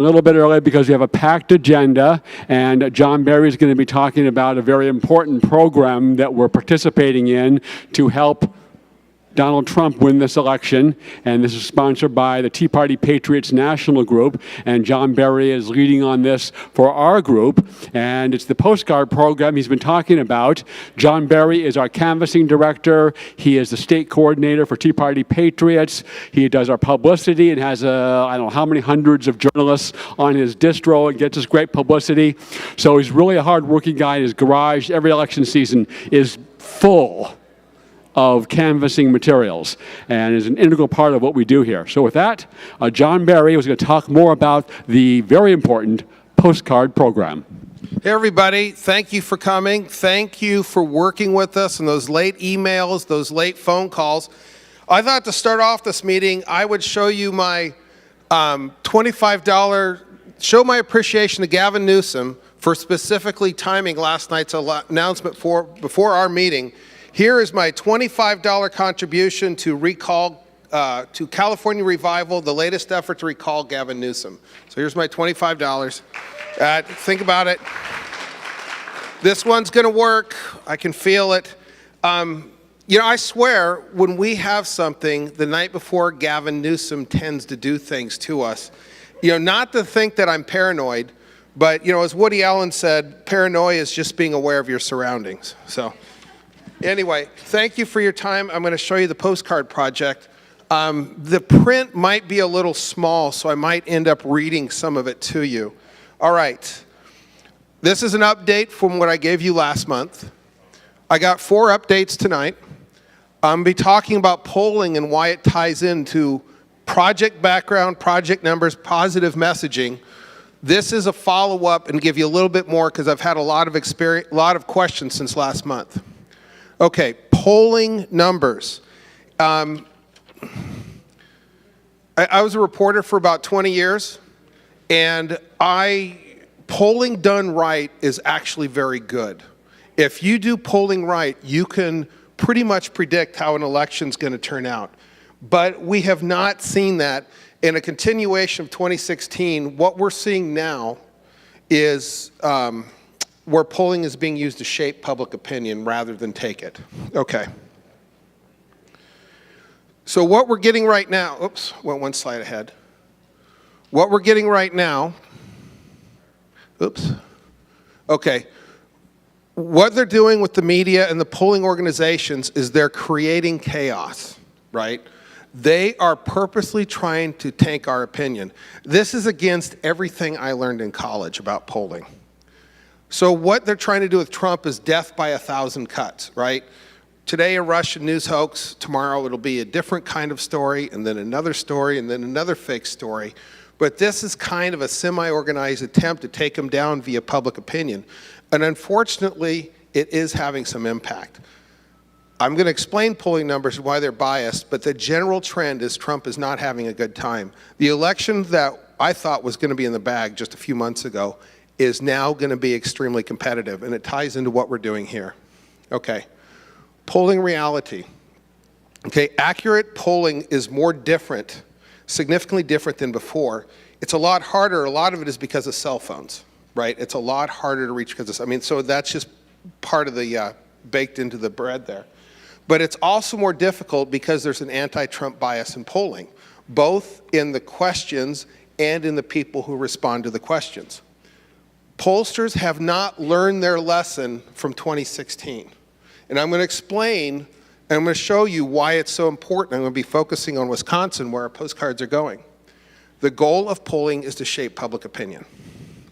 A little bit early because we have a packed agenda, and John Barry is going to be talking about a very important program that we're participating in to help Donald Trump win this election, and this is sponsored by the Tea Party Patriots National Group, and John Barry is leading on this for our group, and it's the postcard program he's been talking about. John Barry is our canvassing director. He is the state coordinator for Tea Party Patriots. He does our publicity and has, I don't know how many hundreds of journalists on his distro and gets us great publicity. So he's really a hard-working guy. His garage every election season is full of canvassing materials and is an integral part of what we do here. So with that, John Barry was going to talk more about the very important postcard program. Hey everybody, thank you for coming. Thank you for working with us and those late emails, those late phone calls. I thought to start off this meeting, I would show you my $25, show my appreciation to Gavin Newsom for specifically timing last night's announcement before our meeting. Here is my $25 contribution to to California Revival, the latest effort to recall Gavin Newsom. So here's my $25. Think about it. This one's going to work. I can feel it. You know, I swear, when we have something the night before, Gavin Newsom tends to do things to us. You know, not to think that I'm paranoid, but, you know, as Woody Allen said, paranoia is just being aware of your surroundings. So anyway, thank you for your time. I'm going to show you the postcard project. The print might be a little small, so I might end up reading some of it to you. All right. This is an update from what I gave you last month. I got 4 updates tonight. I'm going to be talking about polling and why it ties into project background, project numbers, positive messaging. This is a follow-up and give you a little bit more because I've had a lot of questions since last month. Okay, polling numbers. I was a reporter for about 20 years, and polling done right is actually very good. If you do polling right, you can pretty much predict how an election's going to turn out. But we have not seen that. In a continuation of 2016, what we're seeing now is where polling is being used to shape public opinion rather than take it. Okay. So what we're getting right now, oops, went one slide ahead. What we're getting right now, oops, okay. What they're doing with the media and the polling organizations is they're creating chaos, right? They are purposely trying to tank our opinion. This is against everything I learned in college about polling. So what they're trying to do with Trump is death by 1,000 cuts, right? Today a Russian news hoax, tomorrow it'll be a different kind of story, and then another story, and then another fake story. But this is kind of a semi-organized attempt to take him down via public opinion. And unfortunately, it is having some impact. I'm going to explain polling numbers and why they're biased, but the general trend is Trump is not having a good time. The election that I thought was going to be in the bag just a few months ago is now going to be extremely competitive, and it ties into what we're doing here. Okay, polling reality. Okay, accurate polling is more different, significantly different than before. It's a lot harder. A lot of it is because of cell phones, right? It's a lot harder to reach because of, so that's just part of the baked into the bread there. But it's also more difficult because there's an anti-Trump bias in polling, both in the questions and in the people who respond to the questions. Pollsters have not learned their lesson from 2016. And I'm going to explain, and I'm going to show you why it's so important. I'm going to be focusing on Wisconsin, where our postcards are going. The goal of polling is to shape public opinion.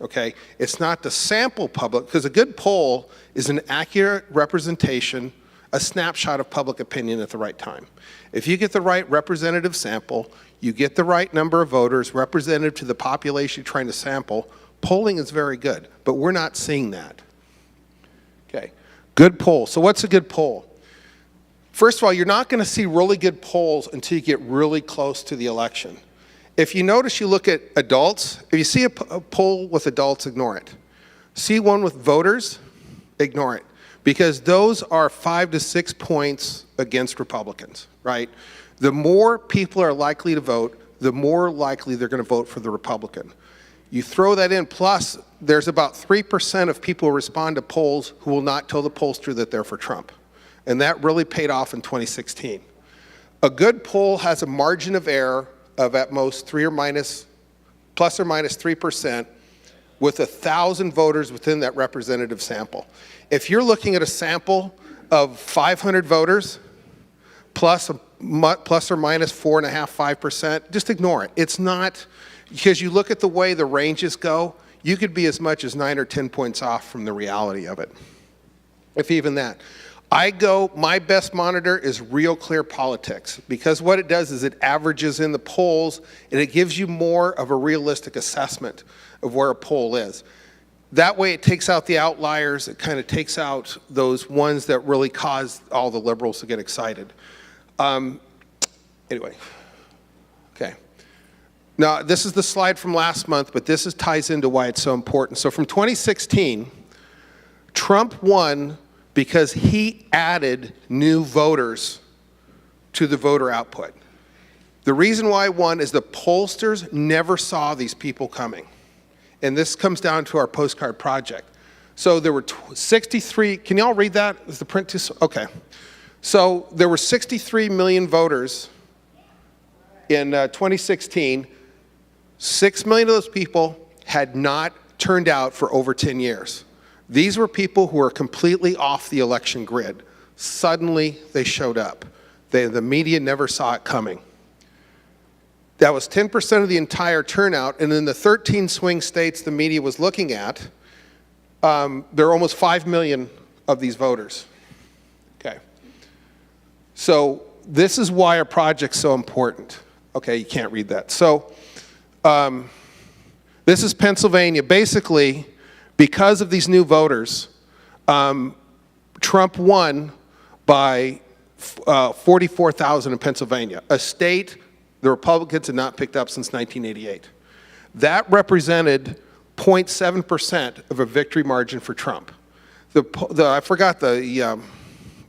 Okay? It's not to sample public, because a good poll is an accurate representation, a snapshot of public opinion at the right time. If you get the right representative sample, you get the right number of voters representative to the population you're trying to sample, polling is very good, but we're not seeing that. Okay, good poll. So what's a good poll? First of all, you're not going to see really good polls until you get really close to the election. If you notice, you look at adults, if you see a poll with adults, ignore it. See one with voters, ignore it. Because those are 5 to 6 points against Republicans, right? The more people are likely to vote, the more likely they're going to vote for the Republican. You throw that in, plus there's about 3% of people who respond to polls who will not tell the pollster that they're for Trump. And that really paid off in 2016. A good poll has a margin of error of at most plus or minus 3% with 1,000 voters within that representative sample. If you're looking at a sample of 500 voters, plus or minus 4.5%, 5%, just ignore it. It's not, because you look at the way the ranges go, you could be as much as 9 or 10 points off from the reality of it, if even that. My best monitor is Real Clear Politics, because what it does is it averages in the polls and it gives you more of a realistic assessment of where a poll is. That way it takes out the outliers, it kind of takes out those ones that really cause all the liberals to get excited. Anyway, okay. Now this is the slide from last month, but this ties into why it's so important. So from 2016, Trump won because he added new voters to the voter output. The reason why I won is the pollsters never saw these people coming. And this comes down to our postcard project. So there were 63, can y'all read that? Is the print too, okay. So there were 63 million voters in 2016. 6 million of those people had not turned out for over 10 years. These were people who were completely off the election grid. Suddenly, they showed up. The media never saw it coming. That was 10% of the entire turnout, and in the 13 swing states the media was looking at, there are almost 5 million of these voters. Okay. So this is why our project's so important. Okay, you can't read that. So this is Pennsylvania. Basically, because of these new voters, Trump won by 44,000 in Pennsylvania, a state the Republicans had not picked up since 1988. That represented 0.7% of a victory margin for Trump. I forgot the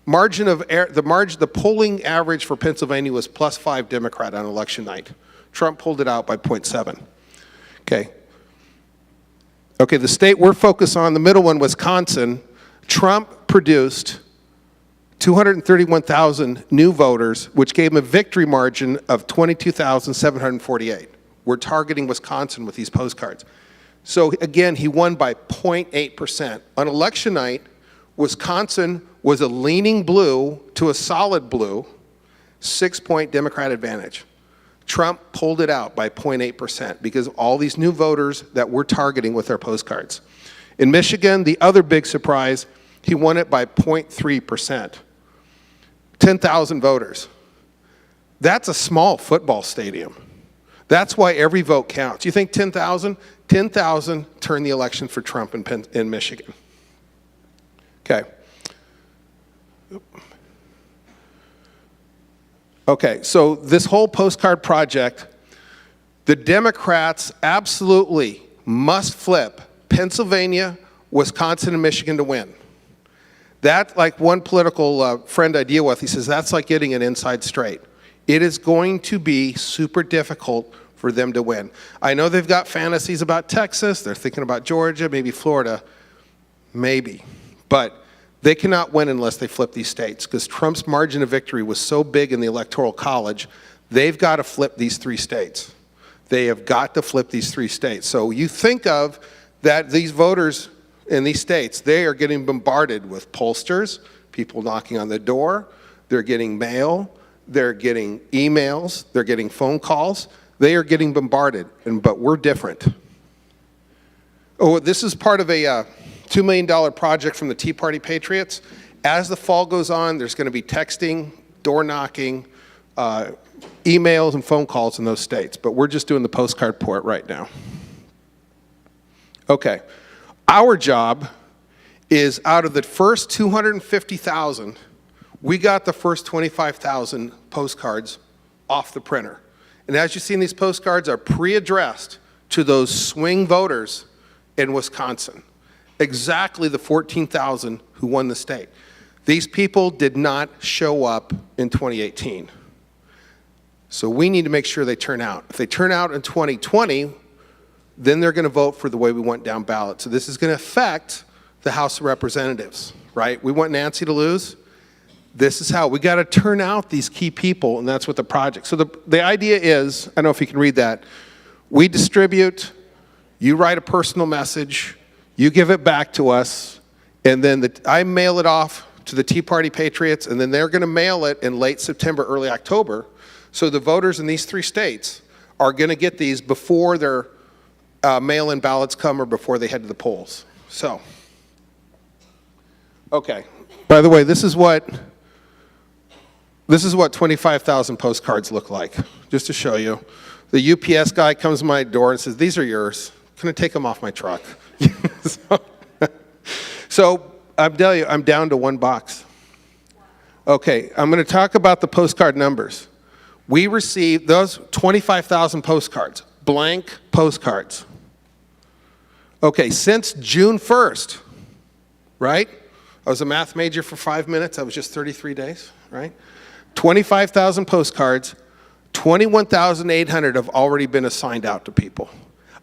margin of error. The polling average for Pennsylvania was +5 Democrat on election night. Trump pulled it out by 0.7. Okay. Okay, the state we're focused on, the middle one, Wisconsin, Trump produced 231,000 new voters, which gave him a victory margin of 22,748. We're targeting Wisconsin with these postcards. So again, he won by 0.8%. On election night, Wisconsin was a leaning blue to a solid blue, 6-point Democrat advantage. Trump pulled it out by 0.8% because of all these new voters that we're targeting with our postcards. In Michigan, the other big surprise, he won it by 0.3%. 10,000 voters. That's a small football stadium. That's why every vote counts. You think 10,000? 10,000 turned the election for Trump in Michigan. Okay. Okay, so this whole postcard project, the Democrats absolutely must flip Pennsylvania, Wisconsin, and Michigan to win. That, like one political friend I deal with, he says, that's like getting an inside straight. It is going to be super difficult for them to win. I know they've got fantasies about Texas, they're thinking about Georgia, maybe Florida, maybe. But they cannot win unless they flip these states, because Trump's margin of victory was so big in the Electoral College, they've got to flip these 3 states. They have got to flip these 3 states. So you think of that these voters in these states, they are getting bombarded with pollsters, people knocking on the door, they're getting mail, they're getting emails, they're getting phone calls, they are getting bombarded, but we're different. Oh, this is part of a $2 million project from the Tea Party Patriots. As the fall goes on, there's going to be texting, door knocking, emails and phone calls in those states, but we're just doing the postcard port right now. Okay. Our job is out of the first 250,000, we got the first 25,000 postcards off the printer. And as you see, these postcards are pre-addressed to those swing voters in Wisconsin. Exactly the 14,000 who won the state. These people did not show up in 2018. So we need to make sure they turn out. If they turn out in 2020, then they're going to vote for the way we want down ballot. So this is going to affect the House of Representatives, right? We want Nancy to lose. This is how we got to turn out these key people, and that's what the project. So the idea is, I don't know if you can read that. We distribute, you write a personal message, you give it back to us, and then I mail it off to the Tea Party Patriots, and then they're going to mail it in late September, early October. So the voters in these 3 states are going to get these before their mail-in ballots come or before they head to the polls. So, okay. By the way, this is what 25,000 postcards look like, just to show you. The UPS guy comes to my door and says, "These are yours. Can I take them off my truck?" So I'm telling you, I'm down to 1 box. Okay, I'm going to talk about the postcard numbers. We received those 25,000 postcards, blank postcards. Okay, since June 1st, right? I was a math major for 5 minutes. I was just 33 days, right? 25,000 postcards, 21,800 have already been assigned out to people.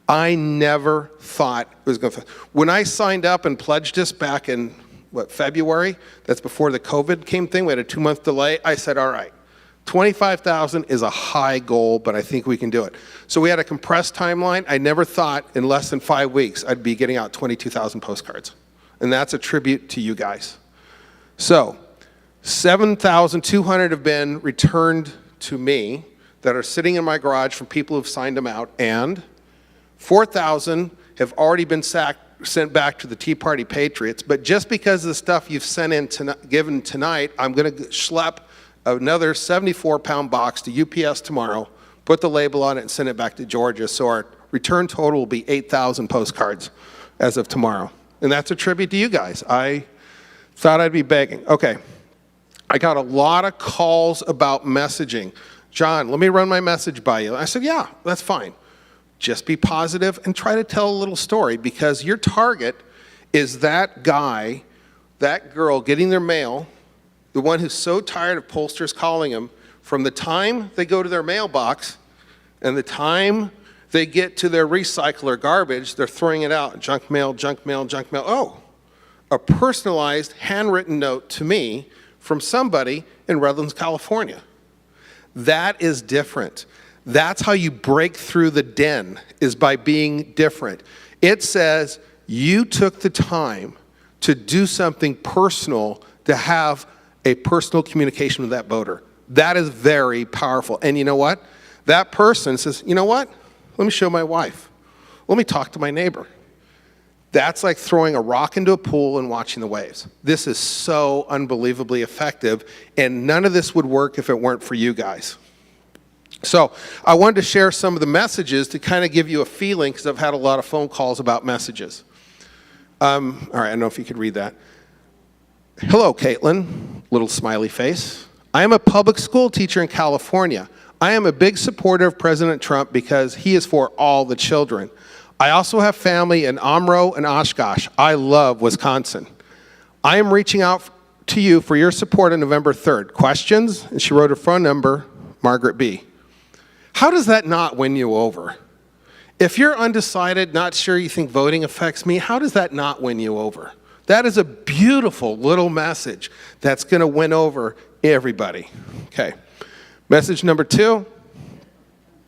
I never thought it was going to. When I signed up and pledged this back in, February, that's before the COVID thing, we had a 2-month delay, I said, all right, 25,000 is a high goal, but I think we can do it. So we had a compressed timeline. I never thought in less than 5 weeks I'd be getting out 22,000 postcards. And that's a tribute to you guys. So 7,200 have been returned to me that are sitting in my garage from people who've signed them out, and 4,000 have already been sent back to the Tea Party Patriots. But just because of the stuff you've sent in given tonight, I'm going to schlep another 74-pound box to UPS tomorrow, put the label on it, and send it back to Georgia. So our return total will be 8,000 postcards as of tomorrow. And that's a tribute to you guys. I thought I'd be begging. Okay. I got a lot of calls about messaging. "John, let me run my message by you." I said, yeah, that's fine. Just be positive and try to tell a little story, because your target is that guy, that girl getting their mail, the one who's so tired of pollsters calling them, from the time they go to their mailbox and the time they get to their recycler garbage, they're throwing it out. Junk mail, junk mail, junk mail. Oh, a personalized handwritten note to me from somebody in Redlands, California. That is different. That's how you break through the den, is by being different. It says you took the time to do something personal, to have a personal communication with that voter. That is very powerful. And you know what? That person says, you know what? Let me show my wife. Let me talk to my neighbor. That's like throwing a rock into a pool and watching the waves. This is so unbelievably effective, and none of this would work if it weren't for you guys. So I wanted to share some of the messages to kind of give you a feeling, because I've had a lot of phone calls about messages. All right, I don't know if you could read that. "Hello, Caitlin," little smiley face. "I am a public school teacher in California. I am a big supporter of President Trump because he is for all the children. I also have family in Omro and Oshkosh. I love Wisconsin. I am reaching out to you for your support on November 3rd. Questions?" And she wrote her phone number, Margaret B. How does that not win you over? If you're undecided, not sure, you think voting affects me, how does that not win you over? That is a beautiful little message that's going to win over everybody. Okay. Message number 2.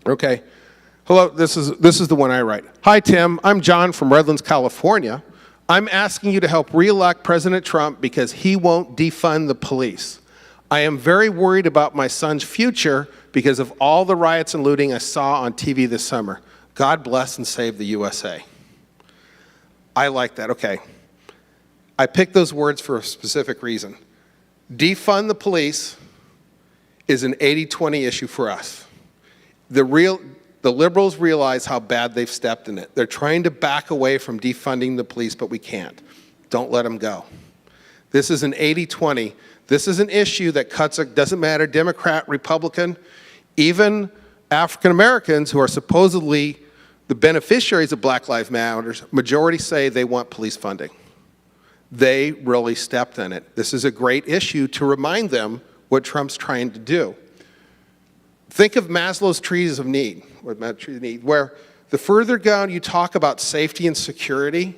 Okay. Hello, this is the one I write. "Hi, Tim. I'm John from Redlands, California. I'm asking you to help re-elect President Trump because he won't defund the police. I am very worried about my son's future because of all the riots and looting I saw on TV this summer. God bless and save the USA." I like that. Okay. I picked those words for a specific reason. Defund the police is an 80-20 issue for us. The liberals realize how bad they've stepped in it. They're trying to back away from defunding the police, but we can't. Don't let them go. This is an 80-20. This is an issue that cuts, doesn't matter, Democrat, Republican, even African Americans who are supposedly the beneficiaries of Black Lives Matter, majority say they want police funding. They really stepped in it. This is a great issue to remind them what Trump's trying to do. Think of Maslow's trees of need, where the further down you talk about safety and security,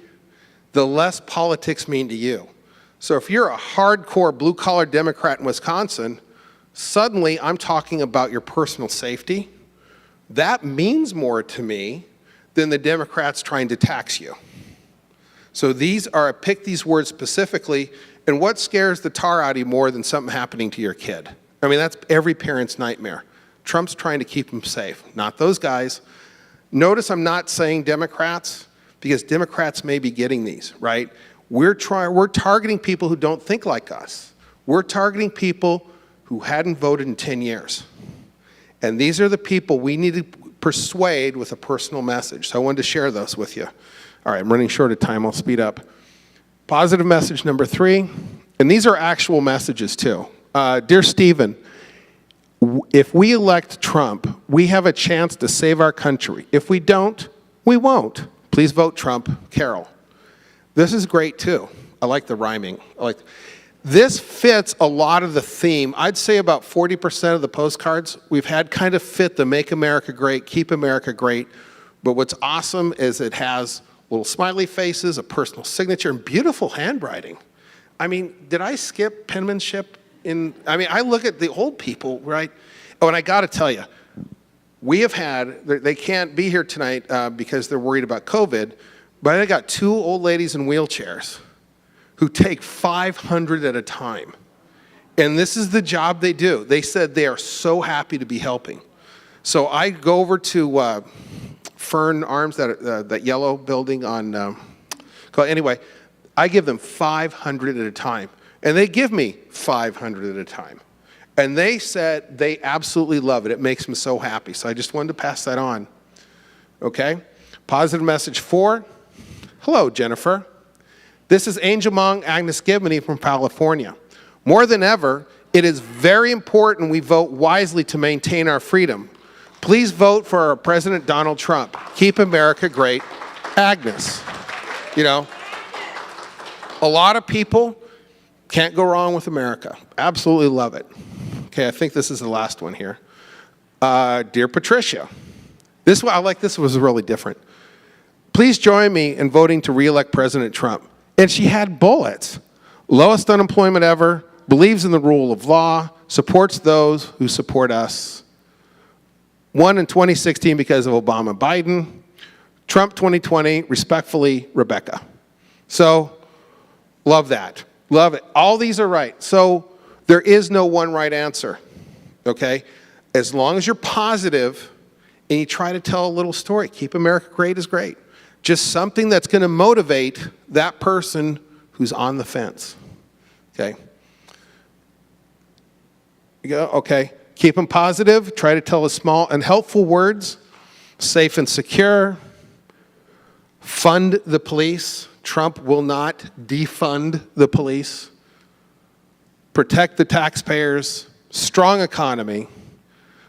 the less politics mean to you. So if you're a hardcore blue-collar Democrat in Wisconsin, suddenly I'm talking about your personal safety. That means more to me than the Democrats trying to tax you. So I picked these words specifically, and what scares the tar out of you more than something happening to your kid? I mean, that's every parent's nightmare. Trump's trying to keep them safe, not those guys. Notice I'm not saying Democrats, because Democrats may be getting these, right? We're targeting people who don't think like us. We're targeting people who hadn't voted in 10 years. And these are the people we need to persuade with a personal message. So I wanted to share those with you. All right, I'm running short of time. I'll speed up. Positive message number 3, and these are actual messages too. Dear Stephen, if we elect Trump, we have a chance to save our country. If we don't, we won't. Please vote Trump, Carol. This is great too. I like the rhyming. This fits a lot of the theme. I'd say about 40% of the postcards we've had kind of fit the Make America Great, Keep America Great. But what's awesome is it has little smiley faces, a personal signature, and beautiful handwriting. I mean, did I skip penmanship? I look at the old people, right? Oh, and I got to tell you, we have had, they can't be here tonight because they're worried about COVID, but I got 2 old ladies in wheelchairs who take 500 at a time. And this is the job they do. They said they are so happy to be helping. So I go over to Fern Arms, that yellow building on, anyway, I give them 500 at a time. And they give me 500 at a time. And they said they absolutely love it. It makes them so happy. So I just wanted to pass that on. Okay? Positive message 4. Hello, Jennifer. This is Angel Mong Agnes Gibney from California. More than ever, it is very important we vote wisely to maintain our freedom. Please vote for our President Donald Trump. Keep America great, Agnes. You know, a lot of people can't go wrong with America. Absolutely love it. Okay, I think this is the last one here. Dear Patricia, this one, I like this was really different. Please join me in voting to re-elect President Trump. And she had bullets. Lowest unemployment ever, believes in the rule of law, supports those who support us. Won in 2016 because of Obama Biden. Trump 2020, respectfully, Rebecca. So, love that. Love it. All these are right. So, there is no one right answer, okay? As long as you're positive and you try to tell a little story, keep America great is great. Just something that's going to motivate that person who's on the fence, okay? You go, okay. Keep them positive. Try to tell us small and helpful words. Safe and secure. Fund the police. Trump will not defund the police. Protect the taxpayers. Strong economy.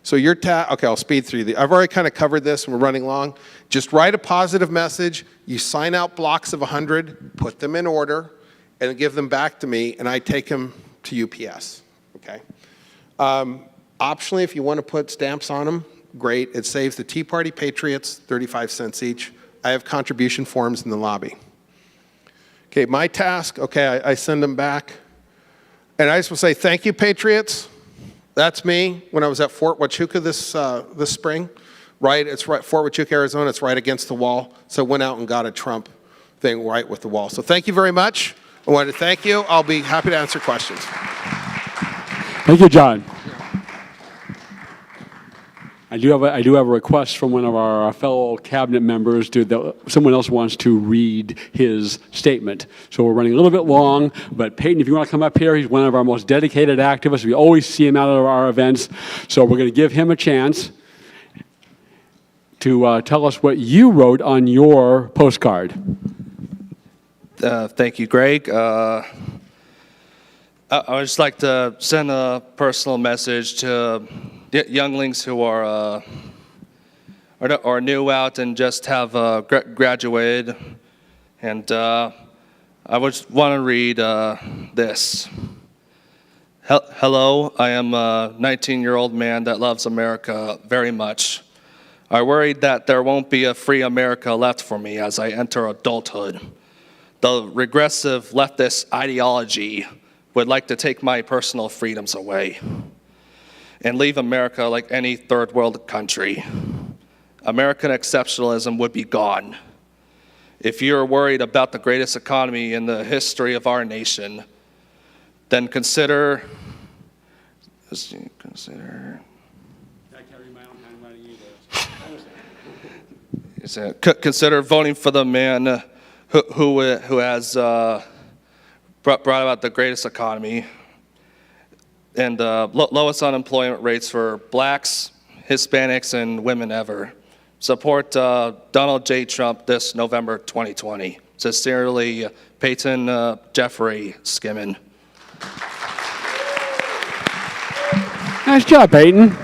So okay, I'll speed through these. I've already kind of covered this and we're running long. Just write a positive message. You sign out blocks of 100, put them in order, and give them back to me, and I take them to UPS, okay? Optionally, if you want to put stamps on them, great. It saves the Tea Party Patriots 35 cents each. I have contribution forms in the lobby. Okay, my task, okay, I send them back. And I just will say, thank you, Patriots. That's me when I was at Fort Huachuca this spring. Right, it's right, Fort Huachuca, Arizona, it's right against the wall. So I went out and got a Trump thing right with the wall. So thank you very much. I wanted to thank you. I'll be happy to answer questions. Thank you, John. I do have a request from one of our fellow cabinet members someone else wants to read his statement. So we're running a little bit long, but Peyton, if you want to come up here, he's one of our most dedicated activists. We always see him out at our events. So we're going to give him a chance to tell us what you wrote on your postcard. Thank you, Greg. I would just like to send a personal message to younglings who are new out and just have graduated. And I would want to read this. Hello, I am a 19-year-old man that loves America very much. are worried that there won't be a free America left for me as I enter adulthood. The regressive leftist ideology would like to take my personal freedoms away and leave America like any third world country. American exceptionalism would be gone. If you're worried about the greatest economy in the history of our nation, then consider. I can't read my own handwriting either. Consider voting for the man who has brought about the greatest economy and lowest unemployment rates for blacks, Hispanics, and women ever. Support Donald J. Trump this November 2020. Sincerely, Peyton Jeffrey Skimmon. Nice job, Peyton.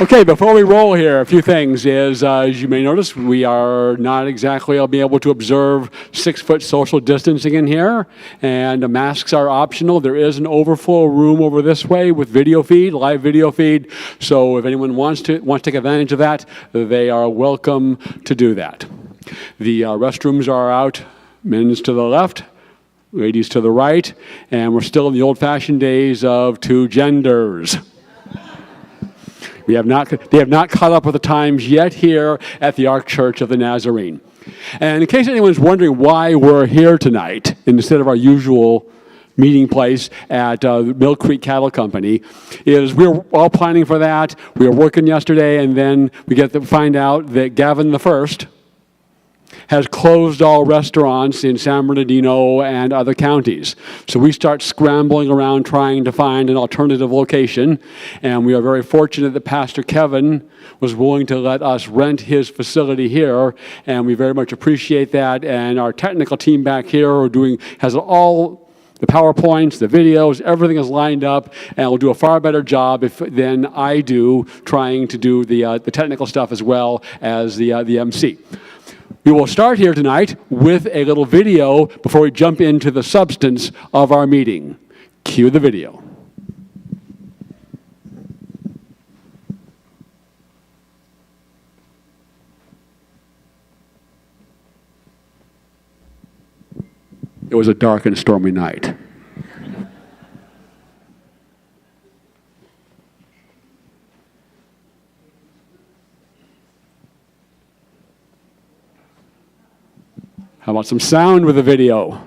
Okay, before we roll here, a few things is, as you may notice, we are not exactly able to observe 6-foot social distancing in here, and the masks are optional. There is an overflow room over this way with video feed, live video feed, so if anyone wants to take advantage of that, they are welcome to do that. The restrooms are out, men's to the left, ladies to the right, and we're still in the old-fashioned days of 2 genders. They have not caught up with the times yet here at the Ark Church of the Nazarene. And in case anyone's wondering why we're here tonight instead of our usual meeting place at Mill Creek Cattle Company, is we're all planning for that. We were working yesterday, and then we get to find out that Gavin the First has closed all restaurants in San Bernardino and other counties. So we start scrambling around trying to find an alternative location, and we are very fortunate that Pastor Kevin was willing to let us rent his facility here, and we very much appreciate that. And our technical team back here has all the PowerPoints, the videos, everything is lined up, and will do a far better job than I do trying to do the technical stuff as well as the MC. We will start here tonight with a little video before we jump into the substance of our meeting. Cue the video. It was a dark and stormy night. How about some sound with the video?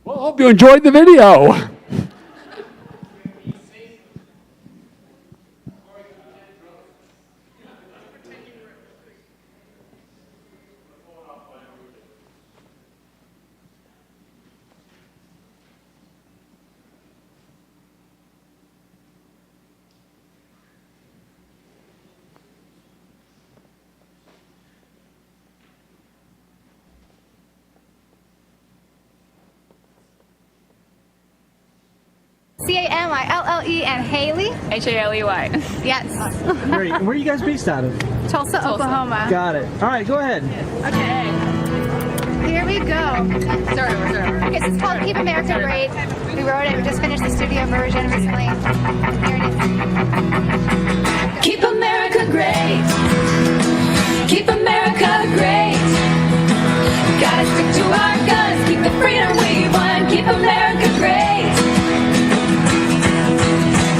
Well, I hope you enjoyed the video. Camille and Haley. Haley. Yes. Great. Where are you guys based out of? Tulsa, Oklahoma. Got it. All right, go ahead. Okay. Here we go. Start over. Okay, so it's called Keep America Great. We wrote it. We just finished the studio version recently. Here it is. Keep America great. Keep America great. Gotta stick to our guns. Keep the freedom we want. Keep America great.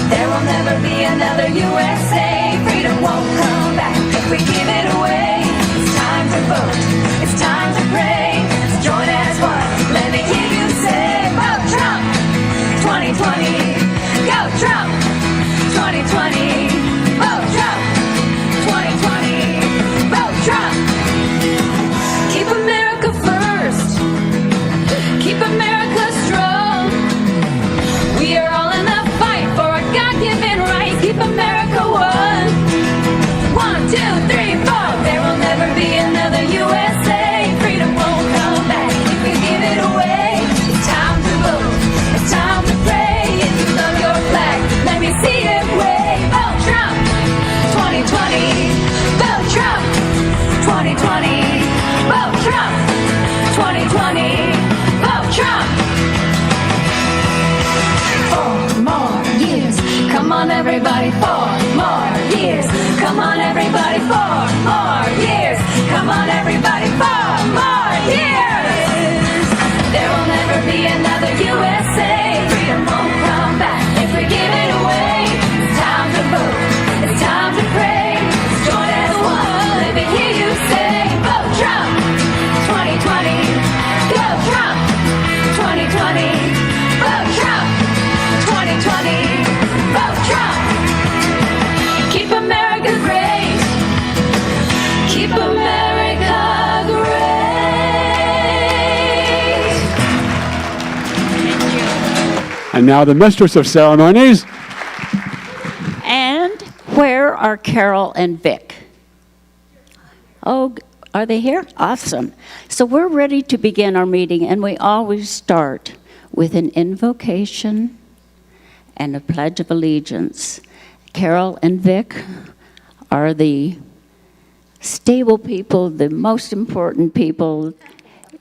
There will never be another USA. Freedom won't come back if we give it away. It's time to vote. It's time to pray. Let's join as one. Let me hear you say, vote Trump 2020. Go Trump 2020. Vote Trump 2020. And now the mistress of ceremonies. And where are Carol and Vic? Oh, are they here? Awesome. So we're ready to begin our meeting, and we always start with an invocation and a pledge of allegiance. Carol and Vic are the stable people, the most important people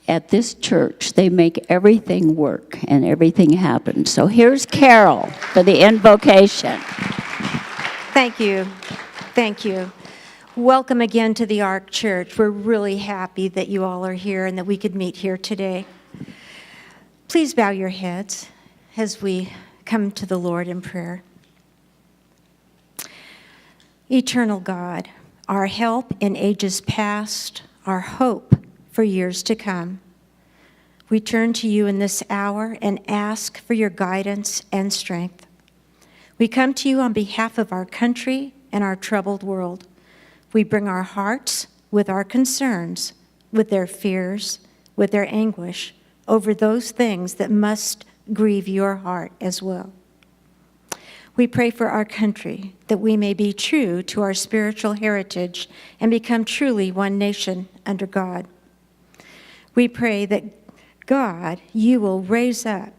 at this church. They make everything work and everything happen. So here's Carol for the invocation. Thank you. Thank you. Welcome again to the Ark Church. We're really happy that you all are here and that we could meet here today. Please bow your heads as we come to the Lord in prayer. Eternal God, our help in ages past, our hope for years to come, we turn to you in this hour and ask for your guidance and strength. We come to you on behalf of our country and our troubled world. We bring our hearts with our concerns, with their fears, with their anguish over those things that must grieve your heart as well. We pray for our country, that we may be true to our spiritual heritage and become truly one nation under God. We pray that, God, you will raise up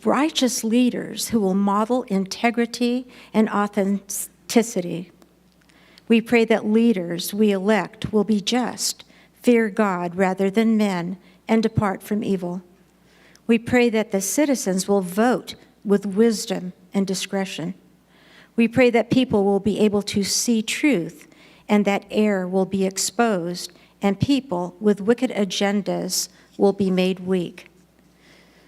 righteous leaders who will model integrity and authenticity. We pray that leaders we elect will be just, fear God rather than men, and depart from evil. We pray that the citizens will vote with wisdom and discretion. We pray that people will be able to see truth and that error will be exposed and people with wicked agendas will be made weak.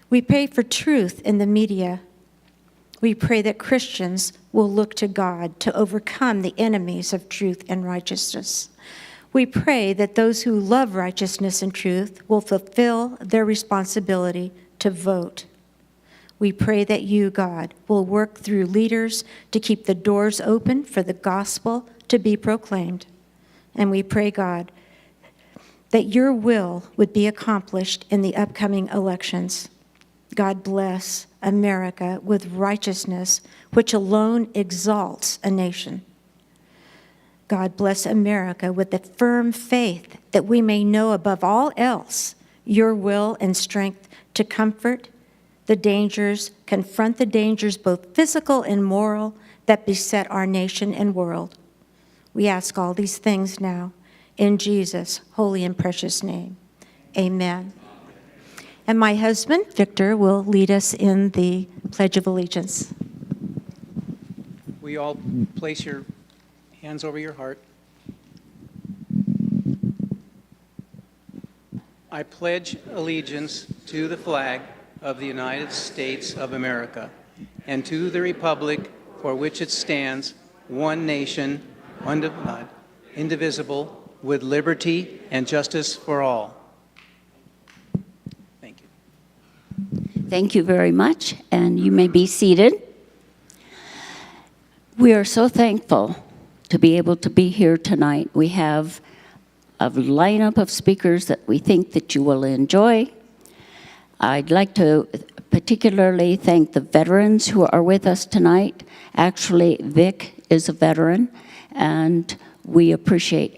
We pray for truth in the media. We pray that Christians will look to God to overcome the enemies of truth and righteousness. We pray that those who love righteousness and truth will fulfill their responsibility to vote. We pray that you, God, will work through leaders to keep the doors open for the gospel to be proclaimed. And we pray, God, that your will would be accomplished in the upcoming elections. God bless America with righteousness, which alone exalts a nation. God bless America with the firm faith that we may know above all else your will and strength to comfort the dangers, confront the dangers, both physical and moral, that beset our nation and world. We ask all these things now in Jesus' holy and precious name. Amen. And my husband, Victor, will lead us in the Pledge of Allegiance. Will you all place your hands over your heart? I pledge allegiance to the flag of the United States of America and to the republic for which it stands, one nation, under God, indivisible, with liberty and justice for all. Thank you. Thank you very much, and you may be seated. We are so thankful to be able to be here tonight. We have a lineup of speakers that we think that you will enjoy. I'd like to particularly thank the veterans who are with us tonight. Actually, Vic is a veteran, and we appreciate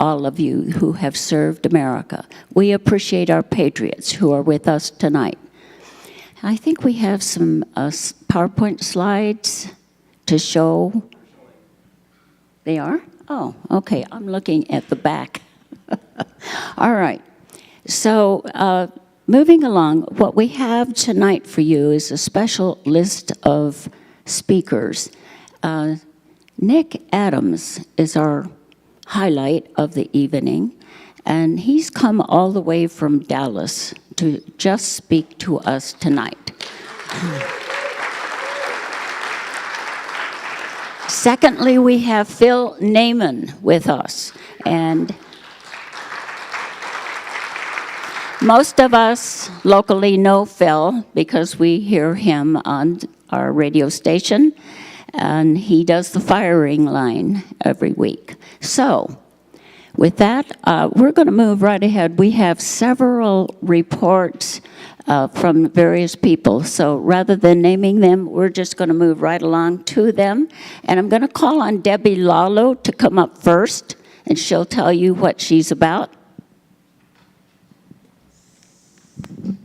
all of you who have served America. We appreciate our patriots who are with us tonight. I think we have some PowerPoint slides to show. They are? Oh, okay. I'm looking at the back. All right. So moving along, what we have tonight for you is a special list of speakers. Nick Adams is our highlight of the evening, and he's come all the way from Dallas to just speak to us tonight. Secondly, we have Phil Naaman with us, and most of us locally know Phil because we hear him on our radio station, and he does the firing line every week. So, with that, we're going to move right ahead. We have several reports from various people. So rather than naming them, we're just going to move right along to them. And I'm going to call on Debbie Lalo to come up first, and she'll tell you what she's about.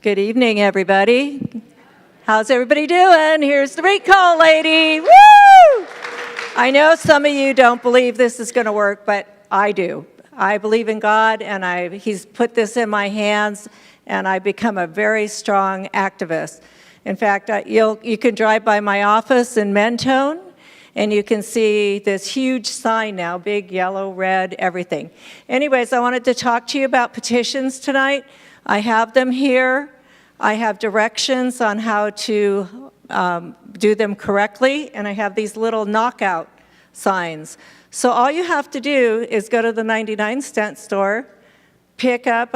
Good evening, everybody. How's everybody doing? Here's the recall lady. Woo! I know some of you don't believe this is going to work, but I do. I believe in God, and He's put this in my hands, and I've become a very strong activist. In fact, you can drive by my office in Mentone, and you can see this huge sign now, big, yellow, red, everything. Anyways, I wanted to talk to you about petitions tonight. I have them here. I have directions on how to do them correctly, and I have these little knockout signs. So all you have to do is go to the 99-cent store, pick up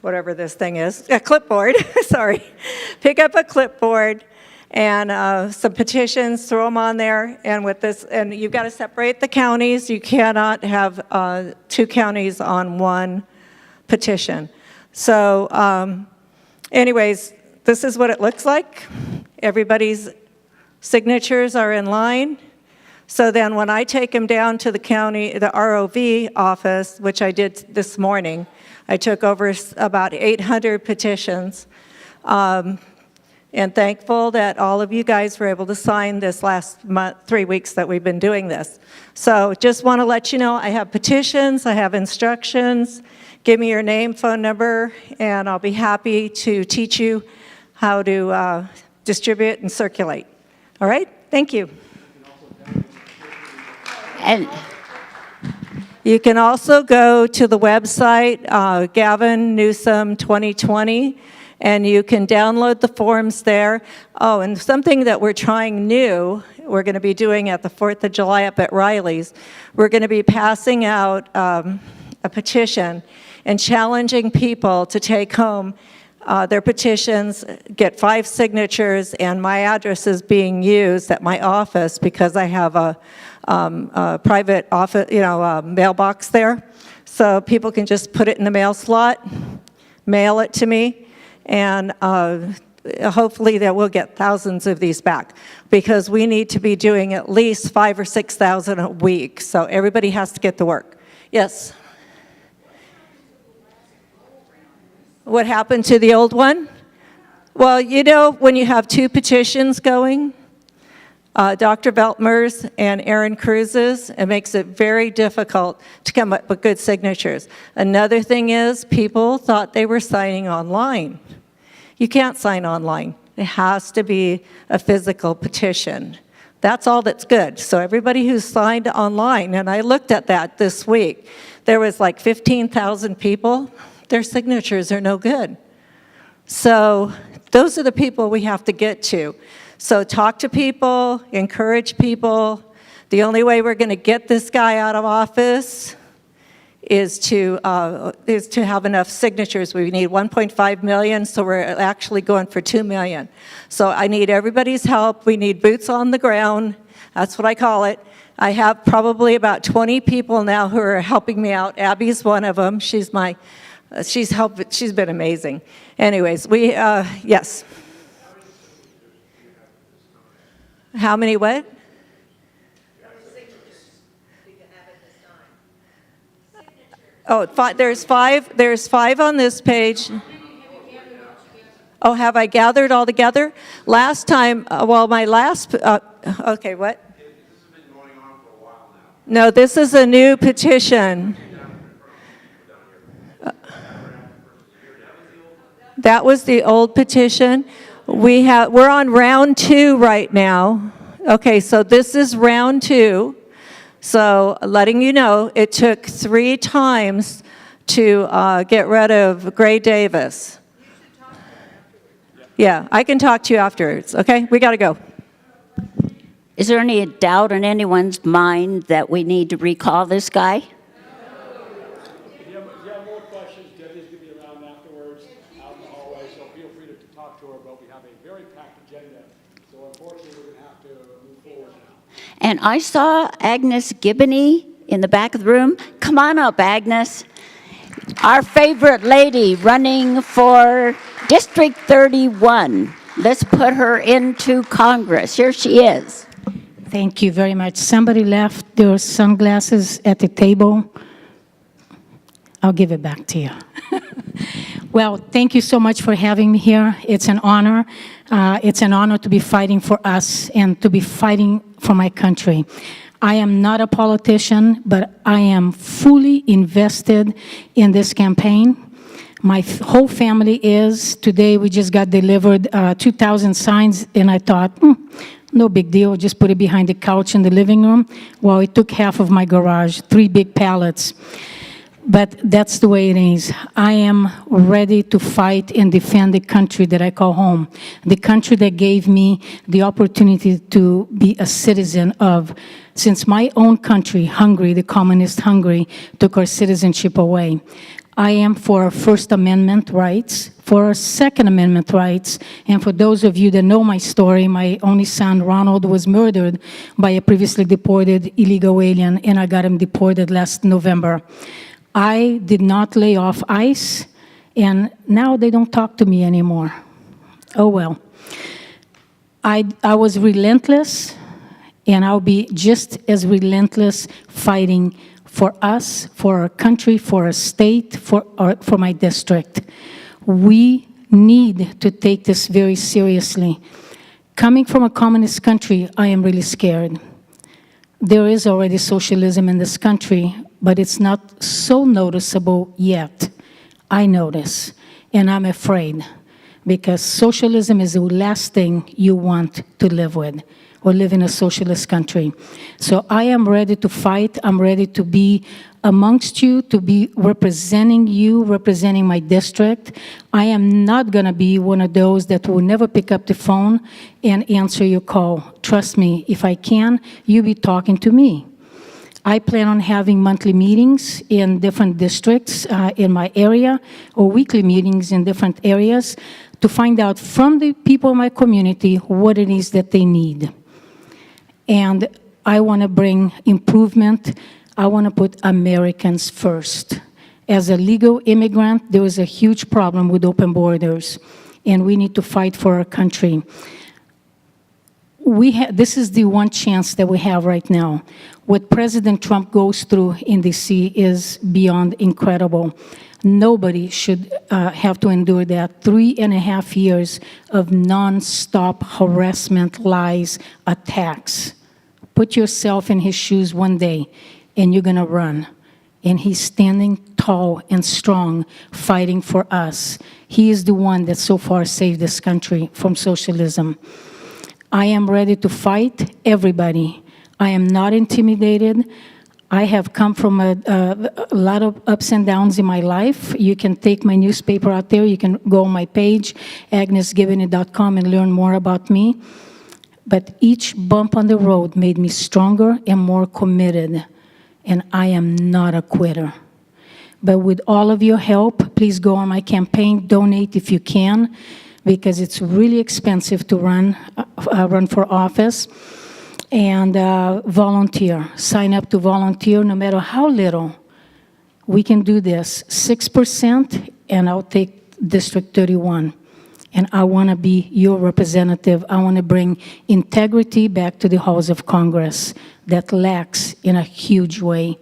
whatever this thing is, a clipboard, sorry. Pick up a clipboard and some petitions, throw them on there, and with this, and you've got to separate the counties. You cannot have 2 counties on one petition. So anyways, this is what it looks like. Everybody's signatures are in line. So then when I take them down to the county, the ROV office, which I did this morning, I took over about 800 petitions. And thankful that all of you guys were able to sign this last month, 3 weeks that we've been doing this. So just want to let you know, I have petitions, I have instructions. Give me your name, phone number, and I'll be happy to teach you how to distribute and circulate. All right? Thank you. And you can also go to the website, Gavin Newsom 2020, and you can download the forms there. Oh, and something that we're trying new, we're going to be doing at the 4th of July up at Riley's, we're going to be passing out a petition and challenging people to take home their petitions, get 5 signatures, and my address is being used at my office because I have a private office, mailbox there. So people can just put it in the mail slot, mail it to me, and hopefully that we'll get thousands of these back because we need to be doing at least 5,000 or 6,000 a week. So everybody has to get to work. Yes? What happened to the old one? Well, when you have 2 petitions going, Dr. Veltmer's and Aaron Cruz's, it makes it very difficult to come up with good signatures. Another thing is people thought they were signing online. You can't sign online. It has to be a physical petition. That's all that's good. So everybody who signed online, and I looked at that this week, there was like 15,000 people. Their signatures are no good. So those are the people we have to get to. So talk to people, encourage people. The only way we're going to get this guy out of office is to have enough signatures. We need 1.5 million, so we're actually going for 2 million. So I need everybody's help. We need boots on the ground. That's what I call it. I have probably about 20 people now who are helping me out. Abby's one of them. She's been amazing. Anyways, yes. How many what? Oh, there's five on this page. Oh, have I gathered all together? Last time, okay, what? No, this is a new petition. That was the old petition. We're on round 2 right now. Okay, so this is round 2. So letting you know, it took 3 times to get rid of Gray Davis. Yeah, I can talk to you afterwards, okay? We got to go. is there any doubt in anyone's mind that we need to recall this guy? If you have more questions, Debbie's going to be around afterwards out in the hallway, so feel free to talk to her, but we have a very packed agenda, so unfortunately we're going to have to move forward now. And I saw Agnes Gibbony in the back of the room. Come on up, Agnes. our favorite lady running for District 31. Let's put her into Congress. Here she is. Thank you very much. Somebody left their sunglasses at the table. I'll give it back to you. Well, thank you so much for having me here. It's an honor. It's an honor to be fighting for us and to be fighting for my country. I am not a politician, but I am fully invested in this campaign. My whole family is. Today we just got delivered 2,000 signs, and I thought, no big deal, just put it behind the couch in the living room. Well, it took half of my garage, 3 big pallets. But that's the way it is. I am ready to fight and defend the country that I call home, the country that gave me the opportunity to be a citizen of, since my own country, Hungary, the communist Hungary, took our citizenship away. I am for First Amendment rights, for Second Amendment rights, and for those of you that know my story, my only son, Ronald, was murdered by a previously deported illegal alien, and I got him deported last November. I did not lay off ICE, and now they don't talk to me anymore. Oh well. I was relentless, and I'll be just as relentless fighting for us, for our country, for our state, for my district. We need to take this very seriously. Coming from a communist country, I am really scared. There is already socialism in this country, but it's not so noticeable yet. I notice, and I'm afraid, because socialism is the last thing you want to live with, or live in a socialist country. So I am ready to fight. I'm ready to be amongst you, to be representing you, representing my district. I am not going to be one of those that will never pick up the phone and answer your call. Trust me, if I can, you'll be talking to me. I plan on having monthly meetings in different districts in my area, or weekly meetings in different areas, to find out from the people in my community what it is that they need. And I want to bring improvement. I want to put Americans first. As a legal immigrant, there is a huge problem with open borders, and we need to fight for our country. This is the one chance that we have right now. What President Trump goes through in D.C. is beyond incredible. Nobody should have to endure that. 3.5 years of nonstop harassment, lies, attacks. Put yourself in his shoes one day, and you're going to run. And he's standing tall and strong, fighting for us. He is the one that so far saved this country from socialism. I am ready to fight everybody. I am not intimidated. I have come from a lot of ups and downs in my life. You can take my newspaper out there. You can go on my page, agnesgiveny.com, and learn more about me. But each bump on the road made me stronger and more committed. And I am not a quitter. But with all of your help, please go on my campaign, donate if you can, because it's really expensive to run for office. And volunteer. Sign up to volunteer, no matter how little. We can do this. 6%, and I'll take District 31. And I want to be your representative. I want to bring integrity back to the halls of Congress that lacks in a huge way.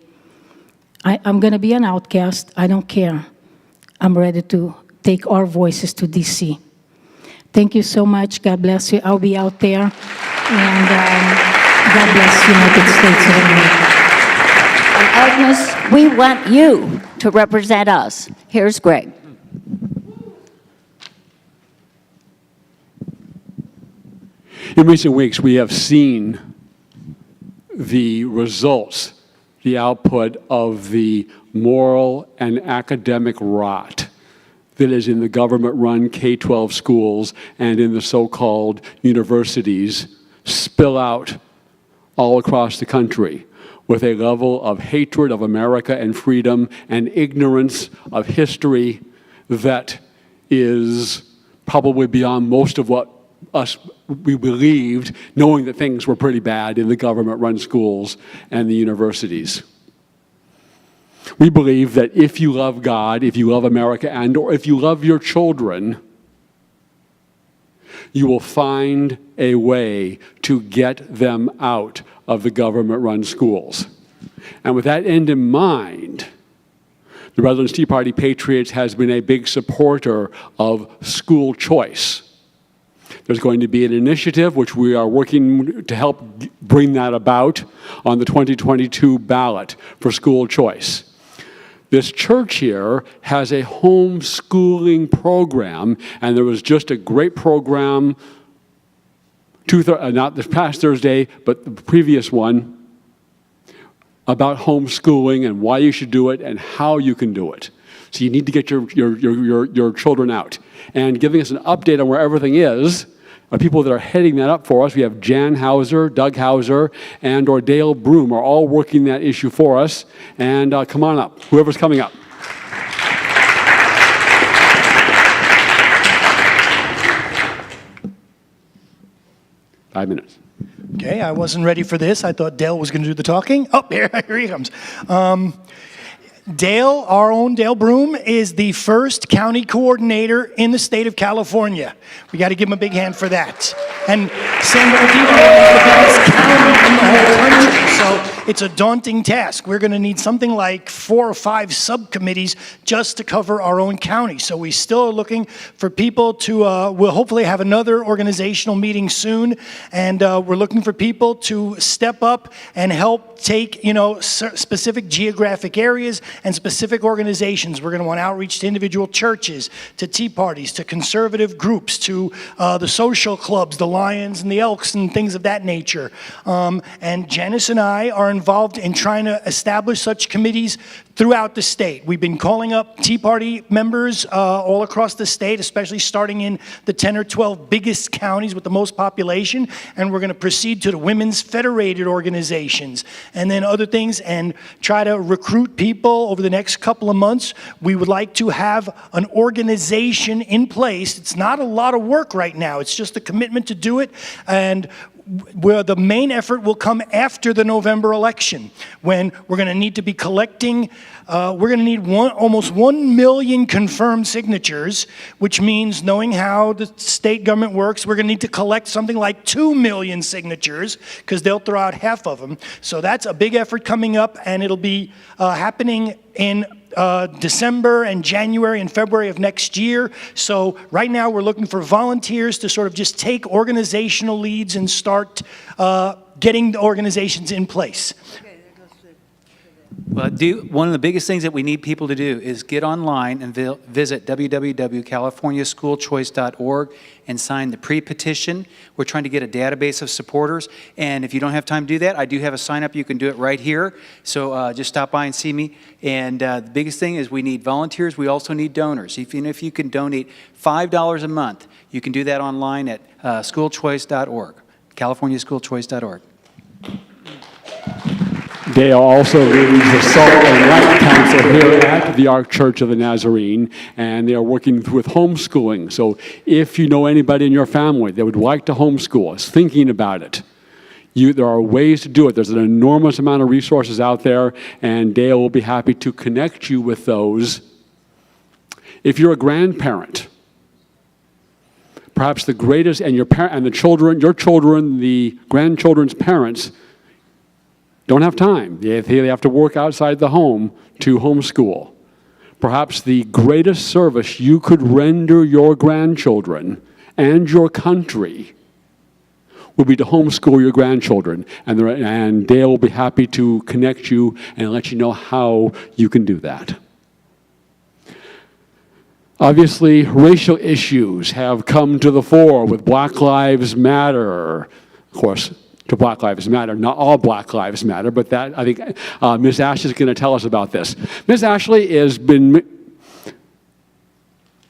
I'm going to be an outcast. I don't care. I'm ready to take our voices to D.C. Thank you so much. God bless you. I'll be out there. And God bless the United States of America. And Agnes, we want you to represent us. Here's Greg. In recent weeks, we have seen the results, the output of the moral and academic rot that is in the government-run K-12 schools and in the so-called universities spill out all across the country with a level of hatred of America and freedom and ignorance of history that is probably beyond most of what we believed, knowing that things were pretty bad in the government-run schools and the universities. We believe that if you love God, if you love America, and or if you love your children, you will find a way to get them out of the government-run schools. And with that end in mind, the Redlands Tea Party Patriots has been a big supporter of school choice. There's going to be an initiative which we are working to help bring that about on the 2022 ballot for school choice. This church here has a homeschooling program, and there was just a great program, not this past Thursday, but the previous one, about homeschooling and why you should do it and how you can do it. So you need to get your children out. And giving us an update on where everything is are people that are heading that up for us. We have Jan Hauser, Doug Hauser, and or Dale Broom are all working that issue for us. And come on up, whoever's coming up. Five minutes. Okay, I wasn't ready for this. I thought Dale was going to do the talking. Oh, here he comes. Dale, our own Dale Broom, is the first county coordinator in the state of California. We got to give him a big hand for that. And San Bernardino is the biggest county in the whole country, so it's a daunting task. We're going to need something like 4 or 5 subcommittees just to cover our own county. So we still are looking for people to, we'll hopefully have another organizational meeting soon, and we're looking for people to step up and help take, specific geographic areas and specific organizations. We're going to want outreach to individual churches, to tea parties, to conservative groups, to the social clubs, the Lions and the Elks and things of that nature. And Janice and I are involved in trying to establish such committees throughout the state. We've been calling up Tea Party members all across the state, especially starting in the 10 or 12 biggest counties with the most population, and we're going to proceed to the women's federated organizations and then other things and try to recruit people over the next couple of months. We would like to have an organization in place. It's not a lot of work right now. It's just a commitment to do it, and where the main effort will come after the November election, when we're going to need to be collecting, we're going to need almost 1 million confirmed signatures, which means, knowing how the state government works, we're going to need to collect something like 2 million signatures, because they'll throw out half of them. So that's a big effort coming up, and it'll be happening in December and January and February of next year. So right now we're looking for volunteers to sort of just take organizational leads and start getting the organizations in place. Well, one of the biggest things that we need people to do is get online and visit www.californiaschoolchoice.org and sign the pre-petition. We're trying to get a database of supporters, and if you don't have time to do that, I do have a sign-up. You can do it right here, so just stop by and see me. And the biggest thing is we need volunteers. We also need donors. Even if you can donate $5 a month, you can do that online at schoolchoice.org, californiaschoolchoice.org. Dale also leads the Salt and Light Council here at the Ark Church of the Nazarene, and they are working with homeschooling. So if you know anybody in your family that would like to homeschool, is thinking about it, there are ways to do it. There's an enormous amount of resources out there, and Dale will be happy to connect you with those. If you're a grandparent, perhaps the greatest, and your children, the grandchildren's parents, don't have time. They have to work outside the home to homeschool. Perhaps the greatest service you could render your grandchildren and your country would be to homeschool your grandchildren. And Dale will be happy to connect you and let you know how you can do that. Obviously, racial issues have come to the fore with Black Lives Matter. Of course, to Black Lives Matter. Not all Black Lives Matter, but that, I think Ms. Ashley is going to tell us about this. Ms. Ashley has been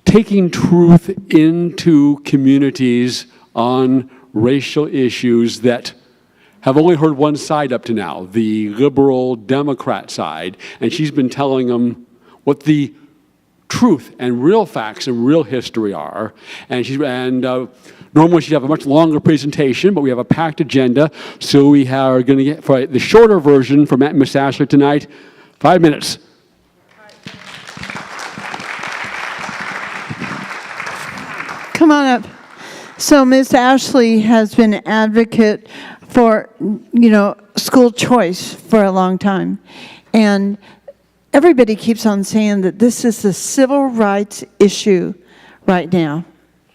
taking truth into communities on racial issues that have only heard one side up to now, the liberal Democrat side, and she's been telling them what the truth and real facts and real history are. Normally she'd have a much longer presentation, but we have a packed agenda, so we are going to get, for the shorter version from Miss Ashley tonight, 5 minutes. come on up. So Miss Ashley has been an advocate for, school choice for a long time. And everybody keeps on saying that this is a civil rights issue right now.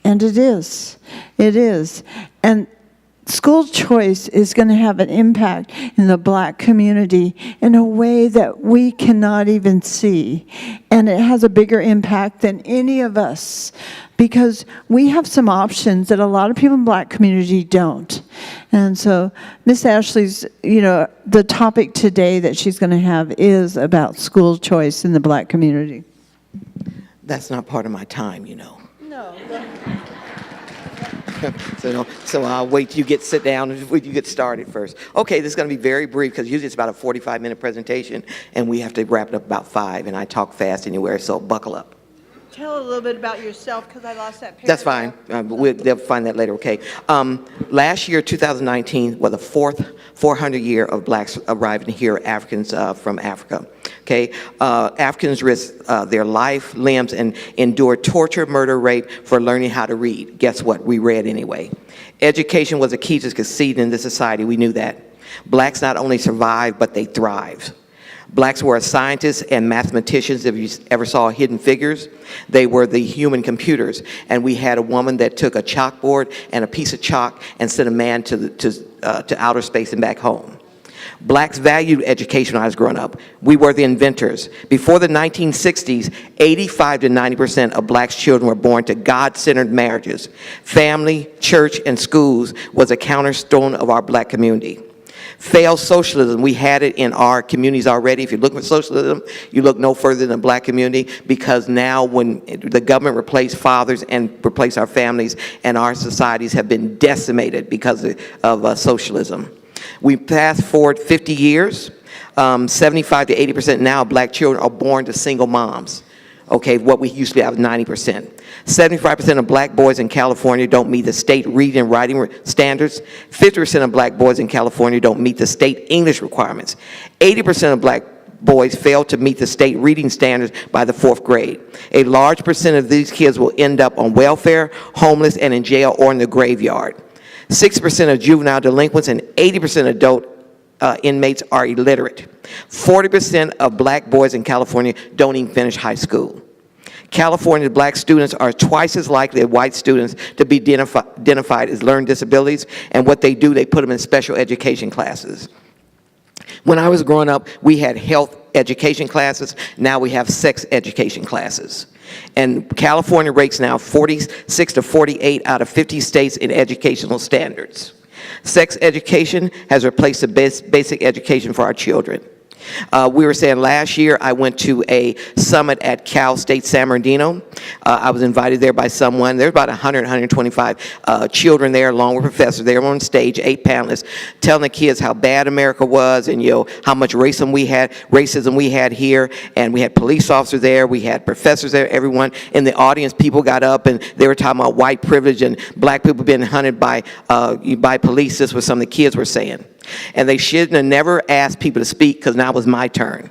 And it is. It is. And school choice is going to have an impact in the Black community in a way that we cannot even see. And it has a bigger impact than any of us because we have some options that a lot of people in the Black community don't. And so Miss Ashley's, the topic today that she's going to have is about school choice in the Black community. That's not part of my time, No. So I'll wait till you sit down and you get started first. Okay, this is going to be very brief because usually it's about a 45-minute presentation and we have to wrap it up about 5, and I talk fast anywhere, so buckle up. Tell a little bit about yourself because I lost that picture. That's fine. They'll find that later, okay. Last year, 2019, was the 400 year of Blacks arriving here, Africans from Africa. Okay, Africans risked their life, limbs, and endured torture, murder, rape for learning how to read. Guess what? We read anyway. Education was a key to succeeding in this society. We knew that. Blacks not only survived, but they thrived. Blacks were scientists and mathematicians. If you ever saw Hidden Figures, they were the human computers. And we had a woman that took a chalkboard and a piece of chalk and sent a man to outer space and back home. Blacks valued education when I was growing up. We were the inventors. Before the 1960s, 85 to 90% of Blacks' children were born to God-centered marriages. Family, church, and schools was a cornerstone of our Black community. Failed socialism, we had it in our communities already. If you're looking for socialism, you look no further than the Black community, because now when the government replaced fathers and replaced our families, and our societies have been decimated because of socialism. We fast forward 50 years, 75 to 80% now of Black children are born to single moms. Okay, what we used to have 90%. 75% of Black boys in California don't meet the state reading and writing standards. 50% of Black boys in California don't meet the state English requirements. 80% of Black boys fail to meet the state reading standards by the 4th grade. A large percent of these kids will end up on welfare, homeless, and in jail or in the graveyard. 6% of juvenile delinquents and 80% adult inmates are illiterate. 40% of Black boys in California don't even finish high school. California's Black students are twice as likely as white students to be identified as learning disabilities, and what they do, they put them in special education classes. When I was growing up, we had health education classes. Now we have sex education classes. And California rates now 46 to 48 out of 50 states in educational standards. Sex education has replaced the basic education for our children. We were saying last year I went to a summit at Cal State San Bernardino. I was invited there by someone. There's about 100, 125 children there along with professors. They were on stage, 8 panelists, telling the kids how bad America was and how much racism we had here. And we had police officers there, we had professors there, everyone in the audience. People got up and they were talking about white privilege and Black people being hunted by police. This was some of the kids were saying. And they shouldn't have never asked people to speak because now it was my turn.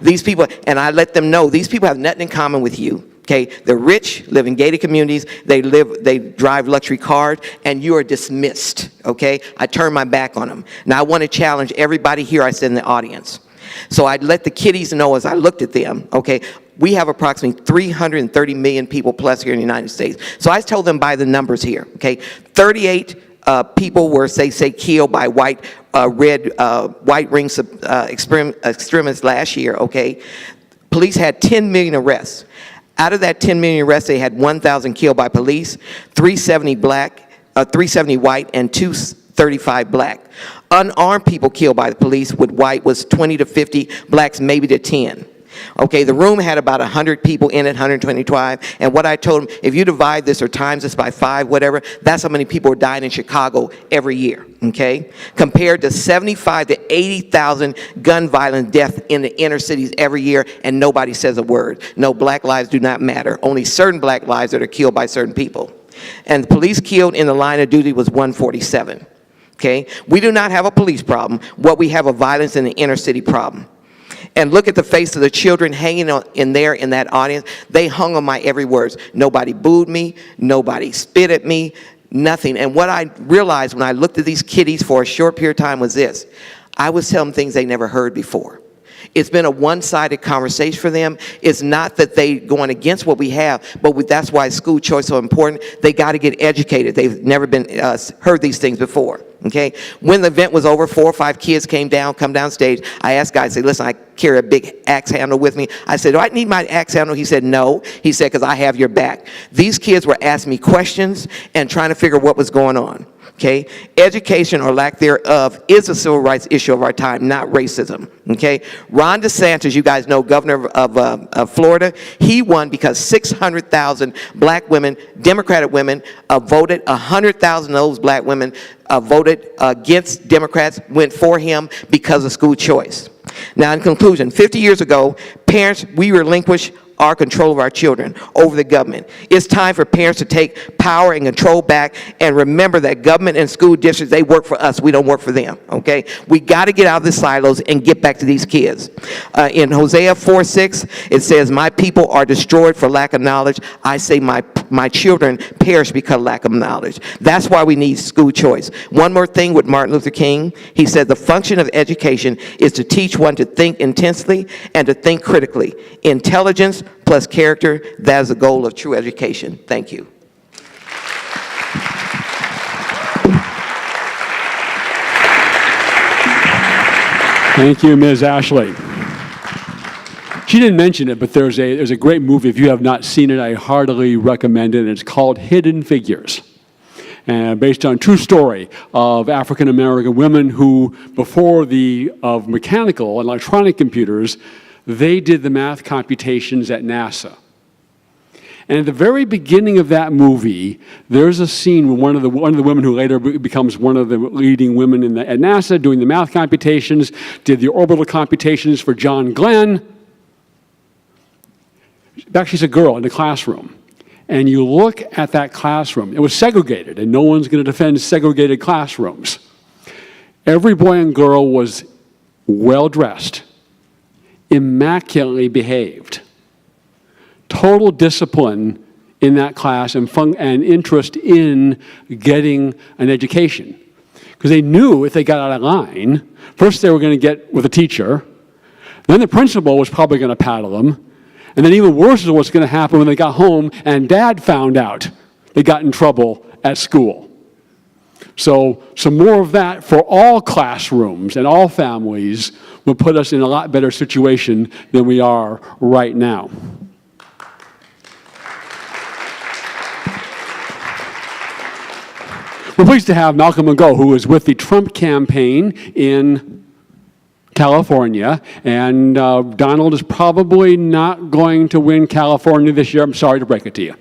These people, and I let them know, these people have nothing in common with you. Okay, they're rich, live in gated communities, they drive luxury cars, and you are dismissed. Okay, I turn my back on them. Now I want to challenge everybody here I said in the audience. So I let the kiddies know as I looked at them. Okay, we have approximately 330 million people plus here in the United States. So I told them by the numbers here. Okay, 38 people were say killed by white ring extremists last year. Okay, police had 10 million arrests. Out of that 10 million arrests, they had 1,000 killed by police, 370 white, and 235 Black. Unarmed people killed by the police with white was 20 to 50, Blacks maybe to 10. Okay, the room had about 100 people in it, 125, and what I told them, if you divide this or times this by 5, whatever, that's how many people are dying in Chicago every year, okay? Compared to 75 to 80,000 gun violence deaths in the inner cities every year, and nobody says a word. No, Black lives do not matter. Only certain Black lives that are killed by certain people. And the police killed in the line of duty was 147, okay? We do not have a police problem. What we have a violence in the inner city problem. And look at the face of the children hanging in that audience. They hung on my every word. Nobody booed me. Nobody spit at me. Nothing. And what I realized when I looked at these kiddies for a short period of time was this. I was telling them things they never heard before. It's been a one-sided conversation for them. It's not that they going against what we have, but that's why school choice is so important. They got to get educated. They've never been heard these things before. Okay. When the event was over, 4 or 5 kids come down stage. I asked guys, say, listen, I carry a big axe handle with me. I said, do I need my axe handle? He said, no. He said, because I have your back. These kids were asking me questions and trying to figure what was going on. Okay, education or lack thereof is a civil rights issue of our time, not racism. Okay, Ron DeSantis, you guys know, governor of Florida, he won because 600,000 black women, Democratic women, voted. 100,000 of those black women voted against Democrats, went for him because of school choice. Now, in conclusion, 50 years ago, parents, we relinquished our control of our children over the government. It's time for parents to take power and control back and remember that government and school districts, they work for us. We don't work for them, okay? We got to get out of the silos and get back to these kids. In Hosea 4:6, it says, my people are destroyed for lack of knowledge. I say my children perish because of lack of knowledge. That's why we need school choice. One more thing with Martin Luther King. He said the function of education is to teach one to think intensely and to think critically. Intelligence plus character, that is the goal of true education. Thank you. Thank you, Ms. Ashley. She didn't mention it, but there's a great movie. If you have not seen it, I heartily recommend it. It's called Hidden Figures. And based on a true story of African-American women who, before of mechanical and electronic computers, they did the math computations at NASA. And at the very beginning of that movie, there's a scene where one of the women who later becomes one of the leading women at NASA doing the math computations, did the orbital computations for John Glenn. Back, she's a girl in the classroom. And you look at that classroom, it was segregated, and no one's going to defend segregated classrooms. Every boy and girl was well-dressed, immaculately behaved, total discipline in that class and interest in getting an education. Because they knew if they got out of line, first they were going to get with a teacher, then the principal was probably going to paddle them, and then even worse is what's going to happen when they got home and dad found out they got in trouble at school. So some more of that for all classrooms and all families will put us in a lot better situation than we are right now. We're pleased to have Malcolm McGough, who is with the Trump campaign in California, and Donald is probably not going to win California this year. I'm sorry to break it to you.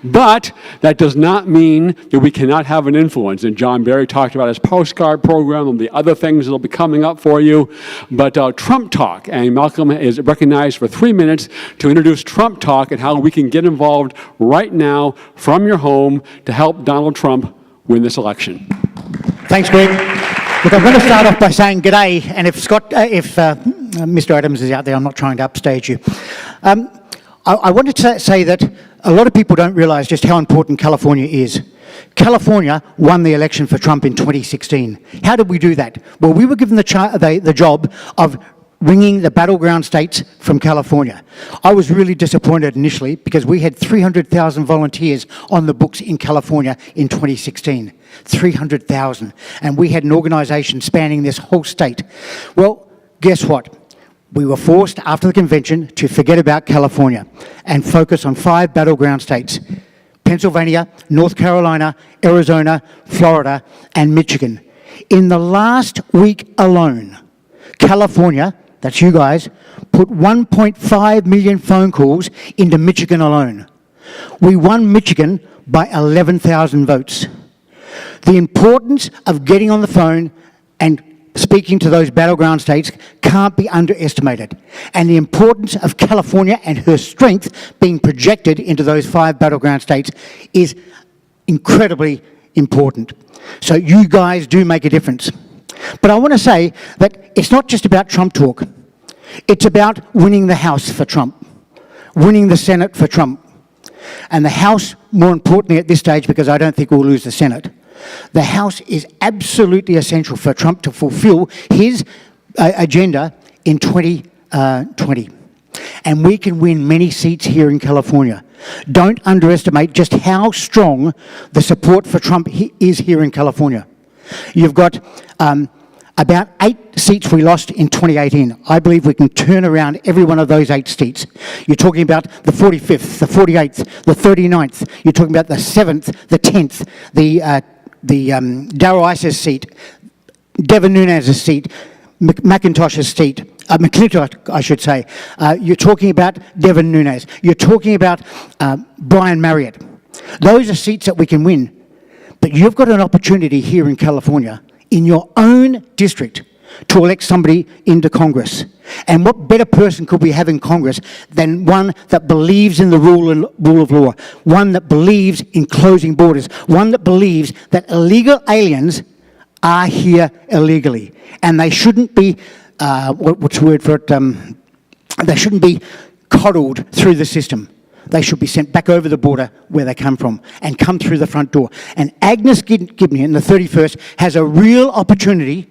But that does not mean that we cannot have an influence. And John Barry talked about his postcard program and the other things that will be coming up for you. But Trump Talk, and Malcolm is recognized for 3 minutes to introduce Trump Talk and how we can get involved right now from your home to help Donald Trump win this election. Thanks, Greg. Look, I'm going to start off by saying g'day, and if Mr. Adams is out there, I'm not trying to upstage you. I wanted to say that a lot of people don't realise just how important California is. California won the election for Trump in 2016. How did we do that? Well, we were given the job of ringing the battleground states from California. I was really disappointed initially because we had 300,000 volunteers on the books in California in 2016. 300,000. And we had an organisation spanning this whole state. Well, guess what? We were forced after the convention to forget about California and focus on 5 battleground states: Pennsylvania, North Carolina, Arizona, Florida, and Michigan. In the last week alone, California, that's you guys, put 1.5 million phone calls into Michigan alone. We won Michigan by 11,000 votes. The importance of getting on the phone and speaking to those battleground states can't be underestimated. And the importance of California and her strength being projected into those 5 battleground states is incredibly important. So you guys do make a difference. But I want to say that it's not just about Trump talk. It's about winning the House for Trump, winning the Senate for Trump. And the House, more importantly at this stage, because I don't think we'll lose the Senate, the House is absolutely essential for Trump to fulfill his agenda in 2020. And we can win many seats here in California. Don't underestimate just how strong the support for Trump is here in California. You've got about 8 seats we lost in 2018. I believe we can turn around every one of those 8 seats. You're talking about the 45th, the 48th, the 39th. You're talking about the 7th, the 10th, the Darrell Iss's seat, Devin Nunes's seat, McIntosh's seat, McClintock, I should say. You're talking about Devin Nunes. You're talking about Brian Marriott. Those are seats that we can win. But you've got an opportunity here in California, in your own district, to elect somebody into Congress. And what better person could we have in Congress than one that believes in the rule of law, one that believes in closing borders, one that believes that illegal aliens are here illegally, and they shouldn't be, what's the word for it? They shouldn't be coddled through the system. They should be sent back over the border where they come from and come through the front door. And Agnes Gibney in the 31st has a real opportunity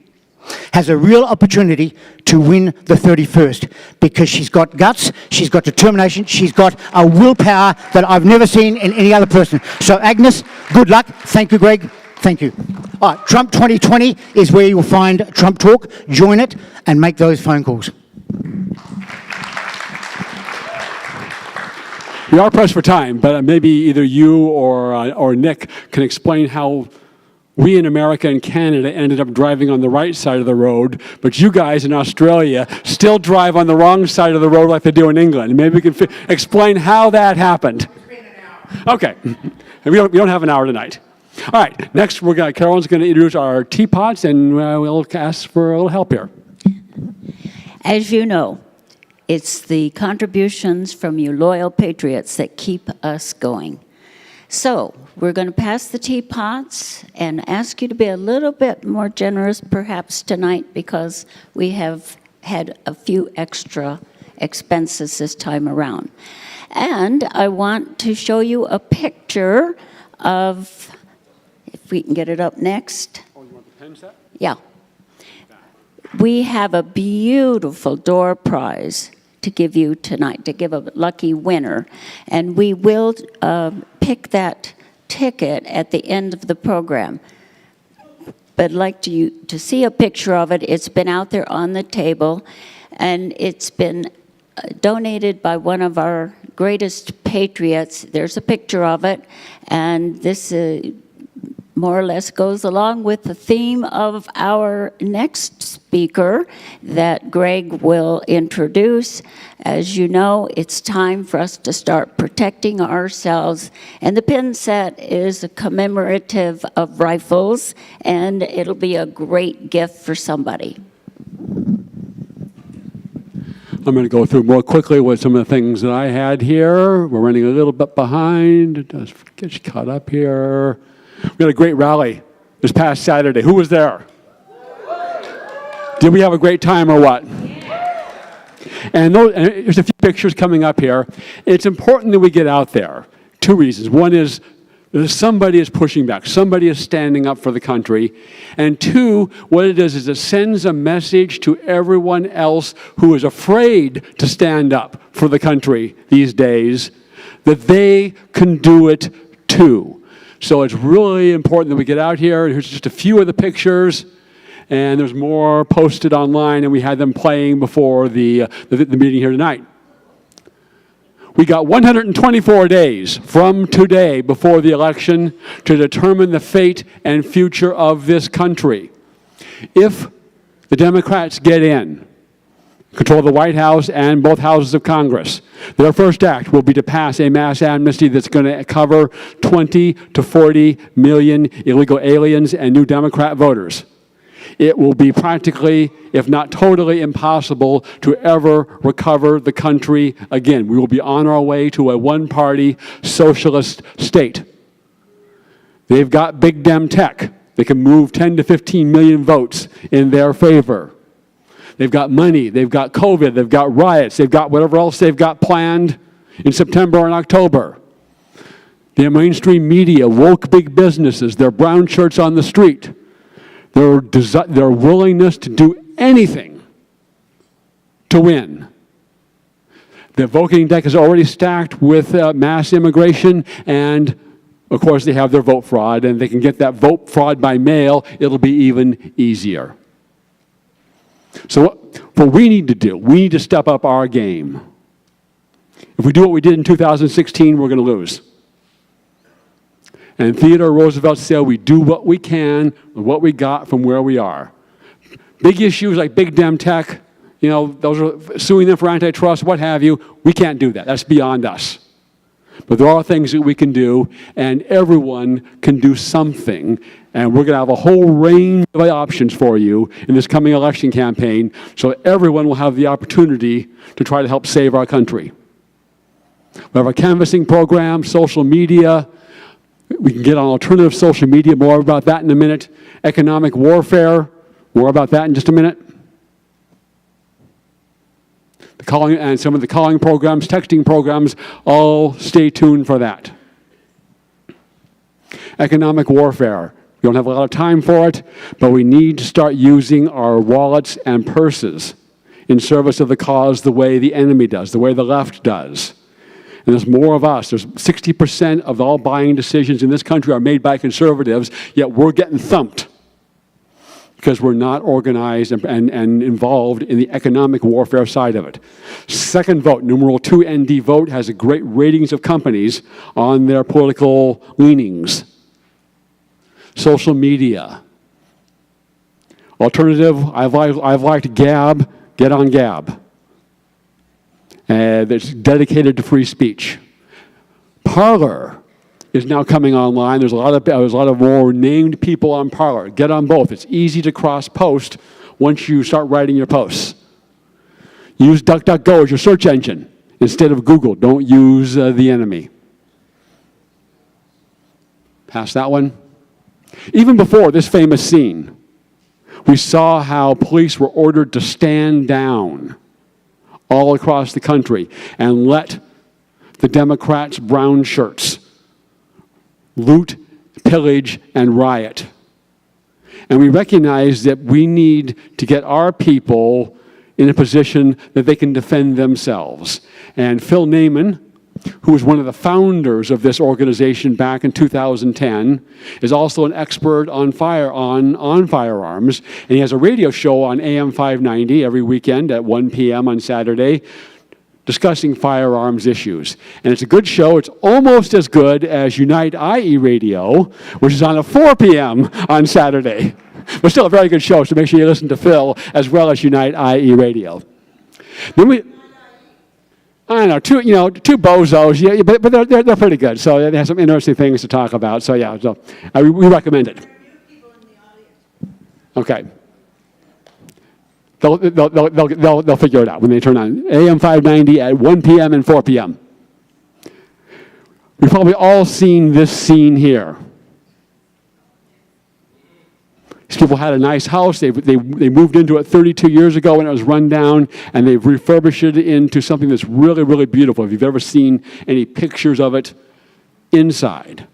to win the 31st, because she's got guts, she's got determination, she's got a willpower that I've never seen in any other person. So Agnes, good luck. Thank you, Greg. Thank you. All right, Trump 2020 is where you will find Trump Talk. Join it and make those phone calls. We are pressed for time, but maybe either you or Nick can explain how we in America and Canada ended up driving on the right side of the road, but you guys in Australia still drive on the wrong side of the road like they do in England. Maybe we can explain how that happened. Okay. We don't have an hour tonight. All right, next Carolyn's going to introduce our teapots, and we'll ask for a little help here. As you know, it's the contributions from you loyal patriots that keep us going. So we're going to pass the teapots and ask you to be a little bit more generous perhaps tonight, because we have had a few extra expenses this time around. And I want to show you a picture of, if we can get it up next. Oh, you want the pen set? Yeah. We have a beautiful door prize to give you tonight, to give a lucky winner. And we will pick that ticket at the end of the program. But I'd like you to see a picture of it. It's been out there on the table, and it's been donated by one of our greatest patriots. There's a picture of it, and this more or less goes along with the theme of our next speaker that Greg will introduce. As you know, it's time for us to start protecting ourselves, and the pin set is a commemorative of rifles, and it'll be a great gift for somebody. I'm going to go through more quickly with some of the things that I had here. We're running a little bit behind. It does get you caught up here. We had a great rally this past Saturday. Who was there? Did we have a great time or what? And there's a few pictures coming up here. It's important that we get out there. 2 reasons. One is that somebody is pushing back. Somebody is standing up for the country. And 2, what it does is it sends a message to everyone else who is afraid to stand up for the country these days that they can do it too. So it's really important that we get out here. Here's just a few of the pictures, and there's more posted online, and we had them playing before the meeting here tonight. We got 124 days from today before the election to determine the fate and future of this country. If the Democrats get in, control the White House and both houses of Congress, their first act will be to pass a mass amnesty that's going to cover 20 to 40 million illegal aliens and new Democrat voters. It will be practically, if not totally, impossible to ever recover the country again. We will be on our way to a one-party socialist state. They've got big Dem tech. They can move 10 to 15 million votes in their favor. They've got money, they've got COVID, they've got riots, they've got whatever else they've got planned in September and October. Their mainstream media, woke big businesses, their brown shirts on the street, their willingness to do anything to win. The voting deck is already stacked with mass immigration, and of course they have their vote fraud, and they can get that vote fraud by mail. It'll be even easier. So what we need to do, we need to step up our game. If we do what we did in 2016, we're going to lose. And Theodore Roosevelt said we do what we can with what we got from where we are. Big issues like big dem tech, you know, those are suing them for antitrust, what have you. We can't do that. That's beyond us. But there are things that we can do, and everyone can do something. And we're going to have a whole range of options for you in this coming election campaign, so everyone will have the opportunity to try to help save our country. We have our canvassing program, social media. We can get on alternative social media, more about that in a minute. Economic warfare, more about that in just a minute. The calling and some of the calling programs, texting programs, all stay tuned for that. Economic warfare. We don't have a lot of time for it, but we need to start using our wallets and purses in service of the cause the way the enemy does, the way the left does. And there's more of us. There's 60% of all buying decisions in this country are made by conservatives, yet we're getting thumped because we're not organized and involved in the economic warfare side of it. Second vote, numeral 2 ND vote, has a great ratings of companies on their political leanings. Social media. Alternative, I've liked Gab, get on Gab. That's dedicated to free speech. Parler is now coming online. There's a lot of more named people on Parler. Get on both. It's easy to cross-post once you start writing your posts. Use DuckDuckGo as your search engine instead of Google. Don't use the enemy. Pass that one. Even before this famous scene, we saw how police were ordered to stand down all across the country and let the Democrats' brown shirts loot, pillage, and riot. And we recognize that we need to get our people in a position that they can defend themselves. And Phil Naaman, who was one of the founders of this organization back in 2010, is also an expert on firearms, and he has a radio show on AM 590 every weekend at 1 p.m. on Saturday, discussing firearms issues. And it's a good show. It's almost as good as Unite IE Radio, which is on at 4 p.m. on Saturday. But still a very good show, so make sure you listen to Phil as well as Unite IE Radio. Then I don't know, two bozos, yeah, but they're pretty good. So they have some interesting things to talk about. So yeah, we recommend it. Okay. They'll figure it out when they turn on AM 590 at 1 p.m. and 4 p.m. We've probably all seen this scene here. These people had a nice house. They moved into it 32 years ago when it was run down, and they've refurbished it into something that's really, really beautiful. If you've ever seen any pictures of it inside.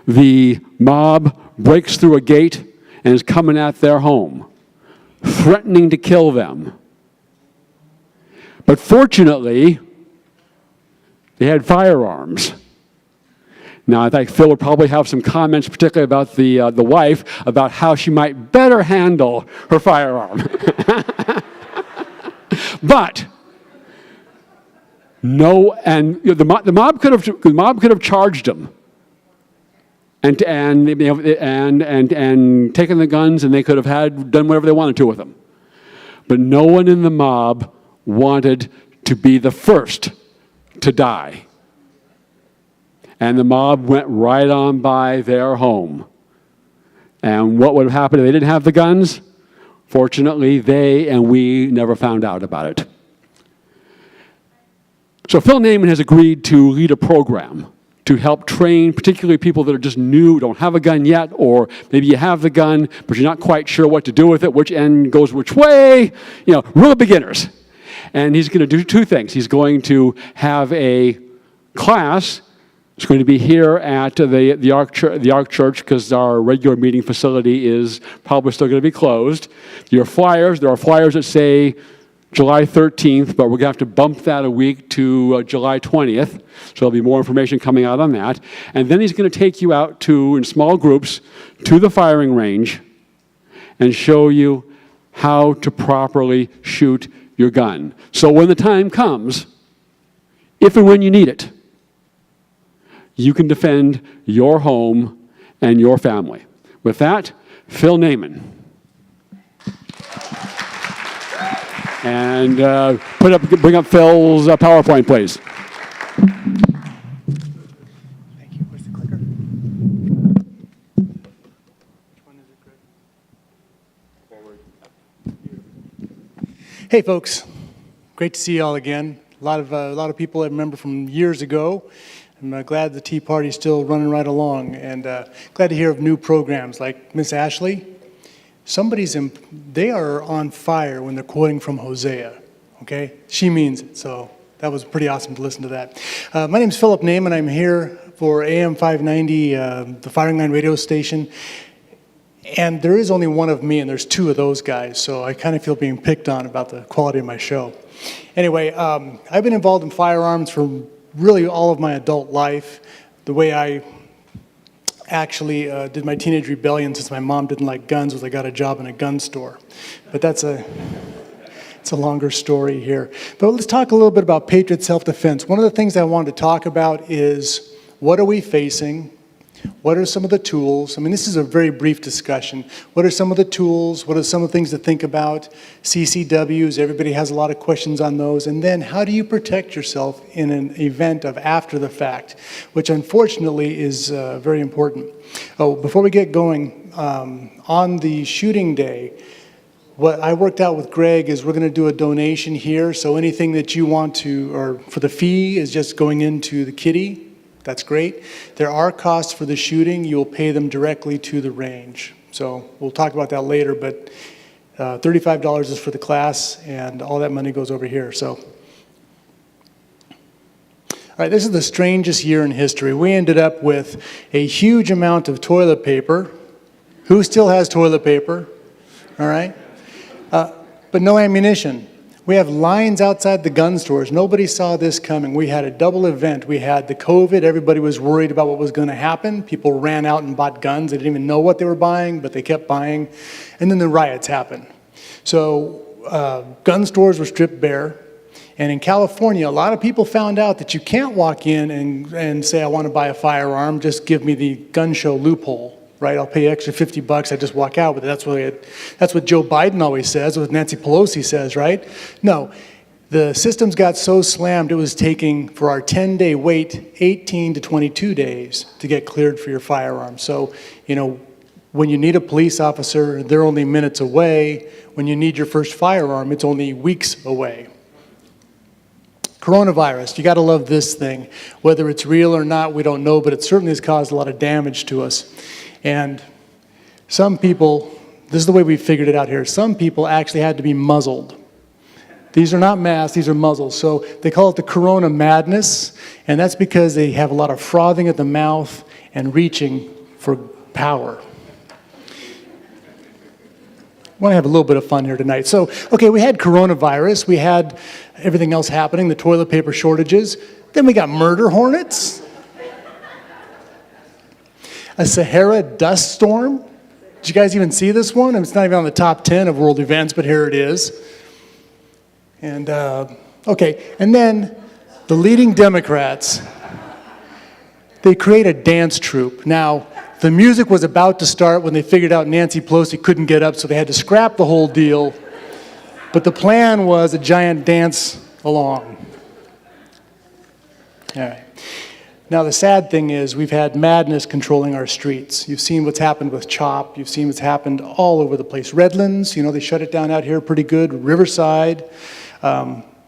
The mob breaks through a gate and is coming at their home, threatening to kill them. But fortunately, they had firearms. Now, I think Phil would probably have some comments, particularly about the wife, about how she might better handle her firearm. But no, and the mob could have charged him, and taken the guns, and they could have done whatever they wanted to with them. But no one in the mob wanted to be the first to die. And the mob went right on by their home. And what would have happened if they didn't have the guns? Fortunately, they and we never found out about it. So Phil Naaman has agreed to lead a program to help train particularly people that are just new, don't have a gun yet, or maybe you have the gun, but you're not quite sure what to do with it, which end goes which way, real beginners. And he's going to do two things. He's going to have a class. It's going to be here at the Ark Church because our regular meeting facility is probably still going to be closed. There are flyers that say July 13th, but we're going to have to bump that a week to July 20th. So there'll be more information coming out on that. And then he's going to take you out in small groups, to the firing range and show you how to properly shoot your gun. So when the time comes, if and when you need it, you can defend your home and your family. With that, Phil Naaman. And bring up Phil's PowerPoint, please. Thank you. Where's the clicker? Which one is it, Greg? Hey, folks. Great to see you all again. A lot of people I remember from years ago. I'm glad the Tea Party's still running right along, and glad to hear of new programs like Miss Ashley. They are on fire when they're quoting from Hosea, okay? She means it, so that was pretty awesome to listen to that. My name's Philip Naaman. I'm here for AM 590, the Firing Line radio station. And there is only one of me, and there's two of those guys, so I kind of feel being picked on about the quality of my show. Anyway, I've been involved in firearms for really all of my adult life. The way I actually did my teenage rebellion, since my mom didn't like guns, was I got a job in a gun store. But it's a longer story here. But let's talk a little bit about patriot self-defense. One of the things I wanted to talk about is, what are we facing? What are some of the tools? I mean, this is a very brief discussion. What are some of the tools? What are some of the things to think about? CCWs, everybody has a lot of questions on those. And then how do you protect yourself in an event of after the fact, which unfortunately is very important. Oh, before we get going, on the shooting day, what I worked out with Greg is we're going to do a donation here. So anything that you want to, or for the fee, is just going into the kitty. That's great. There are costs for the shooting. You'll pay them directly to the range. So we'll talk about that later, but $35 is for the class, and all that money goes over here. So, all right, this is the strangest year in history. We ended up with a huge amount of toilet paper. Who still has toilet paper? All right. But no ammunition. We have lines outside the gun stores. Nobody saw this coming. We had a double event. We had the COVID. Everybody was worried about what was going to happen. People ran out and bought guns. They didn't even know what they were buying, but they kept buying. And then the riots happened. So gun stores were stripped bare. And in California, a lot of people found out that you can't walk in and say, I want to buy a firearm. Just give me the gun show loophole. Right, I'll pay extra $50, I just walk out with it. That's what Joe Biden always says, what Nancy Pelosi says, right? No, the systems got so slammed, it was taking, for our 10-day wait, 18 to 22 days to get cleared for your firearm. So, when you need a police officer, they're only minutes away. When you need your first firearm, it's only weeks away. Coronavirus, you got to love this thing. Whether it's real or not, we don't know, but it certainly has caused a lot of damage to us. And some people, this is the way we figured it out here, some people actually had to be muzzled. These are not masks, these are muzzles. So they call it the corona madness, and that's because they have a lot of frothing at the mouth and reaching for power. I want to have a little bit of fun here tonight. So, okay, we had coronavirus, we had everything else happening, the toilet paper shortages, then we got murder hornets. A Sahara dust storm. Did you guys even see this one? It's not even on the top 10 of world events, but here it is. And, okay, and then the leading Democrats, they create a dance troupe. Now, the music was about to start when they figured out Nancy Pelosi couldn't get up, so they had to scrap the whole deal. But the plan was a giant dance along. All right. Now, the sad thing is we've had madness controlling our streets. You've seen what's happened with CHOP. You've seen what's happened all over the place. Redlands, they shut it down out here pretty good. Riverside.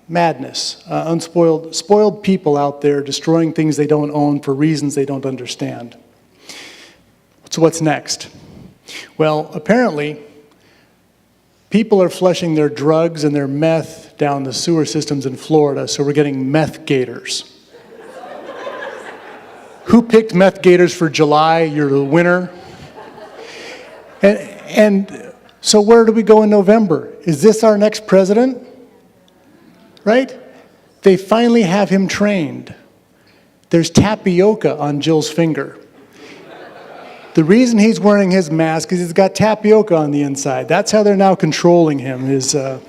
Madness, spoiled people out there destroying things they don't own for reasons they don't understand. So what's next? Well, apparently, people are flushing their drugs and their meth down the sewer systems in Florida, so we're getting meth gators. Who picked meth gators for July? You're the winner. And so where do we go in November? Is this our next president? Right? They finally have him trained. There's tapioca on Jill's finger. The reason he's wearing his mask is he's got tapioca on the inside. That's how they're now controlling him, is the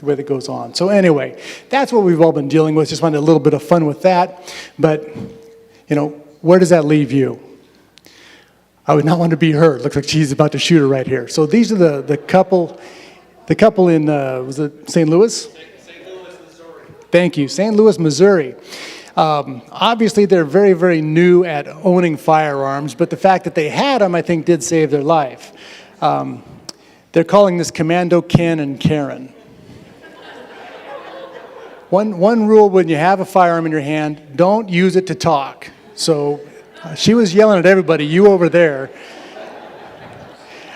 way that goes on. So anyway, that's what we've all been dealing with. Just wanted a little bit of fun with that. But, you know, where does that leave you? I would not want to be her. Looks like she's about to shoot her right here. So these are the couple in, was it St. Louis? St. Louis, Missouri. Thank you, St. Louis, Missouri. Obviously, they're very, very new at owning firearms, but the fact that they had them, I think, did save their life. They're calling this Commando Ken and Karen. One rule when you have a firearm in your hand, don't use it to talk. So she was yelling at everybody, you over there.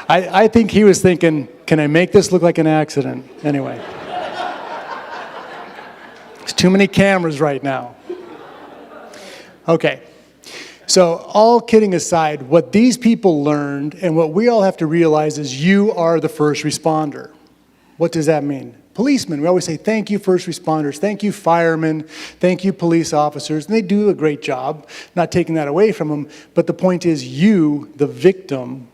I think he was thinking, can I make this look like an accident? Anyway. There's too many cameras right now. Okay, so all kidding aside, what these people learned and what we all have to realize is you are the first responder. What does that mean? Policemen, we always say, thank you, first responders, thank you, firemen, thank you, police officers, and they do a great job, not taking that away from them, but the point is you, the victim,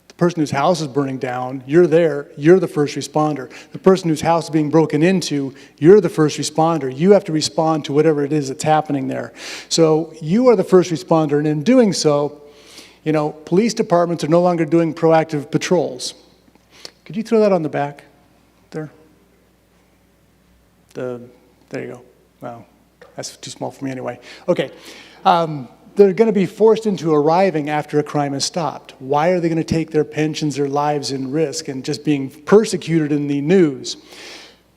the person whose house is burning down, you're there, you're the first responder. The person whose house is being broken into, you're the first responder. You have to respond to whatever it is that's happening there. So you are the first responder, and in doing so, you know, police departments are no longer doing proactive patrols. Could you throw that on the back there? There you go. Wow, that's too small for me anyway. Okay. They're going to be forced into arriving after a crime is stopped. Why are they going to take their pensions, their lives in risk, and just being persecuted in the news?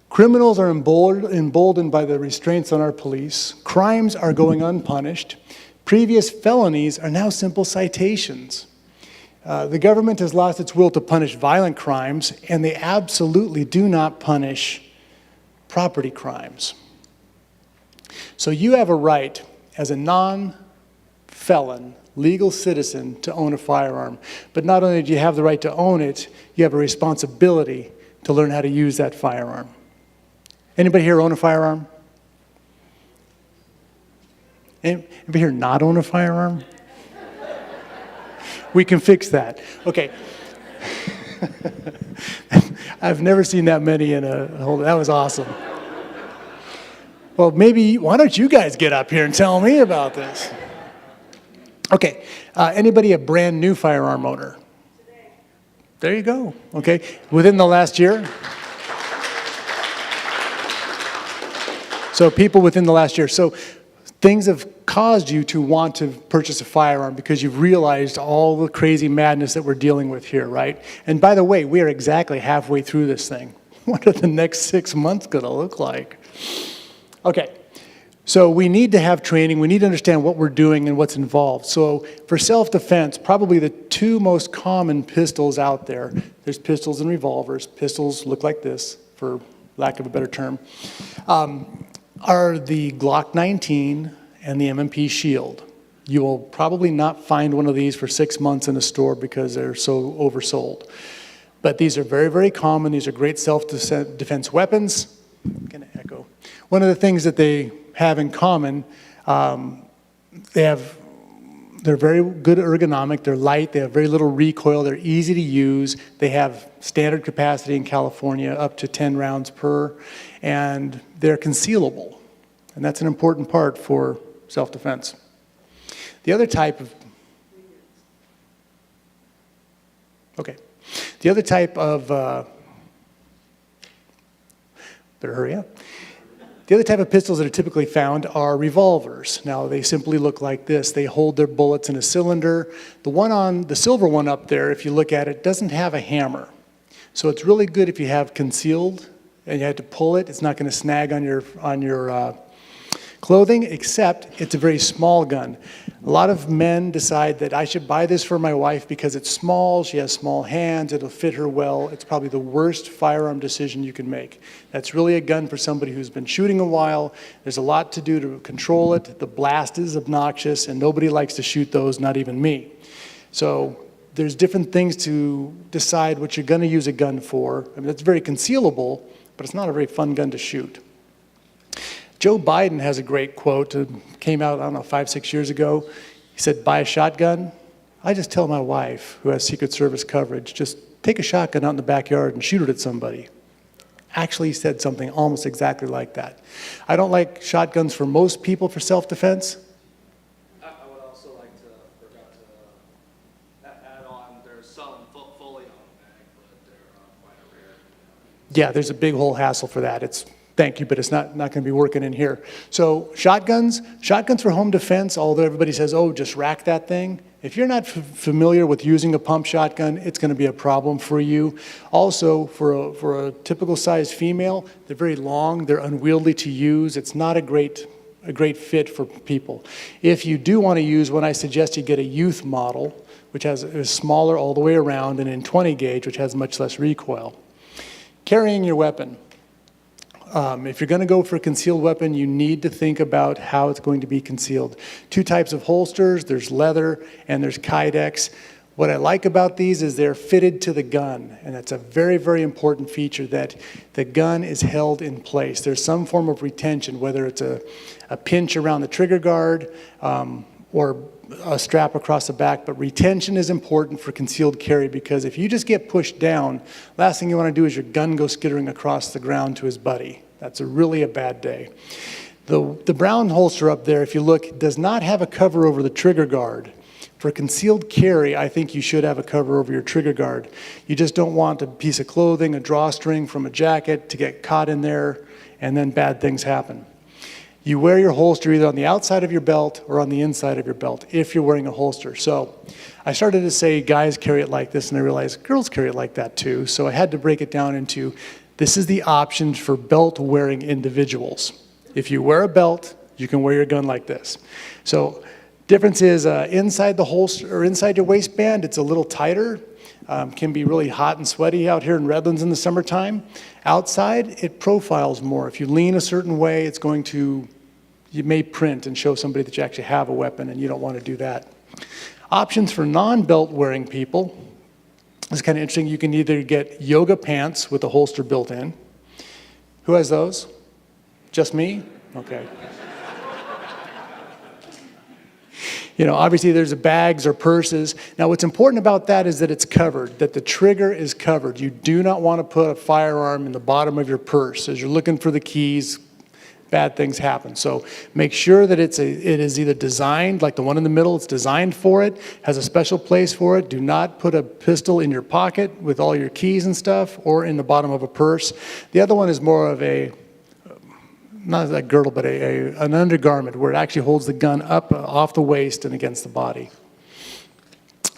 Criminals are emboldened by the restraints on our police. Crimes are going unpunished. Previous felonies are now simple citations. The government has lost its will to punish violent crimes, and they absolutely do not punish property crimes. So you have a right as a non-felon, legal citizen to own a firearm. But not only do you have the right to own it, you have a responsibility to learn how to use that firearm. Anybody here own a firearm? Anybody here not own a firearm? We can fix that. Okay. I've never seen that many in a whole, that was awesome. Well, maybe, why don't you guys get up here and tell me about this? Okay, anybody a brand new firearm owner? There you go, okay. Within the last year? So people within the last year. So things have caused you to want to purchase a firearm because you've realized all the crazy madness that we're dealing with here, right? And by the way, we are exactly halfway through this thing. What are the next 6 months gonna look like? Okay, so we need to have training, we need to understand what we're doing and what's involved. So for self-defense, probably the two most common pistols out there, there's pistols and revolvers. Pistols look like this, for lack of a better term, are the Glock 19 and the M&P Shield. You will probably not find one of these for 6 months in a store because they're so oversold. But these are very, very common. These are great self-defense weapons. I'm gonna echo. One of the things that they have in common, they're very good ergonomic, they're light, they have very little recoil, they're easy to use, they have standard capacity in California up to 10 rounds per, and they're concealable. And that's an important part for self-defense. The other type of, better hurry up. The other type of pistols that are typically found are revolvers. Now, they simply look like this. They hold their bullets in a cylinder. The silver one up there, if you look at it, doesn't have a hammer. So it's really good if you have concealed and you have to pull it. It's not going to snag on your clothing, except it's a very small gun. A lot of men decide that I should buy this for my wife because it's small, she has small hands, it'll fit her well. It's probably the worst firearm decision you can make. That's really a gun for somebody who's been shooting a while. There's a lot to do to control it. The blast is obnoxious, and nobody likes to shoot those, not even me. So there's different things to decide what you're going to use a gun for. I mean, it's very concealable, but it's not a very fun gun to shoot. Joe Biden has a great quote. It came out, I don't know, 5-6 years ago. He said, buy a shotgun. I just tell my wife, who has Secret Service coverage, just take a shotgun out in the backyard and shoot it at somebody. Actually, he said something almost exactly like that. I don't like shotguns for most people for self-defense. I would also like to, add on, there's some fully automatic, but they're quite rare. Yeah, there's a big whole hassle for that. Thank you, but it's not going to be working in here. So shotguns for home defense, although everybody says, oh, just rack that thing. If you're not familiar with using a pump shotgun, it's going to be a problem for you. Also, for a typical size female, they're very long, they're unwieldy to use. It's not a great fit for people. If you do want to use one, I suggest you get a youth model, which is smaller all the way around, and in 20 gauge, which has much less recoil. Carrying your weapon. If you're going to go for a concealed weapon, you need to think about how it's going to be concealed. 2 types of holsters, there's leather and there's Kydex. What I like about these is they're fitted to the gun, and that's a very, very important feature, that the gun is held in place. There's some form of retention, whether it's a pinch around the trigger guard or a strap across the back, but retention is important for concealed carry, because if you just get pushed down, last thing you want to do is your gun go skittering across the ground to his buddy. That's really a bad day. The brown holster up there, if you look, does not have a cover over the trigger guard. For concealed carry, I think you should have a cover over your trigger guard. You just don't want a piece of clothing, a drawstring from a jacket to get caught in there, and then bad things happen. You wear your holster either on the outside of your belt or on the inside of your belt if you're wearing a holster. So I started to say guys carry it like this, and I realized girls carry it like that too. So I had to break it down into, this is the options for belt-wearing individuals. If you wear a belt, you can wear your gun like this. So difference is inside the holster or inside your waistband, it's a little tighter. Can be really hot and sweaty out here in Redlands in the summertime. Outside, it profiles more. If you lean a certain way, you may print and show somebody that you actually have a weapon, and you don't want to do that. Options for non-belt wearing people is kind of interesting. You can either get yoga pants with a holster built in. Who has those? Just me? Okay. Obviously there's bags or purses. Now what's important about that is that it's covered, that the trigger is covered. You do not want to put a firearm in the bottom of your purse. As you're looking for the keys, bad things happen. So make sure that it is either designed, like the one in the middle, it's designed for it, has a special place for it. Do not put a pistol in your pocket with all your keys and stuff, or in the bottom of a purse. The other one is more of not a girdle, but an undergarment where it actually holds the gun up off the waist and against the body.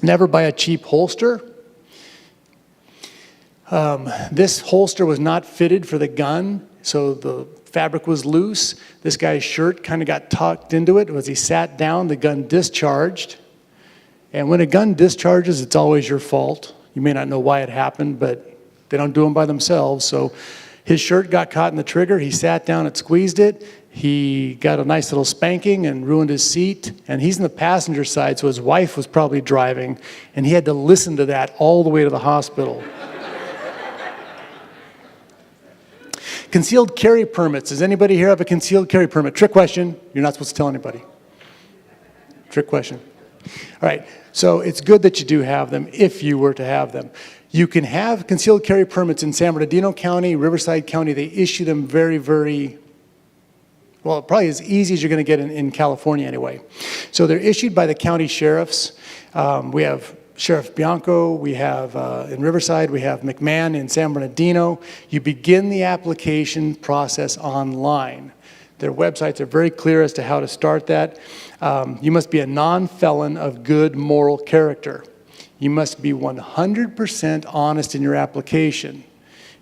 Never buy a cheap holster. This holster was not fitted for the gun, so the fabric was loose. This guy's shirt kind of got tucked into it. As he sat down, the gun discharged. And when a gun discharges, it's always your fault. You may not know why it happened, but they don't do them by themselves. So his shirt got caught in the trigger. He sat down and squeezed it. He got a nice little spanking and ruined his seat. And he's in the passenger side, so his wife was probably driving. And he had to listen to that all the way to the hospital. Concealed carry permits. Does anybody here have a concealed carry permit? Trick question. You're not supposed to tell anybody. Trick question. All right. So it's good that you do have them if you were to have them. You can have concealed carry permits in San Bernardino County, Riverside County. They issue them very, very, well, probably as easy as you're going to get in California anyway. So they're issued by the county sheriffs. We have Sheriff Bianco, we have in Riverside, we have McMahon in San Bernardino. You begin the application process online. Their websites are very clear as to how to start that. You must be a non-felon of good moral character. You must be 100% honest in your application.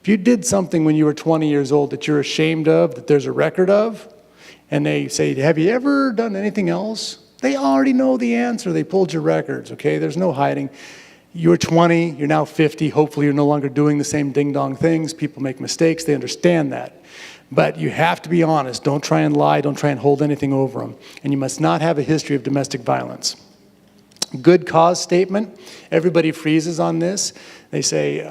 If you did something when you were 20 years old that you're ashamed of, that there's a record of, and they say, have you ever done anything else? They already know the answer. They pulled your records, okay? There's no hiding. You're 20, you're now 50. Hopefully you're no longer doing the same ding-dong things. People make mistakes. They understand that. But you have to be honest. Don't try and lie. Don't try and hold anything over them. And you must not have a history of domestic violence. Good cause statement. Everybody freezes on this. They say,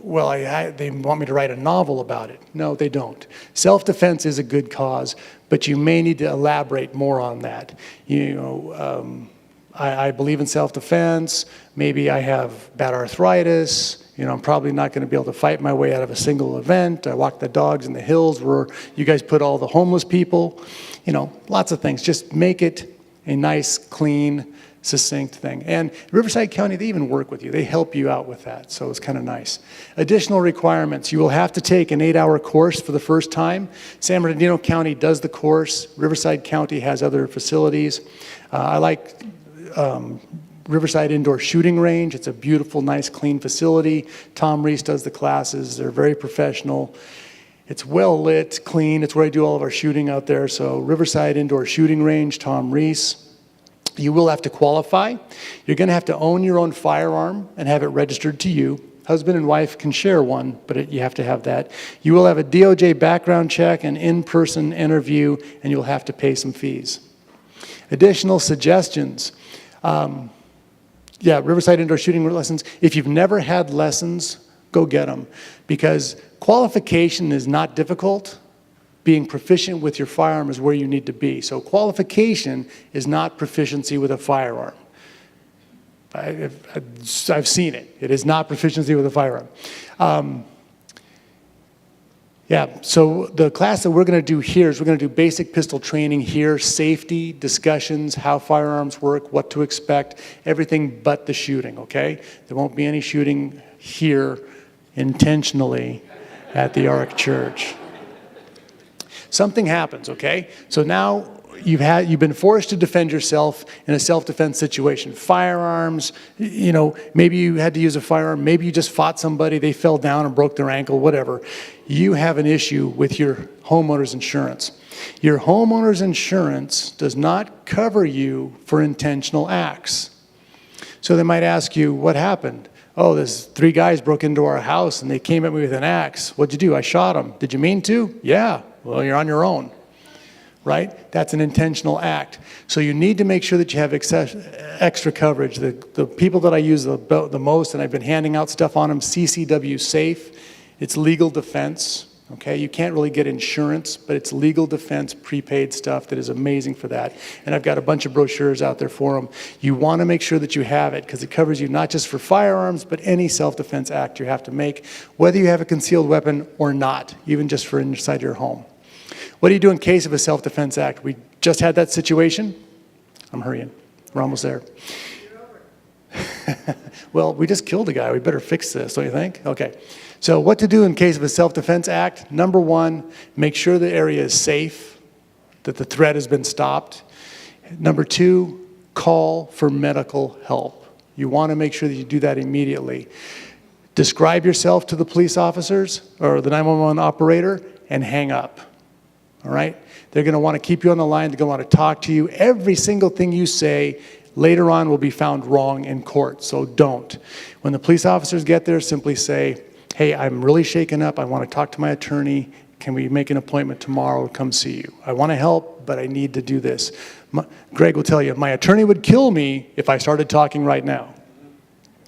well, they want me to write a novel about it. No, they don't. Self-defense is a good cause, but you may need to elaborate more on that. You know, I believe in self-defense. Maybe I have bad arthritis. You know, I'm probably not going to be able to fight my way out of a single event. I walk the dogs in the hills where you guys put all the homeless people. You know, lots of things. Just make it a nice, clean, succinct thing. And Riverside County, they even work with you. They help you out with that, so it's kind of nice. Additional requirements. You will have to take an 8-hour course for the first time. San Bernardino County does the course. Riverside County has other facilities. I like Riverside Indoor Shooting Range. It's a beautiful, nice, clean facility. Tom Reese does the classes. They're very professional. It's well lit, clean. It's where I do all of our shooting out there. So Riverside Indoor Shooting Range, Tom Reese. You will have to qualify. You're going to have to own your own firearm and have it registered to you. Husband and wife can share one, but you have to have that. You will have a DOJ background check, an in-person interview, and you'll have to pay some fees. Additional suggestions. Riverside Indoor Shooting Lessons. If you've never had lessons, go get them, because qualification is not difficult. Being proficient with your firearm is where you need to be. So qualification is not proficiency with a firearm. I've seen it. It is not proficiency with a firearm. So the class that we're going to do here is we're going to do basic pistol training here, safety, discussions, how firearms work, what to expect, everything but the shooting, okay? There won't be any shooting here intentionally at the Ark Church. Something happens, okay? So now you've been forced to defend yourself in a self-defense situation. Firearms, you know, maybe you had to use a firearm, maybe you just fought somebody, they fell down and broke their ankle, whatever. You have an issue with your homeowner's insurance. Your homeowner's insurance does not cover you for intentional acts. So they might ask you, what happened? Oh, there's 3 guys broke into our house and they came at me with an axe. What'd you do? I shot them. Did you mean to? Yeah. Well, you're on your own, right? That's an intentional act. So you need to make sure that you have extra coverage. The people that I use the most, and I've been handing out stuff on them, CCW Safe. It's legal defense, okay? You can't really get insurance, but it's legal defense, prepaid stuff that is amazing for that. And I've got a bunch of brochures out there for them. You want to make sure that you have it because it covers you not just for firearms, but any self-defense act you have to make, whether you have a concealed weapon or not, even just for inside your home. What do you do in case of a self-defense act? We just had that situation. I'm hurrying. We're almost there. Well, we just killed a guy. We better fix this, don't you think? Okay. So what to do in case of a self-defense act? Number 1, make sure the area is safe, that the threat has been stopped. Number 2, call for medical help. You want to make sure that you do that immediately. Describe yourself to the police officers or the 911 operator and hang up. All right? They're going to want to keep you on the line. They're going to want to talk to you. Every single thing you say later on will be found wrong in court, so don't. When the police officers get there, simply say, hey, I'm really shaken up. I want to talk to my attorney. Can we make an appointment tomorrow to come see you? I want to help, but I need to do this. Greg will tell you, my attorney would kill me if I started talking right now.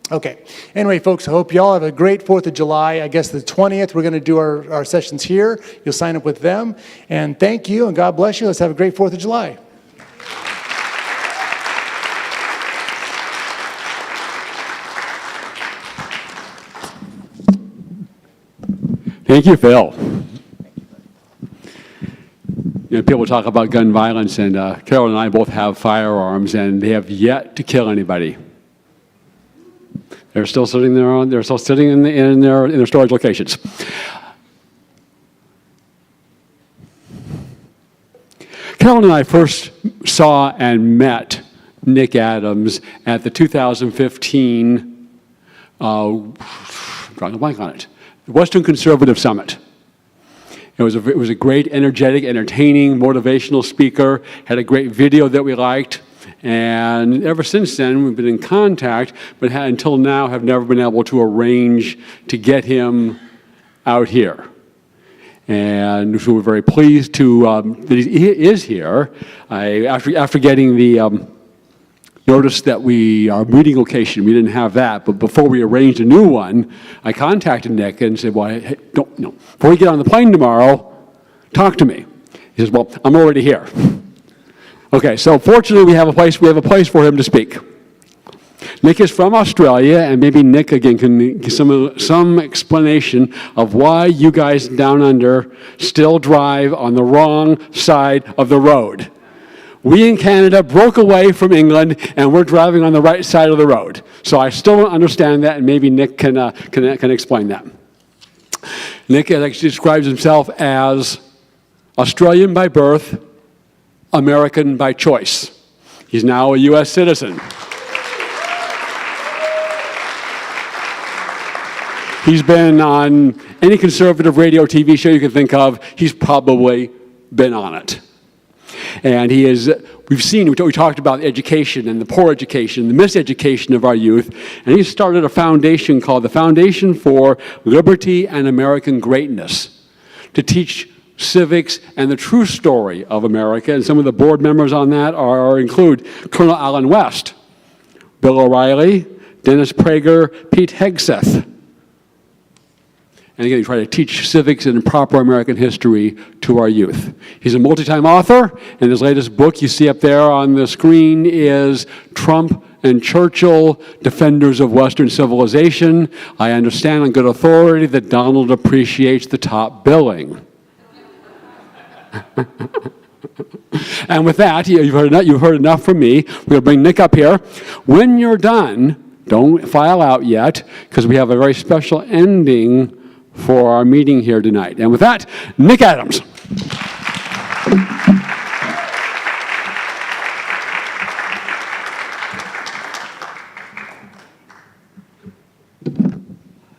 Okay. Anyway, folks, I hope you all have a great 4th of July. I guess the 20th, we're going to do our sessions here. You'll sign up with them. And thank you, and God bless you. Let's have a great 4th of July. Thank you, Phil. You know, people talk about gun violence, and Carol and I both have firearms, and they have yet to kill anybody. They're still sitting there. They're still sitting in their storage locations. Carol and I first saw and met Nick Adams at the 2015. Drawing a blank on it. the Western Conservative Summit. It was a great, energetic, entertaining, motivational speaker, had a great video that we liked, and ever since then we've been in contact, but until now have never been able to arrange to get him out here. And so we're very pleased that he is here. After getting the notice that our meeting location, we didn't have that, but before we arranged a new one, I contacted Nick and said, well, hey, before you get on the plane tomorrow, talk to me. He says, well, I'm already here. Okay, so fortunately we have a place for him to speak. Nick is from Australia, and maybe Nick again can give some explanation of why you guys down under still drive on the wrong side of the road. We in Canada broke away from England, and we're driving on the right side of the road. So I still don't understand that, and maybe Nick can explain that. Nick actually describes himself as Australian by birth, American by choice. He's now a U.S. citizen. He's been on any conservative radio TV show you can think of. He's probably been on it. And we talked about education and the poor education, the miseducation of our youth, and he started a foundation called the Foundation for Liberty and American Greatness to teach civics and the true story of America. And some of the board members on that include Colonel Allen West, Bill O'Reilly, Dennis Prager, Pete Hegseth. And again, he tried to teach civics and proper American history to our youth. He's a multi-time author, and his latest book you see up there on the screen is Trump and Churchill, Defenders of Western Civilization. I understand on good authority that Donald appreciates the top billing. And with that, you've heard enough from me. We'll bring Nick up here. When you're done, don't file out yet, because we have a very special ending for our meeting here tonight. And with that, Nick Adams.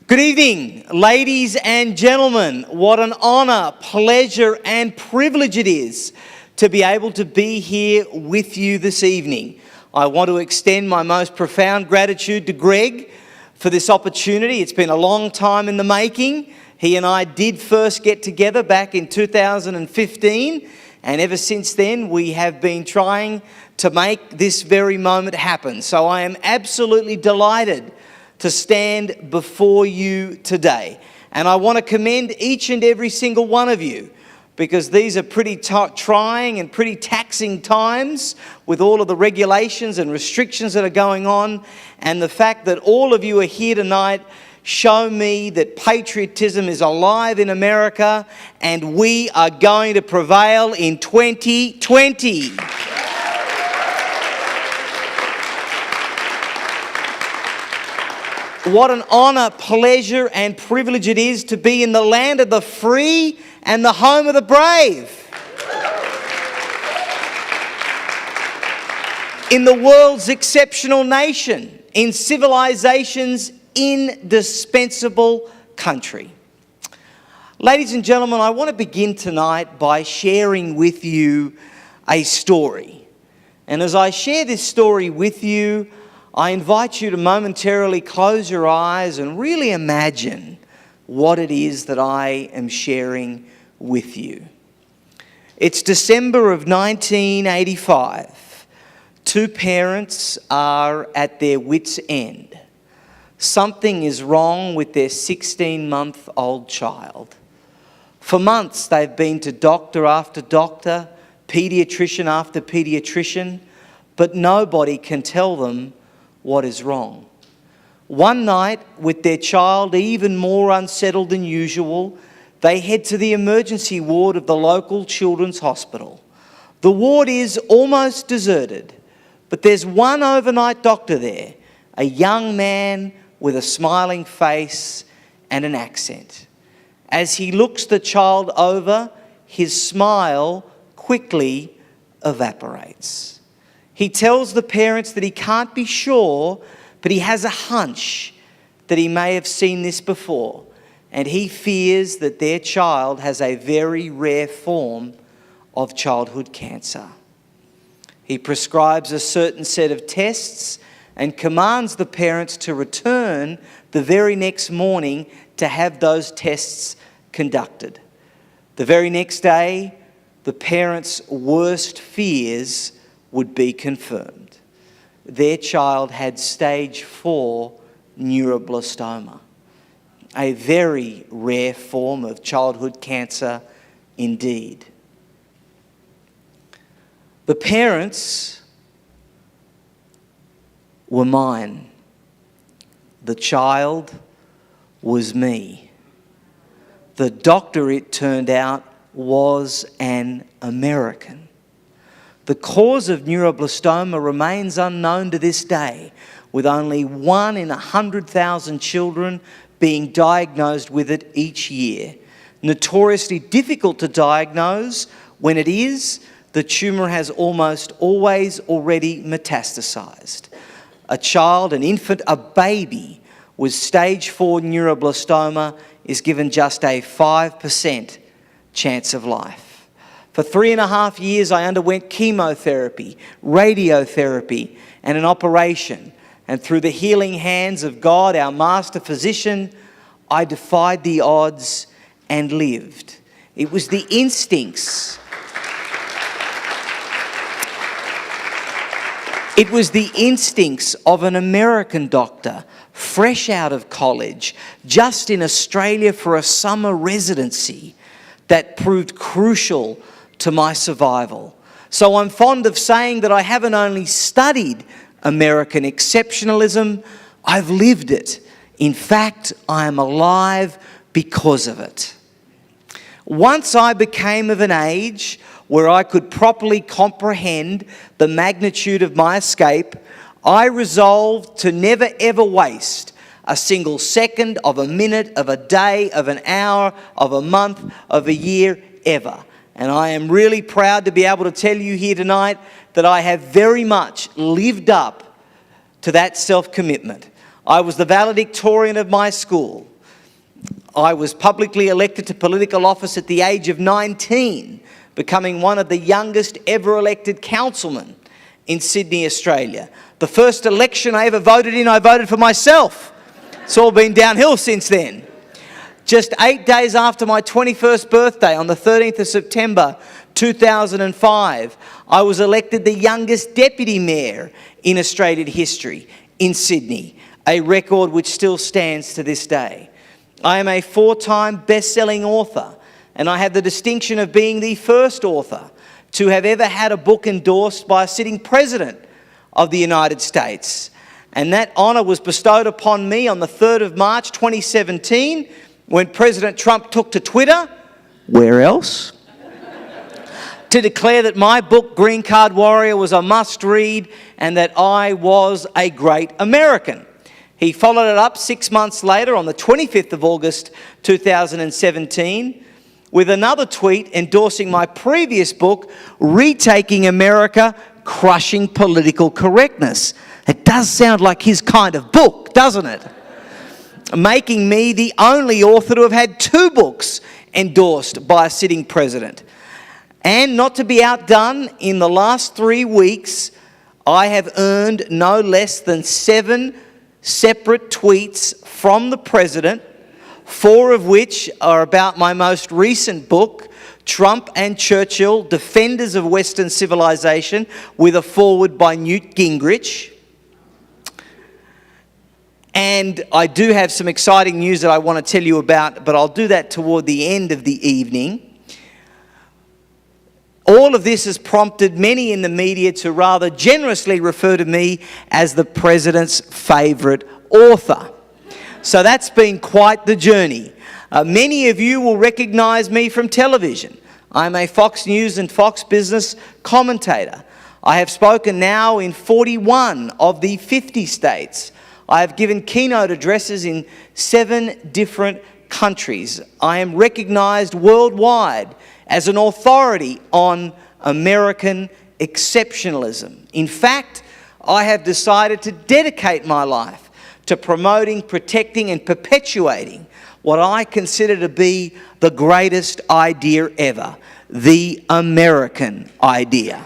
Good evening, ladies and gentlemen. What an honor, pleasure, and privilege it is to be able to be here with you this evening. I want to extend my most profound gratitude to Greg for this opportunity. It's been a long time in the making. He and I did first get together back in 2015, and ever since then we have been trying to make this very moment happen. So I am absolutely delighted to stand before you today. And I want to commend each and every single one of you, because these are pretty trying and pretty taxing times with all of the regulations and restrictions that are going on. And the fact that all of you are here tonight show me that patriotism is alive in America, and we are going to prevail in 2020. What an honor, pleasure, and privilege it is to be in the land of the free and the home of the brave. In the world's exceptional nation, in civilization's indispensable country. Ladies and gentlemen, I want to begin tonight by sharing with you a story. And as I share this story with you, I invite you to momentarily close your eyes and really imagine what it is that I am sharing with you. It's December of 1985. Two parents are at their wits' end. Something is wrong with their 16-month-old child. For months, they've been to doctor after doctor, pediatrician after pediatrician, but nobody can tell them what is wrong. One night, with their child even more unsettled than usual, they head to the emergency ward of the local children's hospital. The ward is almost deserted, but there's one overnight doctor there, a young man with a smiling face and an accent. As he looks the child over, his smile quickly evaporates. He tells the parents that he can't be sure, but he has a hunch that he may have seen this before. and he fears that their child has a very rare form of childhood cancer. He prescribes a certain set of tests and commands the parents to return the very next morning to have those tests conducted. The very next day, the parents' worst fears would be confirmed. Their child had stage 4 neuroblastoma, a very rare form of childhood cancer indeed. The parents were mine. The child was me. The doctor, it turned out, was an American. The cause of neuroblastoma remains unknown to this day, with only 1 in 100,000 children being diagnosed with it each year. Notoriously difficult to diagnose. When it is, the tumour has almost always already metastasised. A child, an infant, a baby with stage 4 neuroblastoma is given just a 5% chance of life. For 3.5 years, I underwent chemotherapy, radiotherapy, and an operation. And through the healing hands of God, our master physician, I defied the odds and lived. It was the instincts. It was the instincts of an American doctor, fresh out of college, just in Australia for a summer residency, that proved crucial to my survival. So I'm fond of saying that I haven't only studied American exceptionalism, I've lived it. In fact, I am alive because of it. Once I became of an age where I could properly comprehend the magnitude of my escape, I resolved to never ever waste a single second of a minute, of a day, of an hour, of a month, of a year, ever. And I am really proud to be able to tell you here tonight that I have very much lived up to that self-commitment. I was the valedictorian of my school. I was publicly elected to political office at the age of 19, becoming one of the youngest ever elected councilmen in Sydney, Australia. The first election I ever voted in, I voted for myself. It's all been downhill since then. Just 8 days after my 21st birthday, on the 13th of September 2005, I was elected the youngest deputy mayor in Australian history in Sydney, a record which still stands to this day. I am a 4-time best-selling author, and I have the distinction of being the first author to have ever had a book endorsed by a sitting president of the United States. And that honour was bestowed upon me on the 3rd of March 2017, when President Trump took to Twitter, where else, to declare that my book, Green Card Warrior, was a must-read and that I was a great American. He followed it up 6 months later, on the 25th of August 2017, with another tweet endorsing my previous book, Retaking America, Crushing Political Correctness. It does sound like his kind of book, doesn't it? Making me the only author to have had 2 books endorsed by a sitting president. And not to be outdone, in the last 3 weeks, I have earned no less than 7 separate tweets from the president, 4 of which are about my most recent book, Trump and Churchill, Defenders of Western Civilization, with a foreword by Newt Gingrich. And I do have some exciting news that I want to tell you about, but I'll do that toward the end of the evening. All of this has prompted many in the media to rather generously refer to me as the president's favourite author. So that's been quite the journey. Many of you will recognise me from television. I'm a Fox News and Fox Business commentator. I have spoken now in 41 of the 50 states. I have given keynote addresses in 7 different countries. I am recognised worldwide as an authority on American exceptionalism. In fact, I have decided to dedicate my life to promoting, protecting and perpetuating what I consider to be the greatest idea ever, the American idea.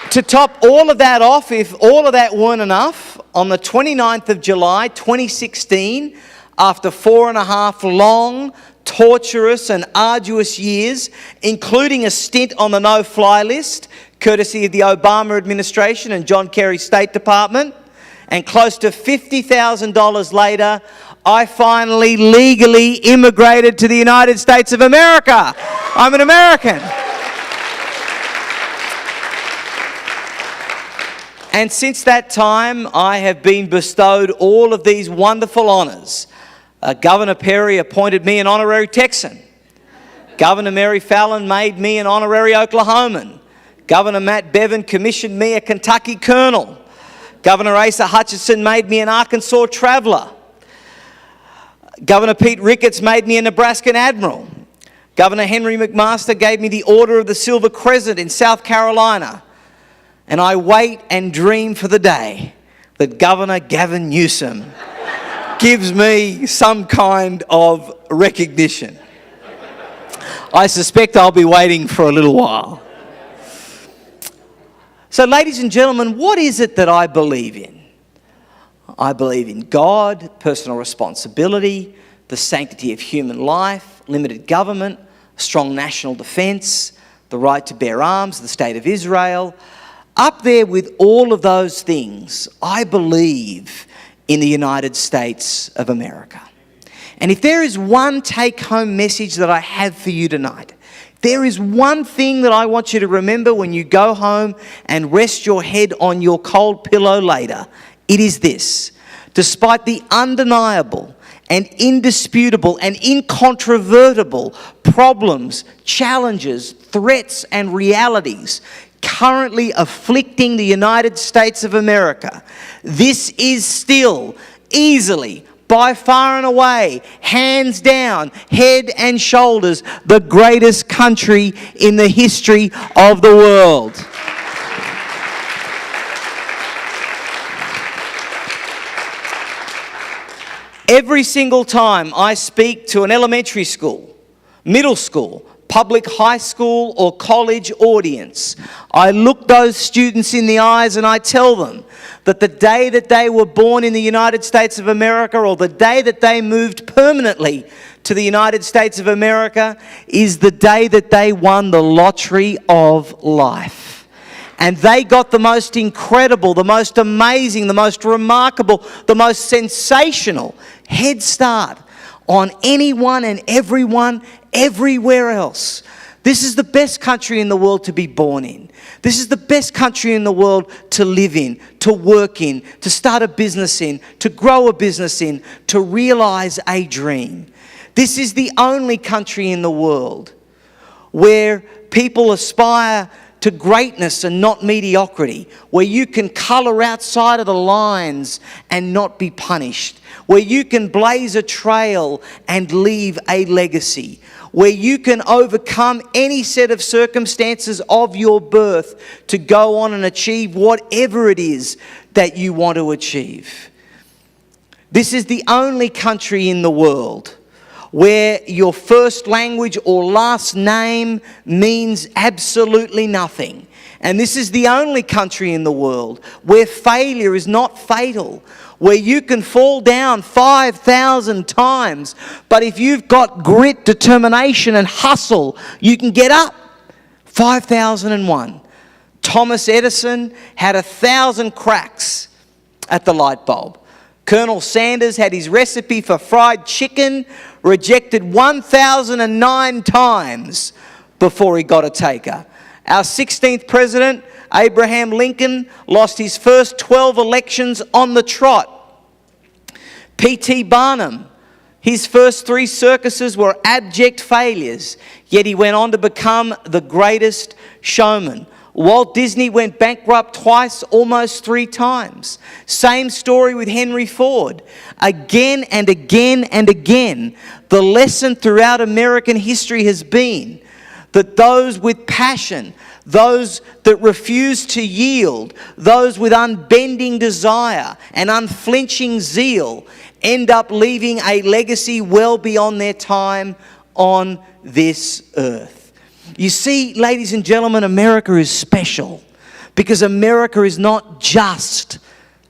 To top all of that off, if all of that weren't enough, on the 29th of July 2016, after 4.5 long, torturous and arduous years, including a stint on the no-fly list, courtesy of the Obama administration and John Kerry's State Department, and close to $50,000 later, I finally legally immigrated to the United States of America. I'm an American. And since that time, I have been bestowed all of these wonderful honours. Governor Perry appointed me an honorary Texan. Governor Mary Fallon made me an honorary Oklahoman. Governor Matt Bevin commissioned me a Kentucky colonel. Governor Asa Hutchinson made me an Arkansas traveller. Governor Pete Ricketts made me a Nebraskan admiral. Governor Henry McMaster gave me the Order of the Silver Crescent in South Carolina. And I wait and dream for the day that Governor Gavin Newsom gives me some kind of recognition. I suspect I'll be waiting for a little while. So, ladies and gentlemen, what is it that I believe in? I believe in God, personal responsibility, the sanctity of human life, limited government, strong national defence, the right to bear arms, the State of Israel. Up there with all of those things, I believe in the United States of America. And if there is one take-home message that I have for you tonight, there is one thing that I want you to remember when you go home and rest your head on your cold pillow later, it is this: despite the undeniable and indisputable and incontrovertible problems, challenges, threats, and realities currently afflicting the United States of America, this is still easily, by far and away, hands down, head and shoulders, the greatest country in the history of the world. Every single time I speak to an elementary school, middle school, public high school or college audience, I look those students in the eyes and I tell them that the day that they were born in the United States of America, or the day that they moved permanently to the United States of America, is the day that they won the lottery of life. And they got the most incredible, the most amazing, the most remarkable, the most sensational head start on anyone and everyone everywhere else. This is the best country in the world to be born in. This is the best country in the world to live in, to work in, to start a business in, to grow a business in, to realize a dream. This is the only country in the world where people aspire to greatness and not mediocrity, where you can colour outside of the lines and not be punished, where you can blaze a trail and leave a legacy, where you can overcome any set of circumstances of your birth to go on and achieve whatever it is that you want to achieve. This is the only country in the world where your first language or last name means absolutely nothing. And this is the only country in the world where failure is not fatal, where you can fall down 5,000 times, but if you've got grit, determination, and hustle, you can get up 5,001. Thomas Edison had 1,000 cracks at the light bulb. Colonel Sanders had his recipe for fried chicken rejected 1,009 times before he got a taker. Our 16th president, Abraham Lincoln, lost his first 12 elections on the trot. P.T. Barnum, his first 3 circuses were abject failures, yet he went on to become the greatest showman. Walt Disney went bankrupt twice, almost 3 times. Same story with Henry Ford. Again and again and again, the lesson throughout American history has been that those with passion, those that refuse to yield, those with unbending desire and unflinching zeal end up leaving a legacy well beyond their time on this earth. You see, ladies and gentlemen, America is special because America is not just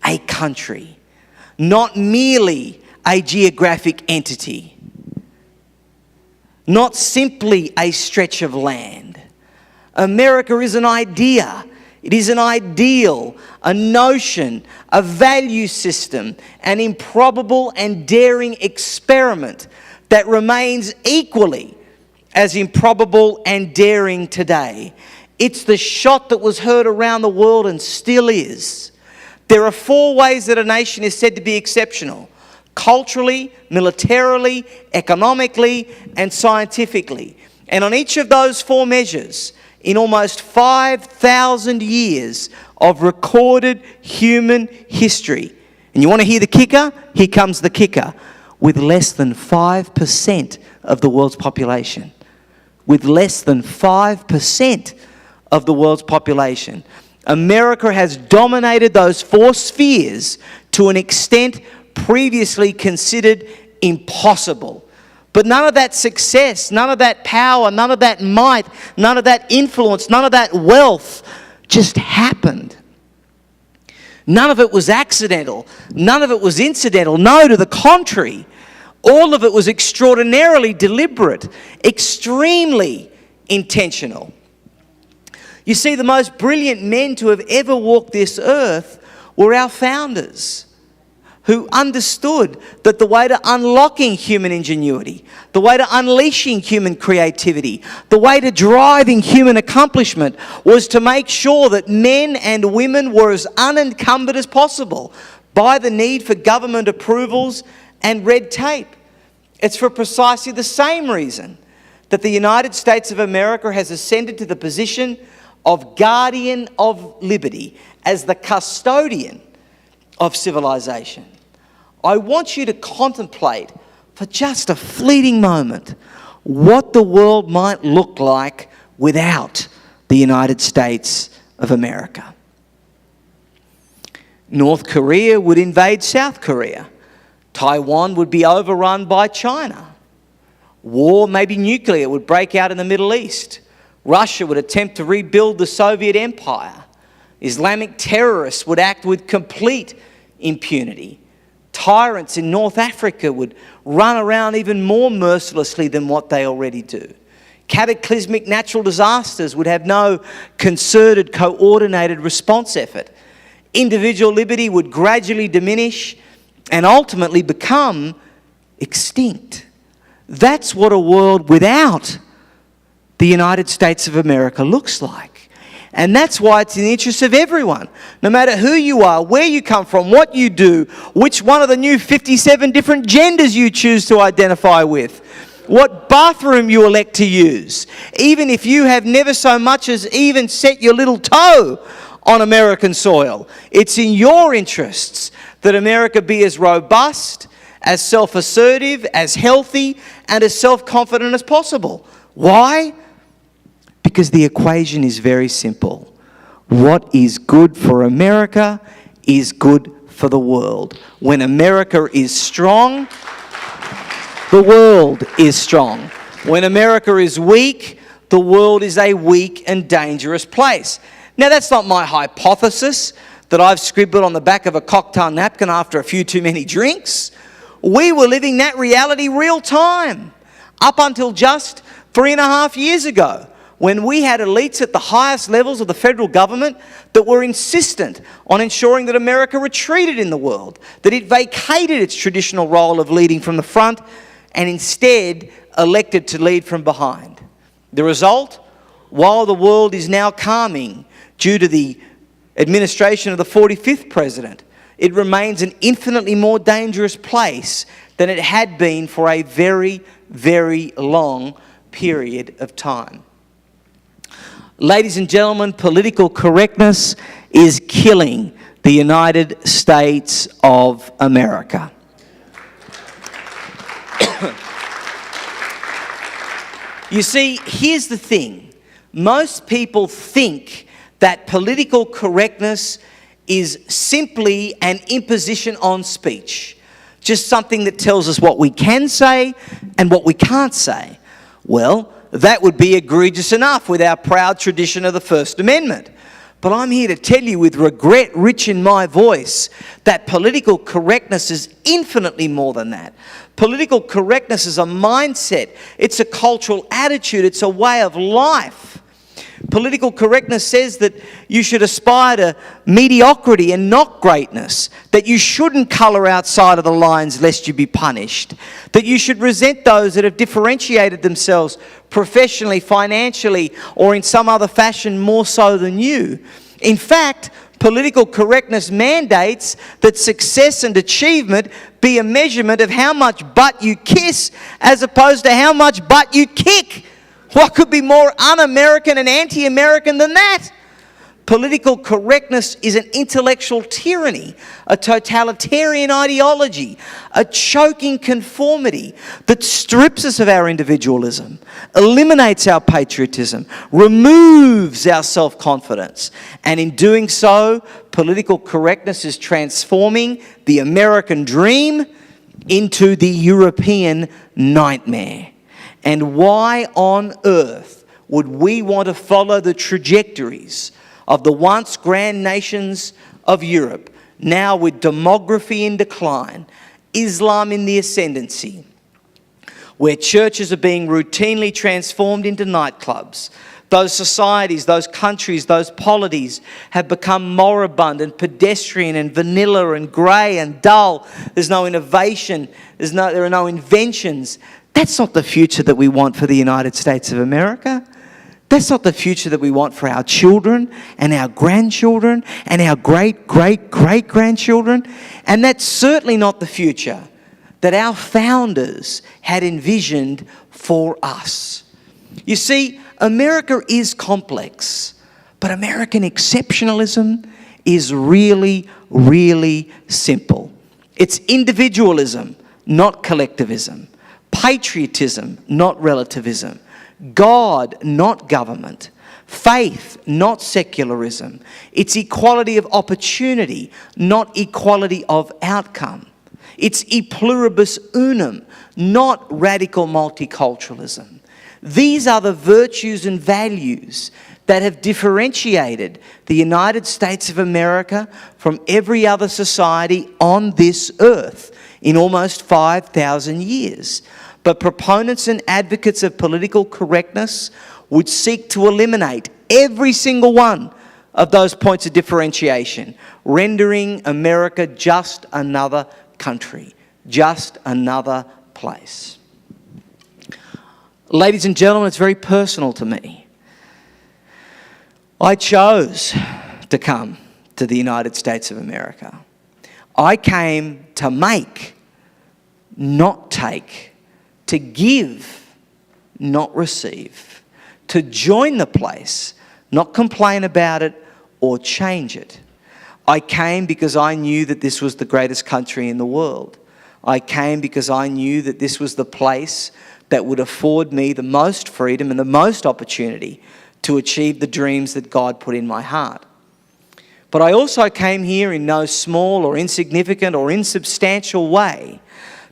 a country, not merely a geographic entity, not simply a stretch of land. America is an idea. It is an ideal, a notion, a value system, an improbable and daring experiment that remains equally as improbable and daring today. It's the shot that was heard around the world and still is. There are 4 ways that a nation is said to be exceptional: culturally, militarily, economically, and scientifically. And on each of those 4 measures, in almost 5,000 years of recorded human history, and you want to hear the kicker? Here comes the kicker. With less than 5% of the world's population. With less than 5% of the world's population. America has dominated those 4 spheres to an extent previously considered impossible. But none of that success, none of that power, none of that might, none of that influence, none of that wealth just happened. None of it was accidental. None of it was incidental. No, to the contrary. All of it was extraordinarily deliberate, extremely intentional. You see, the most brilliant men to have ever walked this earth were our founders, who understood that the way to unlocking human ingenuity, the way to unleashing human creativity, the way to driving human accomplishment was to make sure that men and women were as unencumbered as possible by the need for government approvals and red tape. It's for precisely the same reason that the United States of America has ascended to the position of guardian of liberty, as the custodian of civilization. I want you to contemplate for just a fleeting moment what the world might look like without the United States of America. North Korea would invade South Korea. Taiwan would be overrun by China. War, maybe nuclear, would break out in the Middle East. Russia would attempt to rebuild the Soviet Empire. Islamic terrorists would act with complete impunity. Tyrants in North Africa would run around even more mercilessly than what they already do. Cataclysmic natural disasters would have no concerted, coordinated response effort. Individual liberty would gradually diminish and ultimately become extinct. That's what a world without the United States of America looks like. And that's why it's in the interest of everyone, no matter who you are, where you come from, what you do, which one of the new 57 different genders you choose to identify with, what bathroom you elect to use, even if you have never so much as even set your little toe on American soil. It's in your interests that America be as robust, as self-assertive, as healthy, and as self-confident as possible. Why? Because the equation is very simple. What is good for America is good for the world. When America is strong, the world is strong. When America is weak, the world is a weak and dangerous place. Now, that's not my hypothesis that I've scribbled on the back of a cocktail napkin after a few too many drinks. We were living that reality real time up until just 3.5 years ago, when we had elites at the highest levels of the federal government that were insistent on ensuring that America retreated in the world, that it vacated its traditional role of leading from the front and instead elected to lead from behind. The result? While the world is now calming due to the administration of the 45th president, it remains an infinitely more dangerous place than it had been for a very, very long period of time. Ladies and gentlemen, political correctness is killing the United States of America. You see, here's the thing. Most people think that political correctness is simply an imposition on speech, just something that tells us what we can say and what we can't say. Well, that would be egregious enough with our proud tradition of the First Amendment. But I'm here to tell you with regret rich in my voice that political correctness is infinitely more than that. Political correctness is a mindset. It's a cultural attitude. It's a way of life. Political correctness says that you should aspire to mediocrity and not greatness, that you shouldn't colour outside of the lines lest you be punished, that you should resent those that have differentiated themselves professionally, financially, or in some other fashion more so than you. In fact, political correctness mandates that success and achievement be a measurement of how much butt you kiss as opposed to how much butt you kick. What could be more un-American and anti-American than that? Political correctness is an intellectual tyranny, a totalitarian ideology, a choking conformity that strips us of our individualism, eliminates our patriotism, removes our self-confidence. And in doing so, political correctness is transforming the American dream into the European nightmare. And why on earth would we want to follow the trajectories of the once grand nations of Europe, now with demography in decline, Islam in the ascendancy, where churches are being routinely transformed into nightclubs? Those societies, those countries, those polities have become moribund and pedestrian and vanilla and grey and dull. There's no innovation. There are no inventions. That's not the future that we want for the United States of America. That's not the future that we want for our children and our grandchildren and our great-great-great-grandchildren. And that's certainly not the future that our founders had envisioned for us. You see, America is complex, but American exceptionalism is really, really simple. It's individualism, not collectivism. Patriotism, not relativism. God, not government. Faith, not secularism. It's equality of opportunity, not equality of outcome. It's e pluribus unum, not radical multiculturalism. These are the virtues and values that have differentiated the United States of America from every other society on this earth in almost 5,000 years. But proponents and advocates of political correctness would seek to eliminate every single one of those points of differentiation, rendering America just another country, just another place. Ladies and gentlemen, it's very personal to me. I chose to come to the United States of America. I came to make, not take, to give, not receive, to join the place, not complain about it or change it. I came because I knew that this was the greatest country in the world. I came because I knew that this was the place that would afford me the most freedom and the most opportunity to achieve the dreams that God put in my heart. But I also came here in no small or insignificant or insubstantial way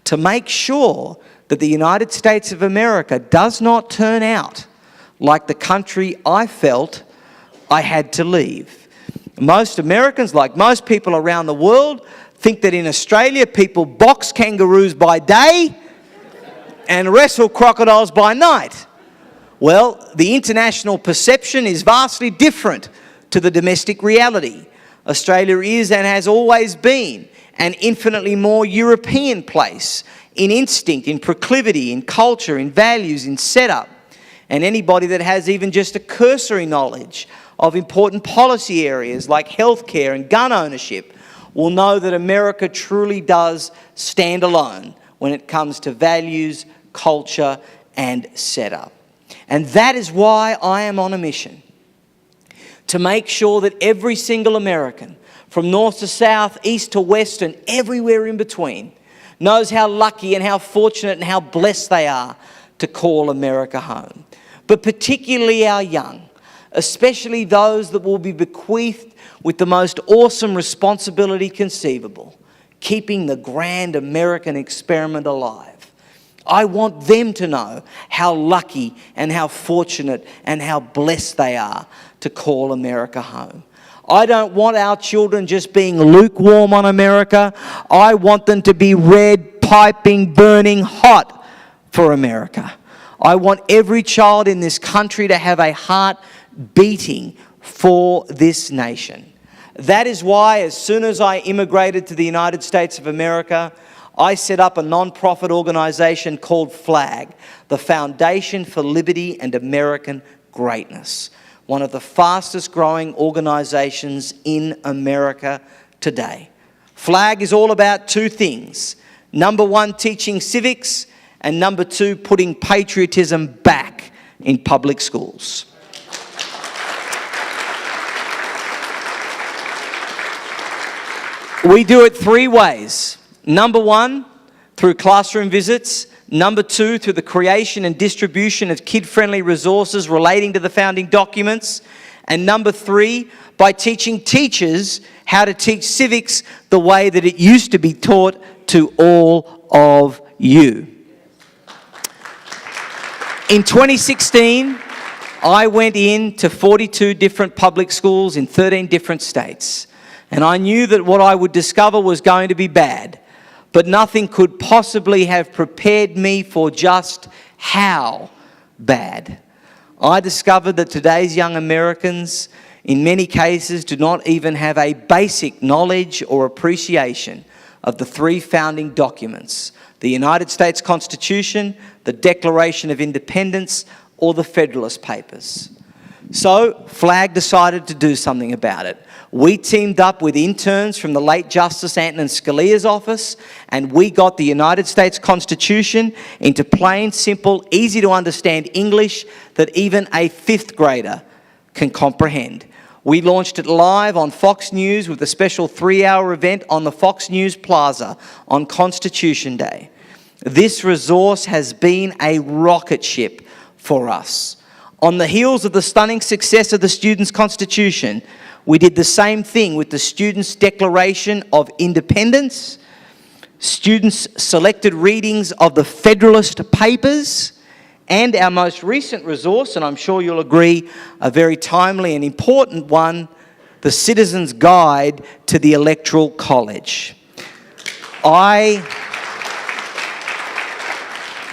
to make sure that the United States of America does not turn out like the country I felt I had to leave. Most Americans, like most people around the world, think that in Australia people box kangaroos by day and wrestle crocodiles by night. Well, the international perception is vastly different to the domestic reality. Australia is and has always been an infinitely more European place in instinct, in proclivity, in culture, in values, in setup. And anybody that has even just a cursory knowledge of important policy areas like healthcare and gun ownership will know that America truly does stand alone when it comes to values, culture, and setup. And that is why I am on a mission to make sure that every single American, from north to south, east to west, and everywhere in between, knows how lucky and how fortunate and how blessed they are to call America home. But particularly our young, especially those that will be bequeathed with the most awesome responsibility conceivable, keeping the grand American experiment alive. I want them to know how lucky and how fortunate and how blessed they are to call America home. I don't want our children just being lukewarm on America. I want them to be red, piping, burning hot for America. I want every child in this country to have a heart beating for this nation. That is why, as soon as I immigrated to the United States of America, I set up a non-profit organization called FLAG, the Foundation for Liberty and American Greatness, one of the fastest growing organizations in America today. FLAG is all about two things. Number one, teaching civics, and number two, putting patriotism back in public schools. We do it three ways. Number one, through classroom visits. Number two, through the creation and distribution of kid-friendly resources relating to the founding documents. And number three, by teaching teachers how to teach civics the way that it used to be taught to all of you. In 2016, I went into 42 different public schools in 13 different states. And I knew that what I would discover was going to be bad. But nothing could possibly have prepared me for just how bad. I discovered that today's young Americans, in many cases, do not even have a basic knowledge or appreciation of the three founding documents: the United States Constitution, the Declaration of Independence, or the Federalist Papers. So, FLAG decided to do something about it. We teamed up with interns from the late Justice Antonin Scalia's office, and we got the United States Constitution into plain, simple, easy to understand English that even a fifth grader can comprehend. We launched it live on Fox News with a special 3-hour event on the Fox News Plaza on Constitution Day. This resource has been a rocket ship for us. On the heels of the stunning success of the Students' Constitution, we did the same thing with the Students' Declaration of Independence, students' selected readings of the Federalist Papers, and our most recent resource, and I'm sure you'll agree, a very timely and important one, the Citizen's Guide to the Electoral College. I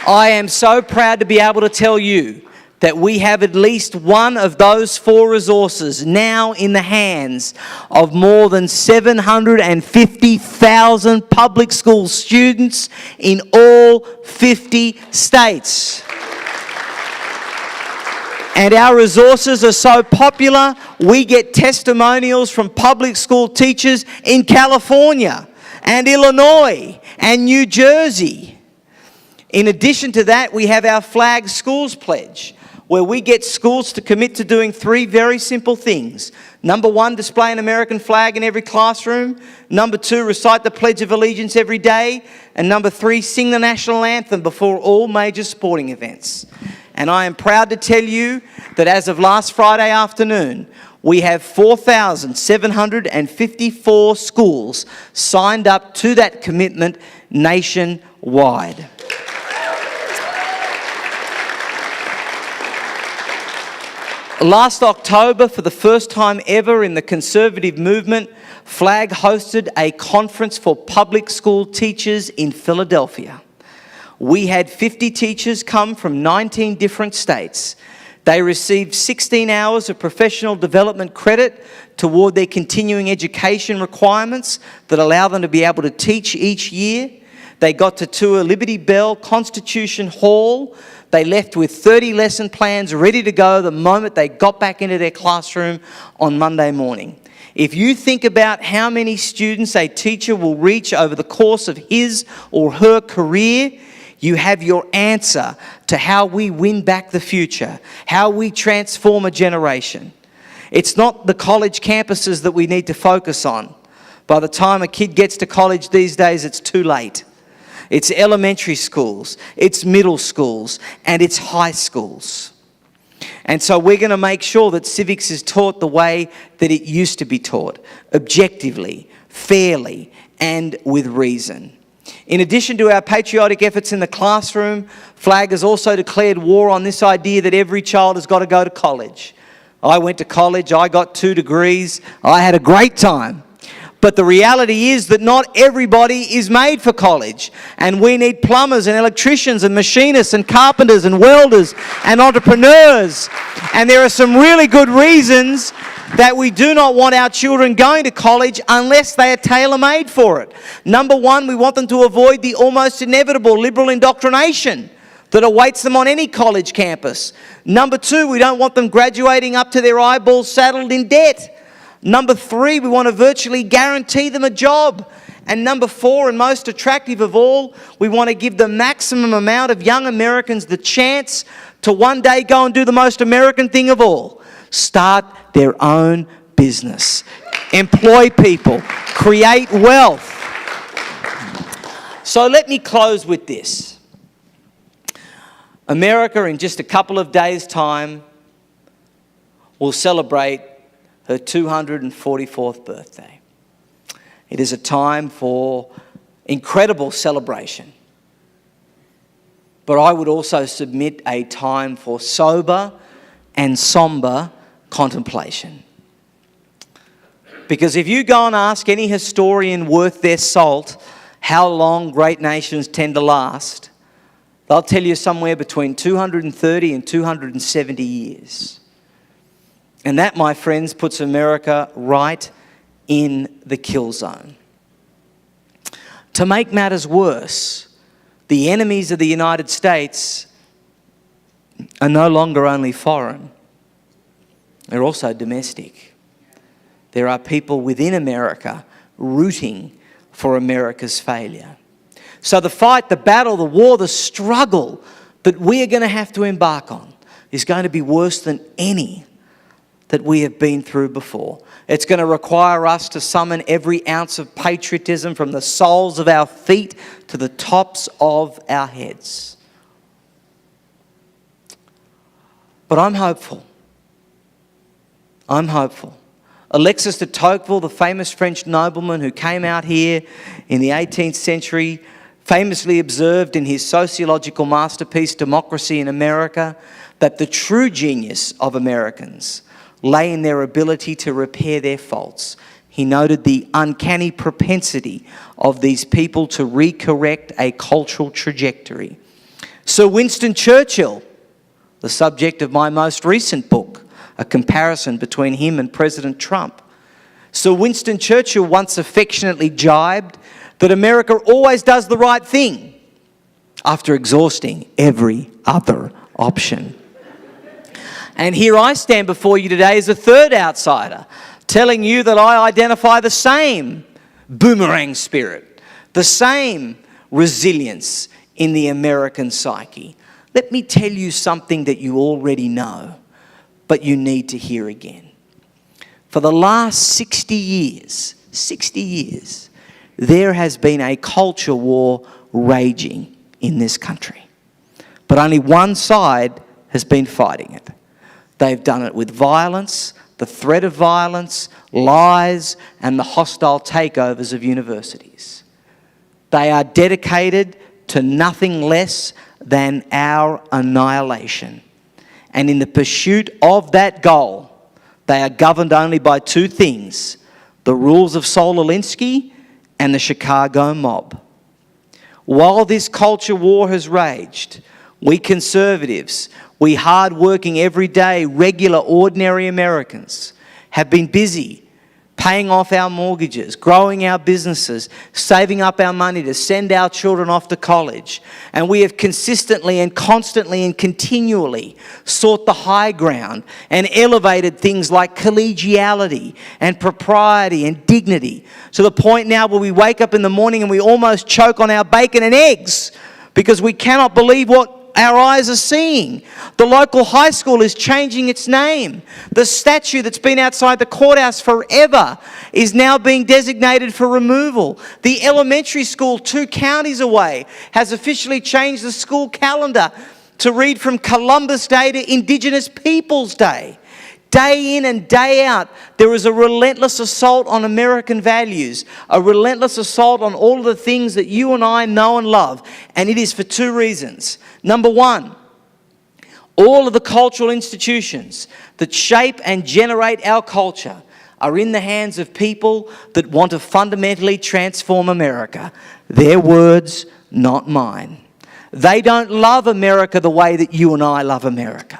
am so proud to be able to tell you that we have at least one of those four resources now in the hands of more than 750,000 public school students in all 50 states. And our resources are so popular, we get testimonials from public school teachers in California and Illinois and New Jersey. In addition to that, we have our FLAG Schools Pledge, where we get schools to commit to doing three very simple things. Number one, display an American flag in every classroom. Number two, recite the Pledge of Allegiance every day. And number three, sing the national anthem before all major sporting events. And I am proud to tell you that as of last Friday afternoon, we have 4,754 schools signed up to that commitment nationwide. Last October, for the first time ever in the conservative movement, FLAG hosted a conference for public school teachers in Philadelphia. We had 50 teachers come from 19 different states. They received 16 hours of professional development credit toward their continuing education requirements that allow them to be able to teach each year. They got to tour Liberty Bell, Constitution Hall. They left with 30 lesson plans ready to go the moment they got back into their classroom on Monday morning. If you think about how many students a teacher will reach over the course of his or her career, you have your answer to how we win back the future, how we transform a generation. It's not the college campuses that we need to focus on. By the time a kid gets to college these days, it's too late. it's elementary schools, it's middle schools, and it's high schools. And so we're going to make sure that civics is taught the way that it used to be taught, objectively, fairly, and with reason. In addition to our patriotic efforts in the classroom, FLAG has also declared war on this idea that every child has got to go to college. I went to college, I got 2 degrees, I had a great time. But the reality is that not everybody is made for college. And we need plumbers and electricians and machinists and carpenters and welders and entrepreneurs. And there are some really good reasons that we do not want our children going to college unless they are tailor-made for it. Number one, we want them to avoid the almost inevitable liberal indoctrination that awaits them on any college campus. Number two, we don't want them graduating up to their eyeballs saddled in debt. Number three, we want to virtually guarantee them a job. And number four, and most attractive of all, we want to give the maximum amount of young Americans the chance to one day go and do the most American thing of all: start their own business, employ people, create wealth. So let me close with this. America, in just a couple of days' time, will celebrate her 244th birthday. It is a time for incredible celebration. But I would also submit a time for sober and somber contemplation. Because if you go and ask any historian worth their salt how long great nations tend to last, they'll tell you somewhere between 230 and 270 years. And that, my friends, puts America right in the kill zone. To make matters worse, the enemies of the United States are no longer only foreign, they're also domestic. There are people within America rooting for America's failure. So the fight, the battle, the war, the struggle that we are going to have to embark on is going to be worse than any that we have been through before. It's going to require us to summon every ounce of patriotism from the soles of our feet to the tops of our heads. But I'm hopeful. I'm hopeful. Alexis de Tocqueville, the famous French nobleman who came out here in the 18th century, famously observed in his sociological masterpiece, Democracy in America, that the true genius of Americans lay in their ability to repair their faults. He noted the uncanny propensity of these people to recorrect a cultural trajectory. Sir Winston Churchill, the subject of my most recent book, a comparison between him and President Trump. Sir Winston Churchill once affectionately jibed that America always does the right thing after exhausting every other option. And here I stand before you today as a third outsider, telling you that I identify the same boomerang spirit, the same resilience in the American psyche. Let me tell you something that you already know, but you need to hear again. For the last 60 years, there has been a culture war raging in this country. But only one side has been fighting it. They've done it with violence, the threat of violence, lies, and the hostile takeovers of universities. They are dedicated to nothing less than our annihilation. And in the pursuit of that goal, they are governed only by two things: the rules of Saul Alinsky and the Chicago mob. While this culture war has raged, we conservatives, we hard-working, everyday, regular, ordinary Americans have been busy paying off our mortgages, growing our businesses, saving up our money to send our children off to college. And we have consistently and constantly and continually sought the high ground and elevated things like collegiality and propriety and dignity, to the point now where we wake up in the morning and we almost choke on our bacon and eggs because we cannot believe what our eyes are seeing. The local high school is changing its name. The statue that's been outside the courthouse forever is now being designated for removal. The elementary school 2 counties away has officially changed the school calendar to read from Columbus Day to Indigenous Peoples Day. Day in and day out, there is a relentless assault on American values, a relentless assault on all of the things that you and I know and love, and it is for 2 reasons. Number 1, all of the cultural institutions that shape and generate our culture are in the hands of people that want to fundamentally transform America. Their words, not mine. They don't love America the way that you and I love America.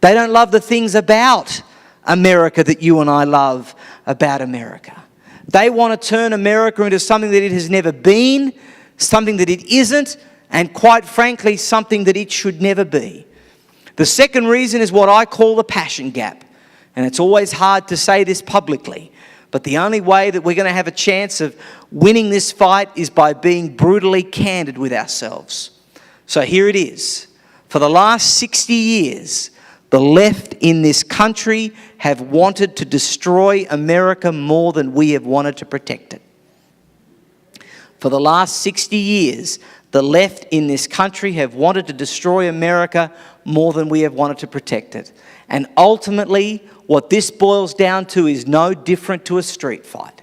They don't love the things about America that you and I love about America. They want to turn America into something that it has never been, something that it isn't, and quite frankly, something that it should never be. The second reason is what I call the passion gap. And it's always hard to say this publicly, but the only way that we're going to have a chance of winning this fight is by being brutally candid with ourselves. So here it is. For the last 60 years, the left in this country have wanted to destroy America more than we have wanted to protect it. For the last 60 years, the left in this country have wanted to destroy America more than we have wanted to protect it. And ultimately, what this boils down to is no different to a street fight.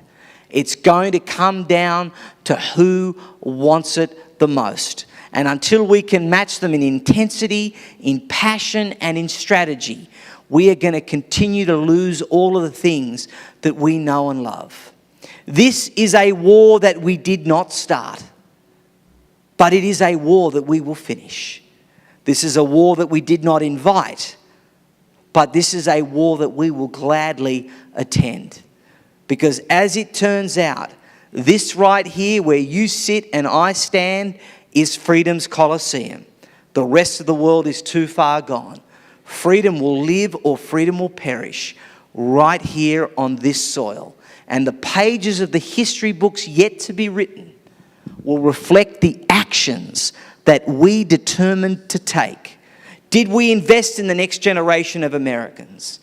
It's going to come down to who wants it the most. And until we can match them in intensity, in passion, and in strategy, we are going to continue to lose all of the things that we know and love. This is a war that we did not start, but it is a war that we will finish. This is a war that we did not invite, but this is a war that we will gladly attend. Because as it turns out, this right here where you sit and I stand is freedom's Colosseum. The rest of the world is too far gone. Freedom will live or freedom will perish right here on this soil. And the pages of the history books yet to be written will reflect the actions that we determined to take. Did we invest in the next generation of Americans?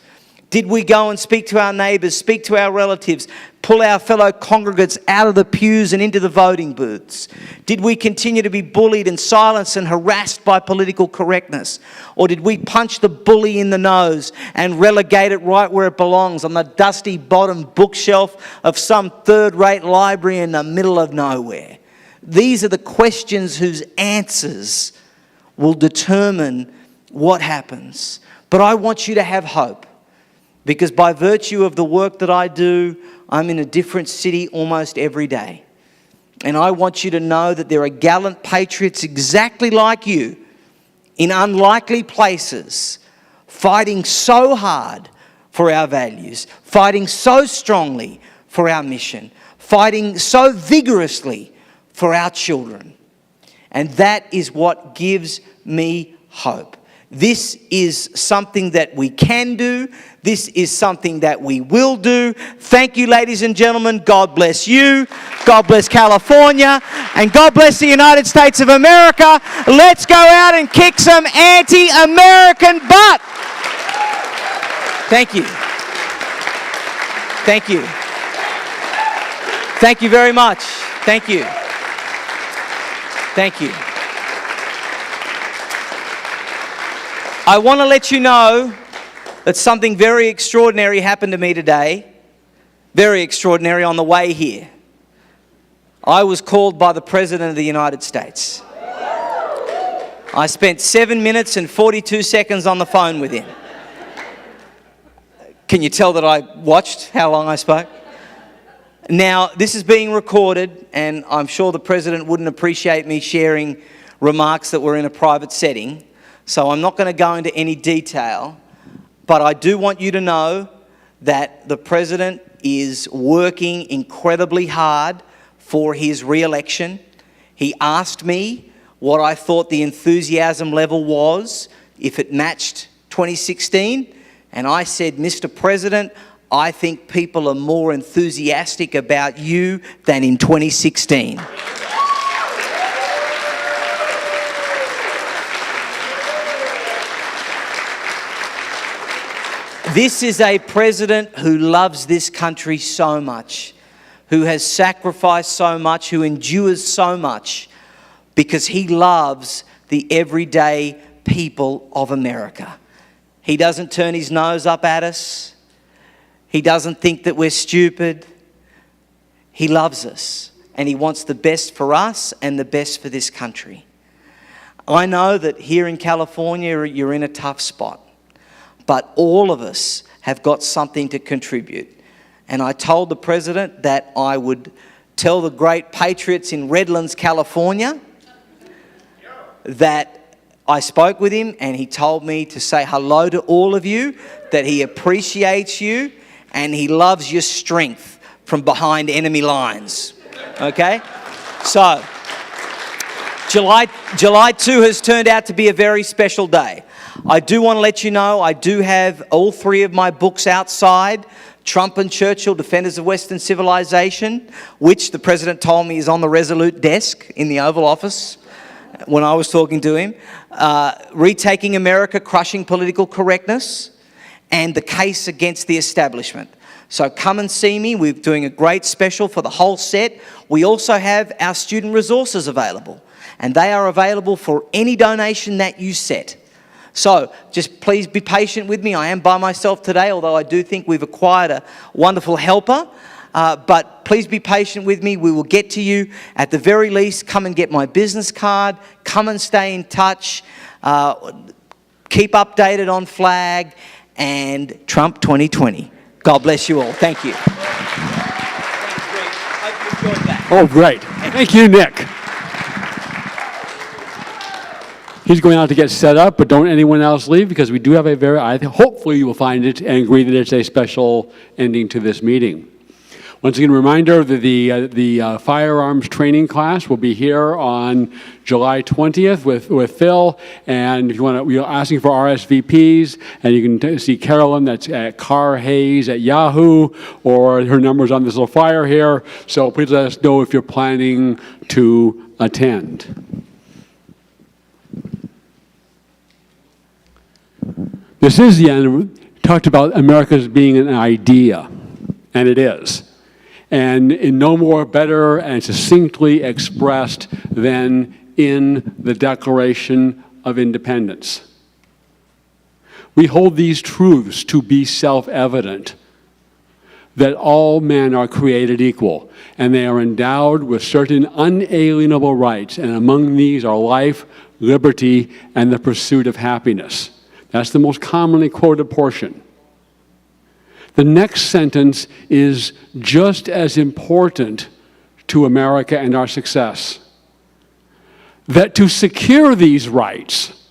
Did we go and speak to our neighbours, speak to our relatives, pull our fellow congregants out of the pews and into the voting booths? Did we continue to be bullied and silenced and harassed by political correctness? Or did we punch the bully in the nose and relegate it right where it belongs, on the dusty bottom bookshelf of some third-rate library in the middle of nowhere? These are the questions whose answers will determine what happens. But I want you to have hope. Because by virtue of the work that I do, I'm in a different city almost every day. And I want you to know that there are gallant patriots exactly like you in unlikely places, fighting so hard for our values, fighting so strongly for our mission, fighting so vigorously for our children. And that is what gives me hope. This is something that we can do. This is something that we will do. Thank you, ladies and gentlemen. God bless you. God bless California. And God bless the United States of America. Let's go out and kick some anti-American butt. Thank you. Thank you. Thank you very much. Thank you. Thank you. I want to let you know that something very extraordinary happened to me today. Very extraordinary on the way here. I was called by the President of the United States. I spent 7 minutes and 42 seconds on the phone with him. Can you tell that I watched how long I spoke? Now, this is being recorded, and I'm sure the President wouldn't appreciate me sharing remarks that were in a private setting. So I'm not going to go into any detail, but I do want you to know that the President is working incredibly hard for his re-election. He asked me what I thought the enthusiasm level was if it matched 2016, and I said, Mr. President, I think people are more enthusiastic about you than in 2016. This is a president who loves this country so much, who has sacrificed so much, who endures so much, because he loves the everyday people of America. He doesn't turn his nose up at us. He doesn't think that we're stupid. He loves us, and he wants the best for us and the best for this country. I know that here in California, you're in a tough spot, but all of us have got something to contribute. And I told the president that I would tell the great patriots in Redlands, California, that I spoke with him, and he told me to say hello to all of you, that he appreciates you, and he loves your strength from behind enemy lines. Okay? So, July 2 has turned out to be a very special day. I do want to let you know I do have all three of my books outside, Trump and Churchill, Defenders of Western Civilization, which the president told me is on the Resolute desk in the Oval Office when I was talking to him, Retaking America, Crushing Political Correctness, and The Case Against the Establishment. So come and see me. We're doing a great special for the whole set. We also have our student resources available, and they are available for any donation that you set. So just please be patient with me. I am by myself today, although I do think we've acquired a wonderful helper. But please be patient with me. We will get to you. At the very least, come and get my business card. Come and stay in touch. Keep updated on FLAG and Trump 2020. God bless you all. Thank you. Oh, great. Thank you, Nick. He's going out to get set up, but don't anyone else leave, because we do have a hopefully you will find it and agree that it's a special ending to this meeting. Once again, a reminder that the firearms training class will be here on July 20th with Phil. And if you want to, we're asking for RSVPs, and you can see Carolyn, that's at Car Hayes at Yahoo, or her number's on this little flyer here. So please let us know if you're planning to attend. This is the end. We talked about America as being an idea, and it is. And in no more better and succinctly expressed than in the Declaration of Independence. We hold these truths to be self-evident, that all men are created equal, and they are endowed with certain unalienable rights, and among these are life, liberty, and the pursuit of happiness. That's the most commonly quoted portion. The next sentence is just as important to America and our success. That to secure these rights,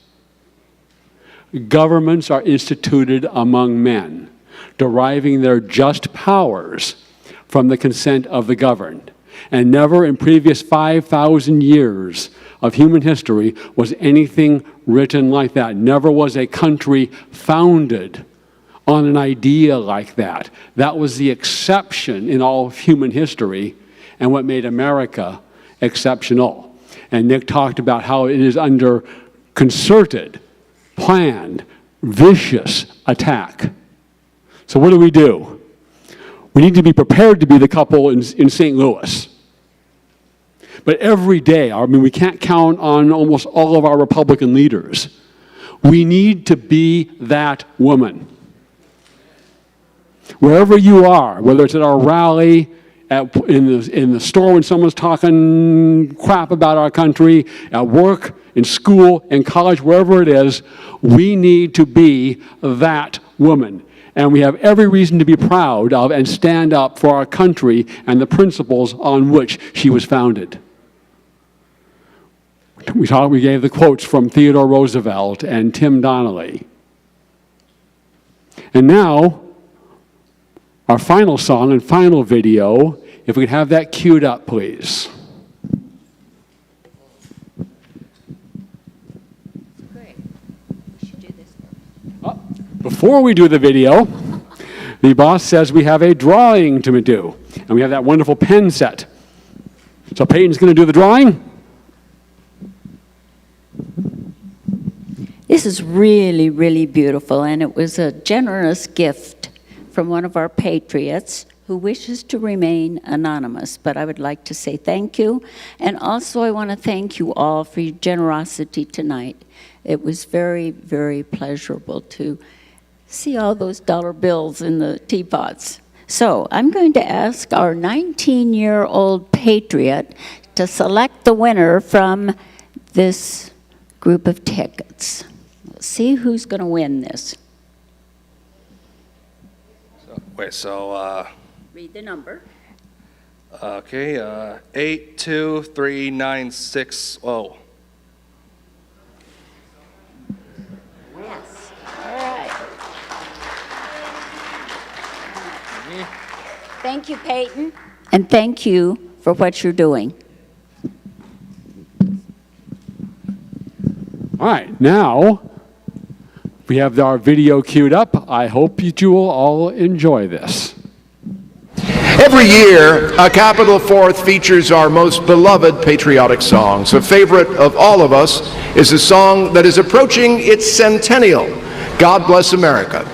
governments are instituted among men, deriving their just powers from the consent of the governed. And never in previous 5,000 years of human history was anything written like that. Never was a country founded on an idea like that. That was the exception in all of human history, and what made America exceptional. And Nick talked about how it is under concerted, planned, vicious attack. So what do? We need to be prepared to be the couple in St. Louis. But every day, we can't count on almost all of our Republican leaders. We need to be that woman. Wherever you are, whether it's at our rally, in the store when someone's talking crap about our country, at work, in school, in college, wherever it is, we need to be that woman. And we have every reason to be proud of and stand up for our country and the principles on which she was founded. We gave the quotes from Theodore Roosevelt and Tim Donnelly. And now, our final song and final video, if we could have that queued up, please. Great. We should do this first. Before we do the video, the boss says we have a drawing to do, and we have that wonderful pen set. So Peyton's going to do the drawing. This is really, really beautiful, and it was a generous gift from one of our patriots who wishes to remain anonymous. But I would like to say thank you, and also I want to thank you all for your generosity tonight. It was very, very pleasurable to see all those dollar bills in the teapots. So I'm going to ask our 19-year-old patriot to select the winner from this group of tickets. Let's see who's going to win this. Read the number. Okay, 823960. Yes. All right. Thank you, Peyton. And thank you for what you're doing. All right, now we have our video queued up. I hope you will all enjoy this. Every year, a Capitol Fourth features our most beloved patriotic songs. A favorite of all of us is a song that is approaching its centennial, God Bless America.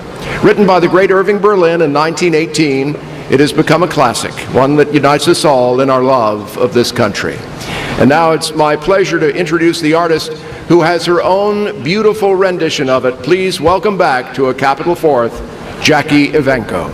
Written by the great Irving Berlin in 1918, it has become a classic, one that unites us all in our love of this country. And now it's my pleasure to introduce the artist who has her own beautiful rendition of it. Please welcome back to a Capitol Fourth, Jackie Evancho.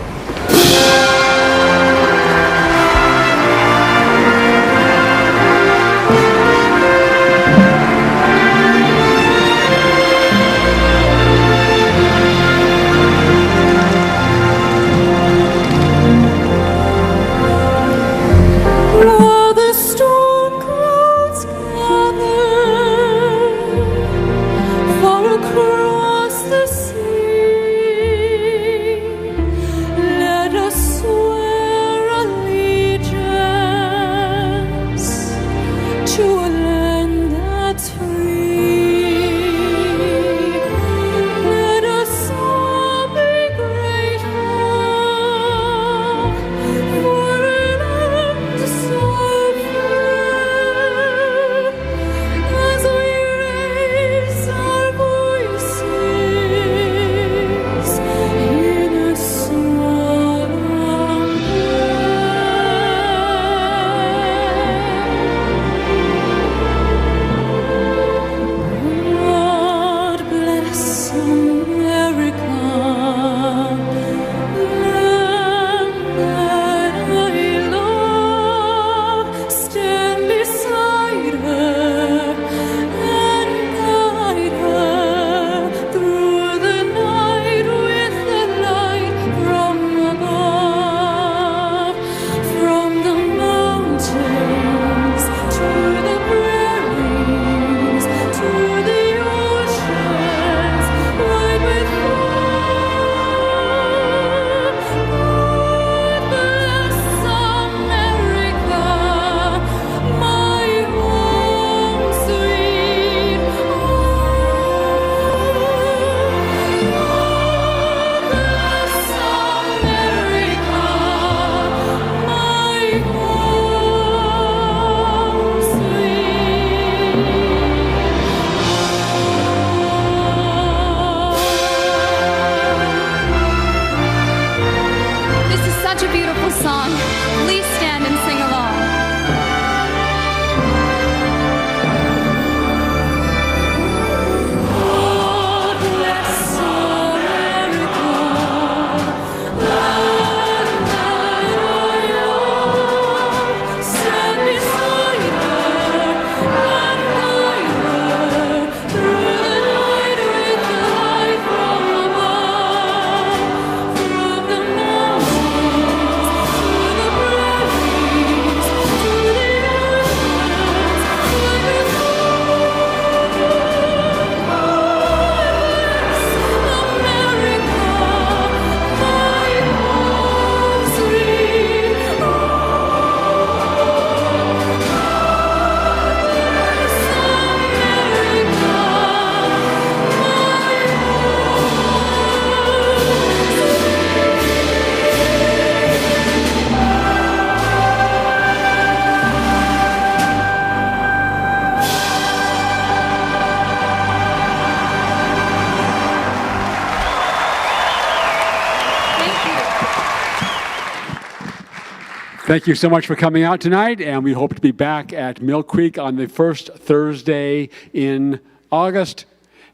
Thank you so much for coming out tonight, and we hope to be back at Mill Creek on the first Thursday in August.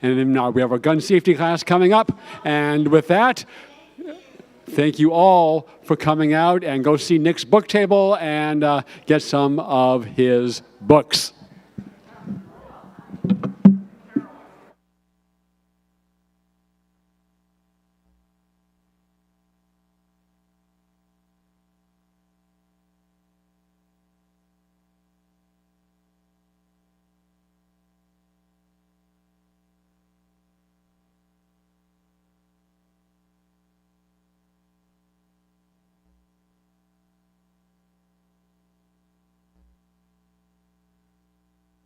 And then we have our gun safety class coming up. And with that, thank you all for coming out, and go see Nick's book table and get some of his books.